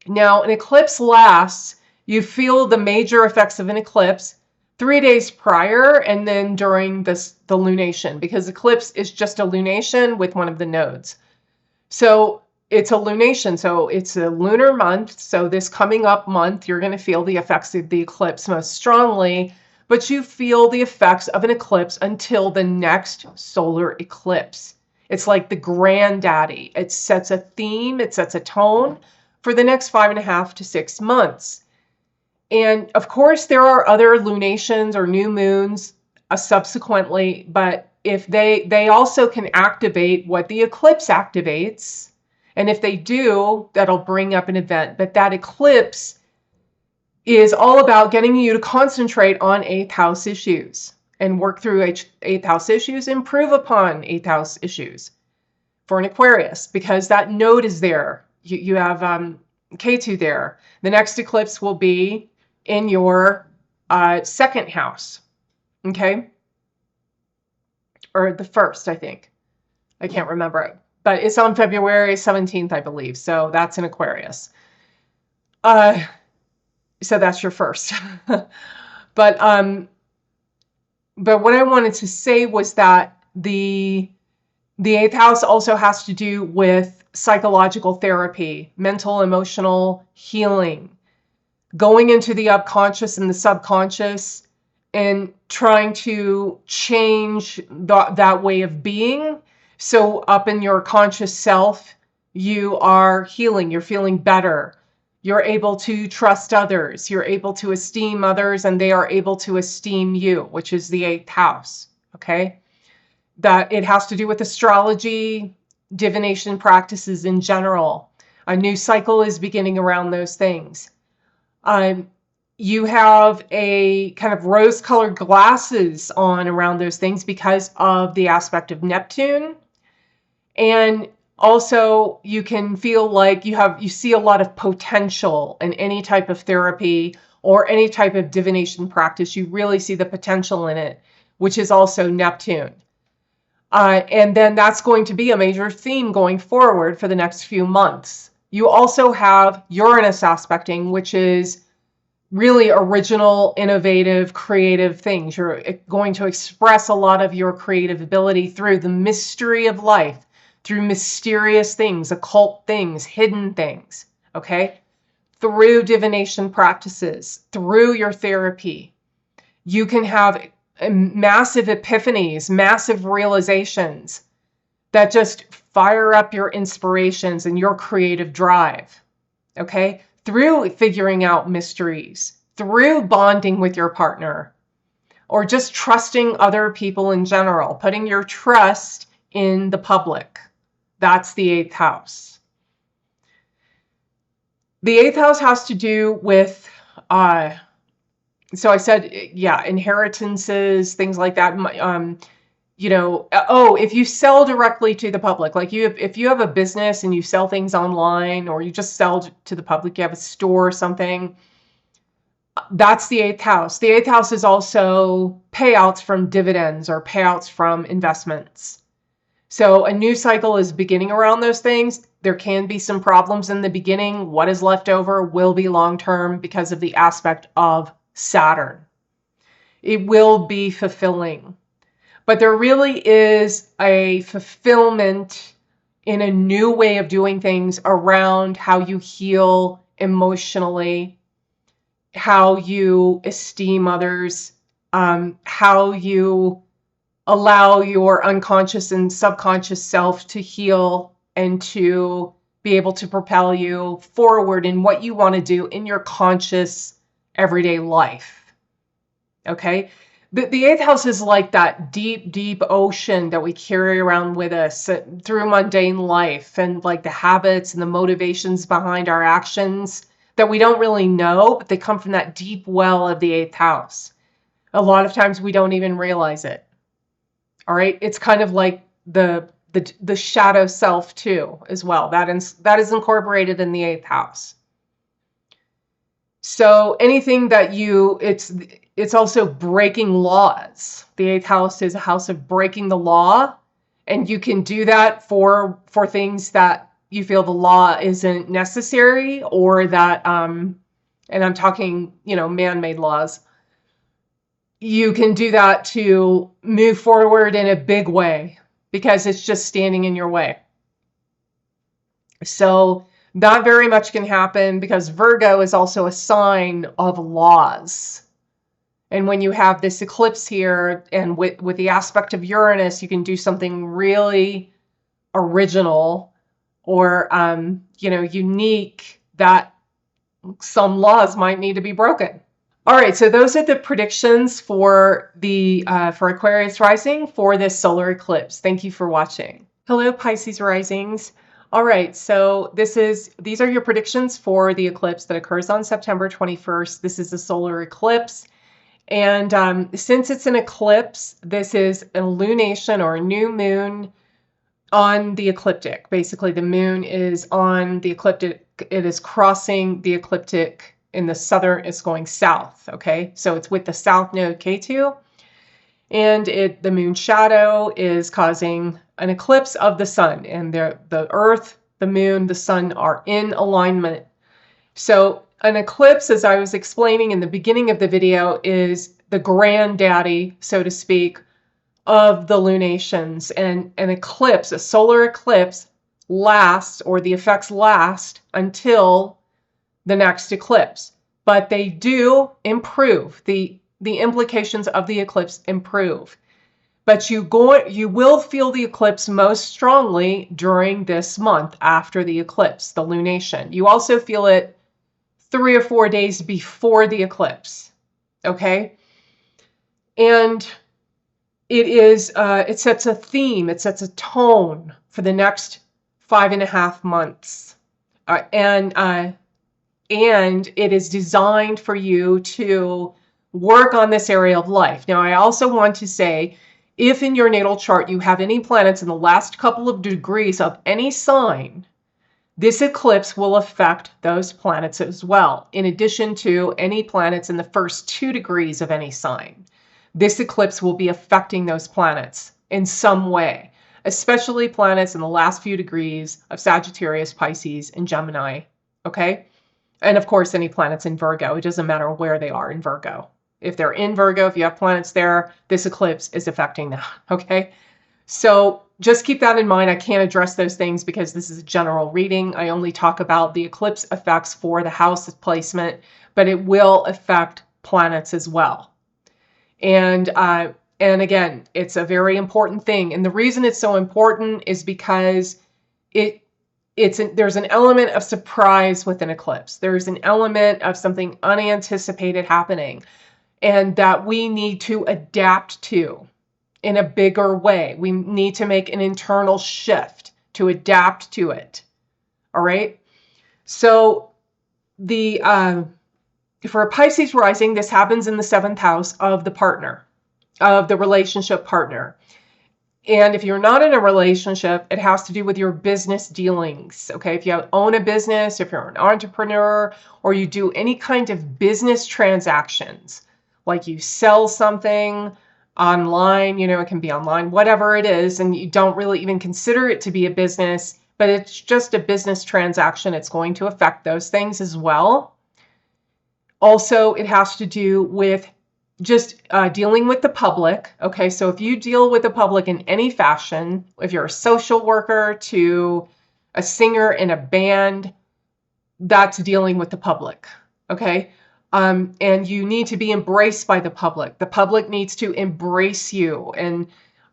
Now, an eclipse lasts, you feel the major effects of an eclipse 3 days prior and then during the lunation, because eclipse is just a lunation with one of the nodes. So it's a lunation, so it's a lunar month. So this coming up month, you're going to feel the effects of the eclipse most strongly, but you feel the effects of an eclipse until the next solar eclipse. It's like the granddaddy. It sets a theme, it sets a tone for the next 5.5 to 6 months. And of course, there are other lunations or new moons subsequently, but if they also can activate what the eclipse activates. And if they do, that'll bring up an event. But that eclipse is all about getting you to concentrate on 8th house issues and work through 8th house issues, improve upon 8th house issues for an Aquarius, because that node is there. You have K2 there. The next eclipse will be in your 2nd house, okay? Or the 1st, I think. I can't remember it. But it's on February 17th, I believe. So that's an Aquarius. So that's your 1st. But what I wanted to say was that the 8th house also has to do with psychological therapy, mental, emotional healing, going into the unconscious and the subconscious and trying to change that way of being. So up in your conscious self, you are healing, you're feeling better. You're able to trust others. You're able to esteem others, and they are able to esteem you, which is the 8th house, okay? That it has to do with astrology, divination practices in general. A new cycle is beginning around those things. You have a kind of rose-colored glasses on around those things because of the aspect of Neptune. And also you can feel like you see a lot of potential in any type of therapy or any type of divination practice. You really see the potential in it, which is also Neptune. And then that's going to be a major theme going forward for the next few months. You also have Uranus aspecting, which is really original, innovative, creative things. You're going to express a lot of your creative ability through the mystery of life, through mysterious things, occult things, hidden things, okay? Through divination practices, through your therapy. You can have massive epiphanies, massive realizations that just fire up your inspirations and your creative drive, okay? Through figuring out mysteries, through bonding with your partner, or just trusting other people in general, putting your trust in the public. That's the 8th house. The 8th house has to do with so I said, yeah, inheritances, things like that. If you sell directly to the public, like if you have a business and you sell things online, or you just sell to the public, you have a store or something, that's the 8th house. The 8th house is also payouts from dividends or payouts from investments. So a new cycle is beginning around those things. There can be some problems in the beginning. What is left over will be long-term because of the aspect of Saturn. It will be fulfilling. But there really is a fulfillment in a new way of doing things around how you heal emotionally, how you esteem others, how you allow your unconscious and subconscious self to heal and to be able to propel you forward in what you want to do in your conscious everyday life. Okay? The eighth house is like that deep, deep ocean that we carry around with us through mundane life, and like the habits and the motivations behind our actions that we don't really know, but they come from that deep well of the eighth house. A lot of times we don't even realize it. All right. It's kind of like the shadow self too, as well. That is incorporated in the eighth house. So anything that it's also breaking laws. The eighth house is a house of breaking the law, and you can do that for things that you feel the law isn't necessary, or that and I'm talking, man-made laws. You can do that to move forward in a big way because it's just standing in your way. So not very much can happen because Virgo is also a sign of laws. And when you have this eclipse here and with the aspect of Uranus, you can do something really original or, unique that some laws might need to be broken. All right, so those are the predictions for for Aquarius rising for this solar eclipse. Thank you for watching. Hello, Pisces risings. All right, so these are your predictions for the eclipse that occurs on September 21st. This is a solar eclipse. And since it's an eclipse, this is a lunation or a new moon on the ecliptic. Basically, the moon is on the ecliptic. It is crossing the ecliptic in the southern, it's going south, okay? So it's with the south node K2, and the moon shadow is causing an eclipse of the sun, and the earth, the moon, the sun are in alignment. So an eclipse, as I was explaining in the beginning of the video, is the granddaddy, so to speak, of the lunations. And an eclipse, a solar eclipse, lasts, or the effects last until the next eclipse, but they do improve. The implications of the eclipse improve, but you will feel the eclipse most strongly during this month after the eclipse, the lunation. You also feel it 3 or 4 days before the eclipse, okay? And it sets a theme, it sets a tone for the next 5.5 months, and it is designed for you to work on this area of life. Now, I also want to say, if in your natal chart you have any planets in the last couple of degrees of any sign, this eclipse will affect those planets as well, in addition to any planets in the first 2 degrees of any sign. This eclipse will be affecting those planets in some way, especially planets in the last few degrees of Sagittarius, Pisces, and Gemini, okay? And of course, any planets in Virgo. It doesn't matter where they are in Virgo. If they're in Virgo, if you have planets there, this eclipse is affecting them, okay? So just keep that in mind. I can't address those things because this is a general reading. I only talk about the eclipse effects for the house placement, but it will affect planets as well. And again, it's a very important thing. And the reason it's so important is because there's an element of surprise with an eclipse. There's an element of something unanticipated happening, and that we need to adapt to in a bigger way. We need to make an internal shift to adapt to it. All right. So for a Pisces rising, this happens in the 7th house of the partner, of the relationship partner. And if you're not in a relationship, it has to do with your business dealings. Okay. If you own a business, if you're an entrepreneur, or you do any kind of business transactions, like you sell something, online, it can be online, whatever it is, and you don't really even consider it to be a business, but it's just a business transaction. It's going to affect those things as well. Also, it has to do with just dealing with the public. Okay, so if you deal with the public in any fashion, if you're a social worker to a singer in a band, that's dealing with the public. Okay, and you need to be embraced by the public. The public needs to embrace you, and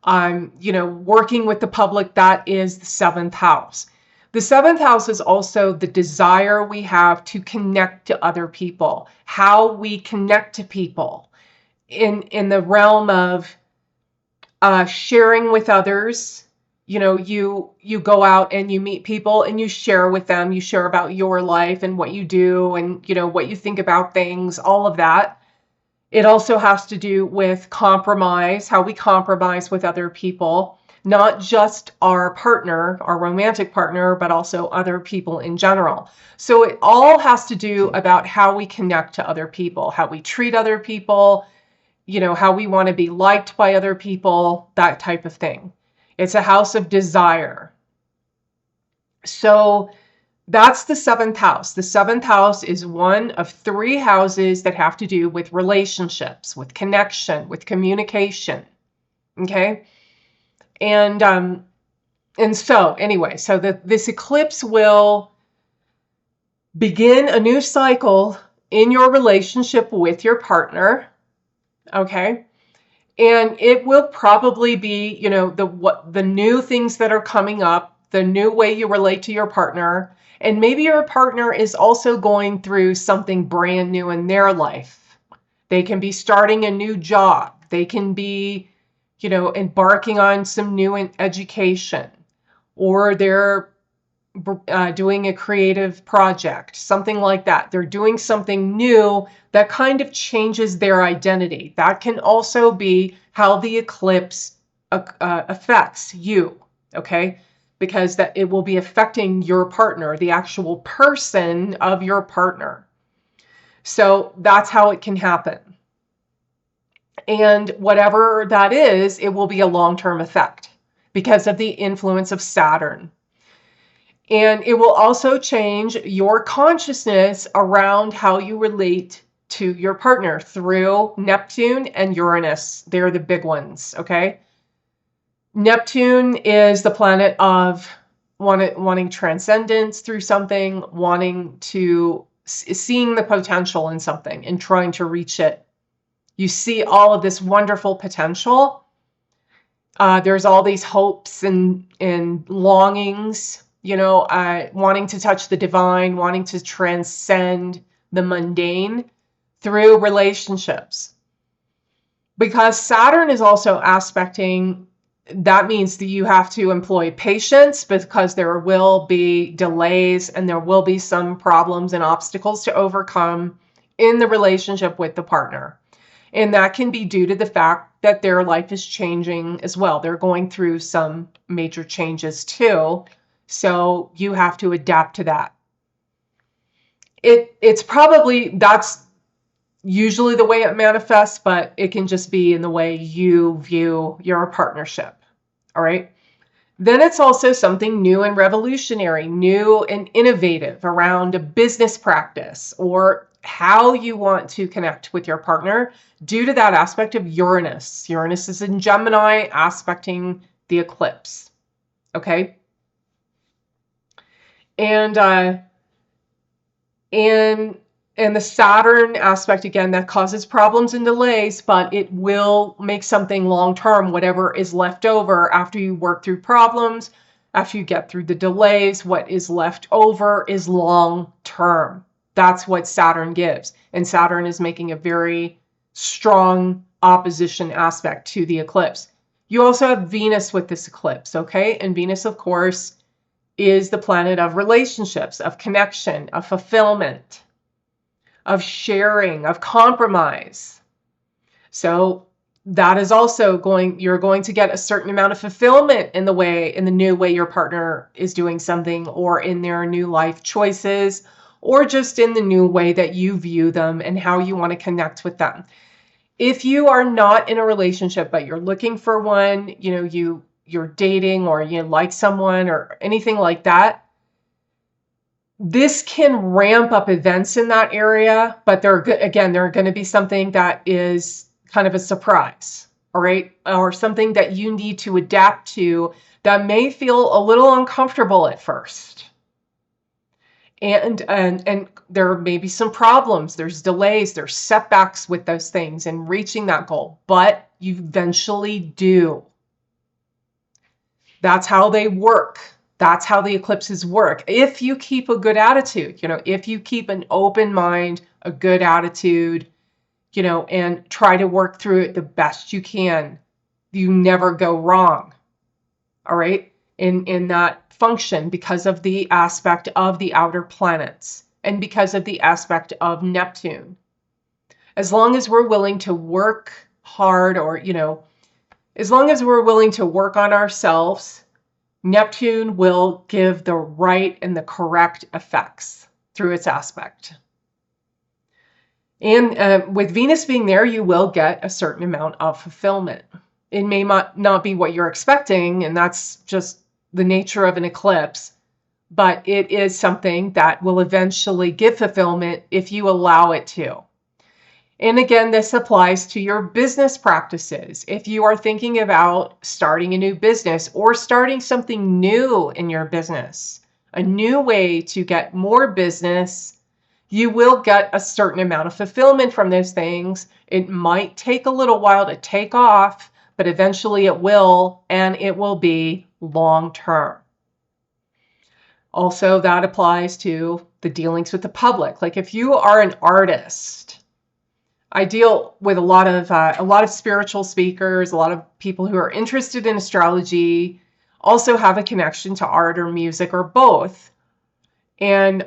working with the public, that is the 7th house. The 7th house is also the desire we have to connect to other people, how we connect to people in the realm of sharing with others. You go out and you meet people and you share with them. You share about your life and what you do and, what you think about things, all of that. It also has to do with compromise, how we compromise with other people. Not just our partner, our romantic partner, but also other people in general. So it all has to do about how we connect to other people, how we treat other people, how we want to be liked by other people, that type of thing. It's a house of desire. So that's the 7th house. The 7th house is one of 3 houses that have to do with relationships, with connection, with communication. Okay? And so anyway, so this eclipse will begin a new cycle in your relationship with your partner. Okay. And it will probably be, the new things that are coming up, the new way you relate to your partner. And maybe your partner is also going through something brand new in their life. They can be starting a new job. They can be embarking on some new education, or they're doing a creative project, something like that. They're doing something new that kind of changes their identity. That can also be how the eclipse affects you, okay? Because that it will be affecting your partner, the actual person of your partner. So that's how it can happen. And whatever that is, it will be a long-term effect because of the influence of Saturn. And it will also change your consciousness around how you relate to your partner through Neptune and Uranus. They're the big ones, okay? Neptune is the planet of wanting transcendence through something, wanting to seeing the potential in something and trying to reach it. You see all of this wonderful potential. There's all these hopes and longings, wanting to touch the divine, wanting to transcend the mundane through relationships. Because Saturn is also aspecting, that means that you have to employ patience because there will be delays and there will be some problems and obstacles to overcome in the relationship with the partner. And that can be due to the fact that their life is changing as well. They're going through some major changes too. So you have to adapt to that. That's usually the way it manifests, but it can just be in the way you view your partnership. All right. Then it's also something new and revolutionary, new and innovative around a business practice or how you want to connect with your partner due to that aspect of Uranus. Uranus is in Gemini, aspecting the eclipse. Okay. And the Saturn aspect, again, that causes problems and delays, but it will make something long-term, whatever is left over after you work through problems, after you get through the delays, what is left over is long-term. That's what Saturn gives. And Saturn is making a very strong opposition aspect to the eclipse. You also have Venus with this eclipse, okay? And Venus, of course, is the planet of relationships, of connection, of fulfillment, of sharing, of compromise. So that is also you're going to get a certain amount of fulfillment in the new way your partner is doing something, or in their new life choices, or just in the new way that you view them and how you want to connect with them. If you are not in a relationship, but you're looking for one, you're dating or you like someone or anything like that, this can ramp up events in that area, but they're going to be something that is kind of a surprise, all right? Or something that you need to adapt to that may feel a little uncomfortable at first. And there may be some problems, there's delays, there's setbacks with those things and reaching that goal, but you eventually do. That's how they work. That's how the eclipses work. If you keep a good attitude, if you keep an open mind, a good attitude, and try to work through it the best you can, you never go wrong. All right? In that function, because of the aspect of the outer planets and because of the aspect of Neptune. As long as we're willing to work hard, or, as long as we're willing to work on ourselves, Neptune will give the right and the correct effects through its aspect. And with Venus being there, you will get a certain amount of fulfillment. It may not be what you're expecting, and that's just the nature of an eclipse, but it is something that will eventually give fulfillment if you allow it to. And again, this applies to your business practices. If you are thinking about starting a new business or starting something new in your business, a new way to get more business, you will get a certain amount of fulfillment from those things. It might take a little while to take off, but eventually it will, and it will be long term. Also, that applies to the dealings with the public. Like if you are an artist, I deal with a lot of spiritual speakers, a lot of people who are interested in astrology, also have a connection to art or music or both, and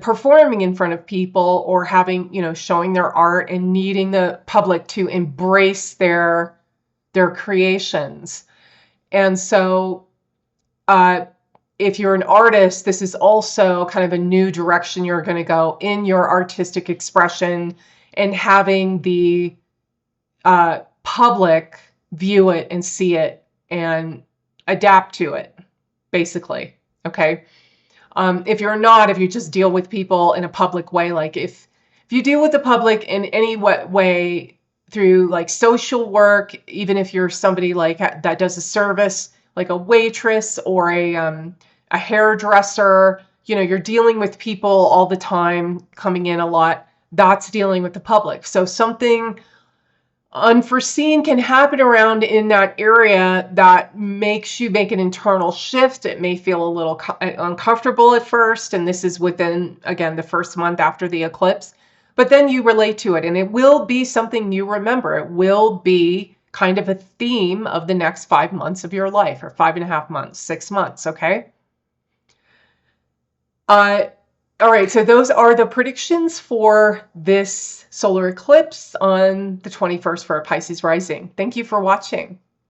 performing in front of people or having, showing their art and needing the public to embrace their creations. And so, if you're an artist, this is also kind of a new direction you're going to go in your artistic expression, and having the public view it and see it and adapt to it, basically. Okay. If you just deal with people in a public way, like if you deal with the public in any way through like social work, even if you're somebody like that does a service, like a waitress or a hairdresser, you're dealing with people all the time, coming in a lot. That's dealing with the public. So something unforeseen can happen around in that area that makes you make an internal shift. It may feel a little uncomfortable at first, and this is within, again, the first month after the eclipse, but then you relate to it, and it will be something you remember. It will be kind of a theme of the next 5 months of your life, or 5.5 months, 6 months, okay? All right, so those are the predictions for this solar eclipse on the 21st for Pisces rising. Thank you for watching.